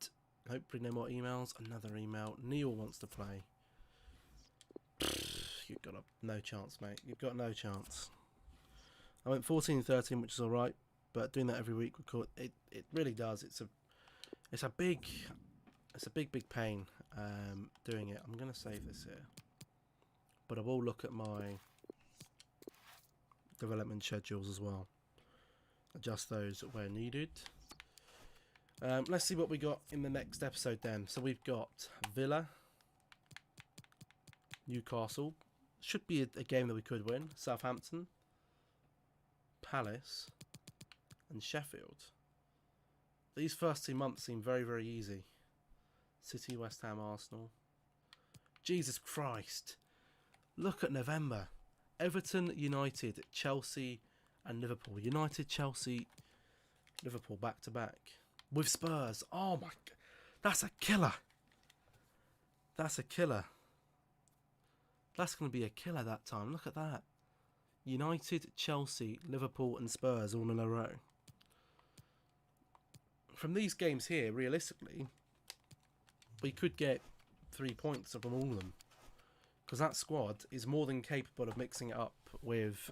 hopefully no more emails. Another email. Neil wants to play. You've got no chance, mate. You've got no chance. I went 14-13, which is all right, but doing that every week it really does. It's a big pain doing it. I'm gonna save this here, but I will look at my development schedules as well. Adjust those where needed. Let's see what we got in the next episode then. So we've got Villa, Newcastle. Should be a game that we could win. Southampton, Palace, and Sheffield. These first 2 months seem very, very easy. City, West Ham, Arsenal. Jesus Christ. Look at November. Everton, United, Chelsea, and Liverpool. United, Chelsea, Liverpool back to back. With Spurs. Oh my God. That's a killer. That's a killer. That's going to be a killer that time. Look at that. United, Chelsea, Liverpool and Spurs all in a row. From these games here, realistically, we could get 3 points from all of them. Because that squad is more than capable of mixing it up with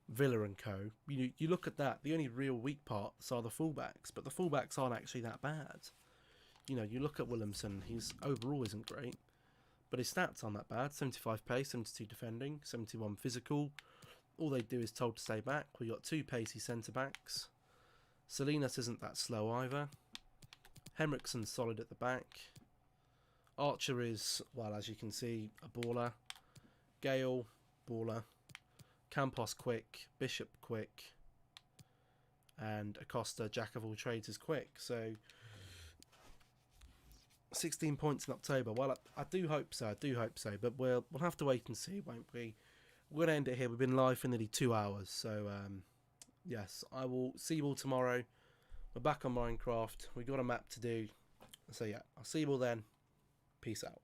Villa and co. You look at that, the only real weak parts are the fullbacks, but the fullbacks aren't actually that bad. You know, you look at Williamson, he's overall isn't great, but his stats aren't that bad. 75 pace, 72 defending, 71 physical. All they do is told to stay back. We got 2 pacey centre-backs. Salinas isn't that slow either. Henriksen's solid at the back. Archer is, well, as you can see, a baller. Gale, baller. Campos quick. Bishop quick. And Acosta, jack of all trades, is quick. So 16 points in October. Well, I do hope so. I do hope so. But we'll have to wait and see, won't we? We're going to end it here. We've been live for nearly 2 hours. So, yes, I will see you all tomorrow. We're back on Minecraft. We've got a map to do. So, yeah, I'll see you all then. Peace out.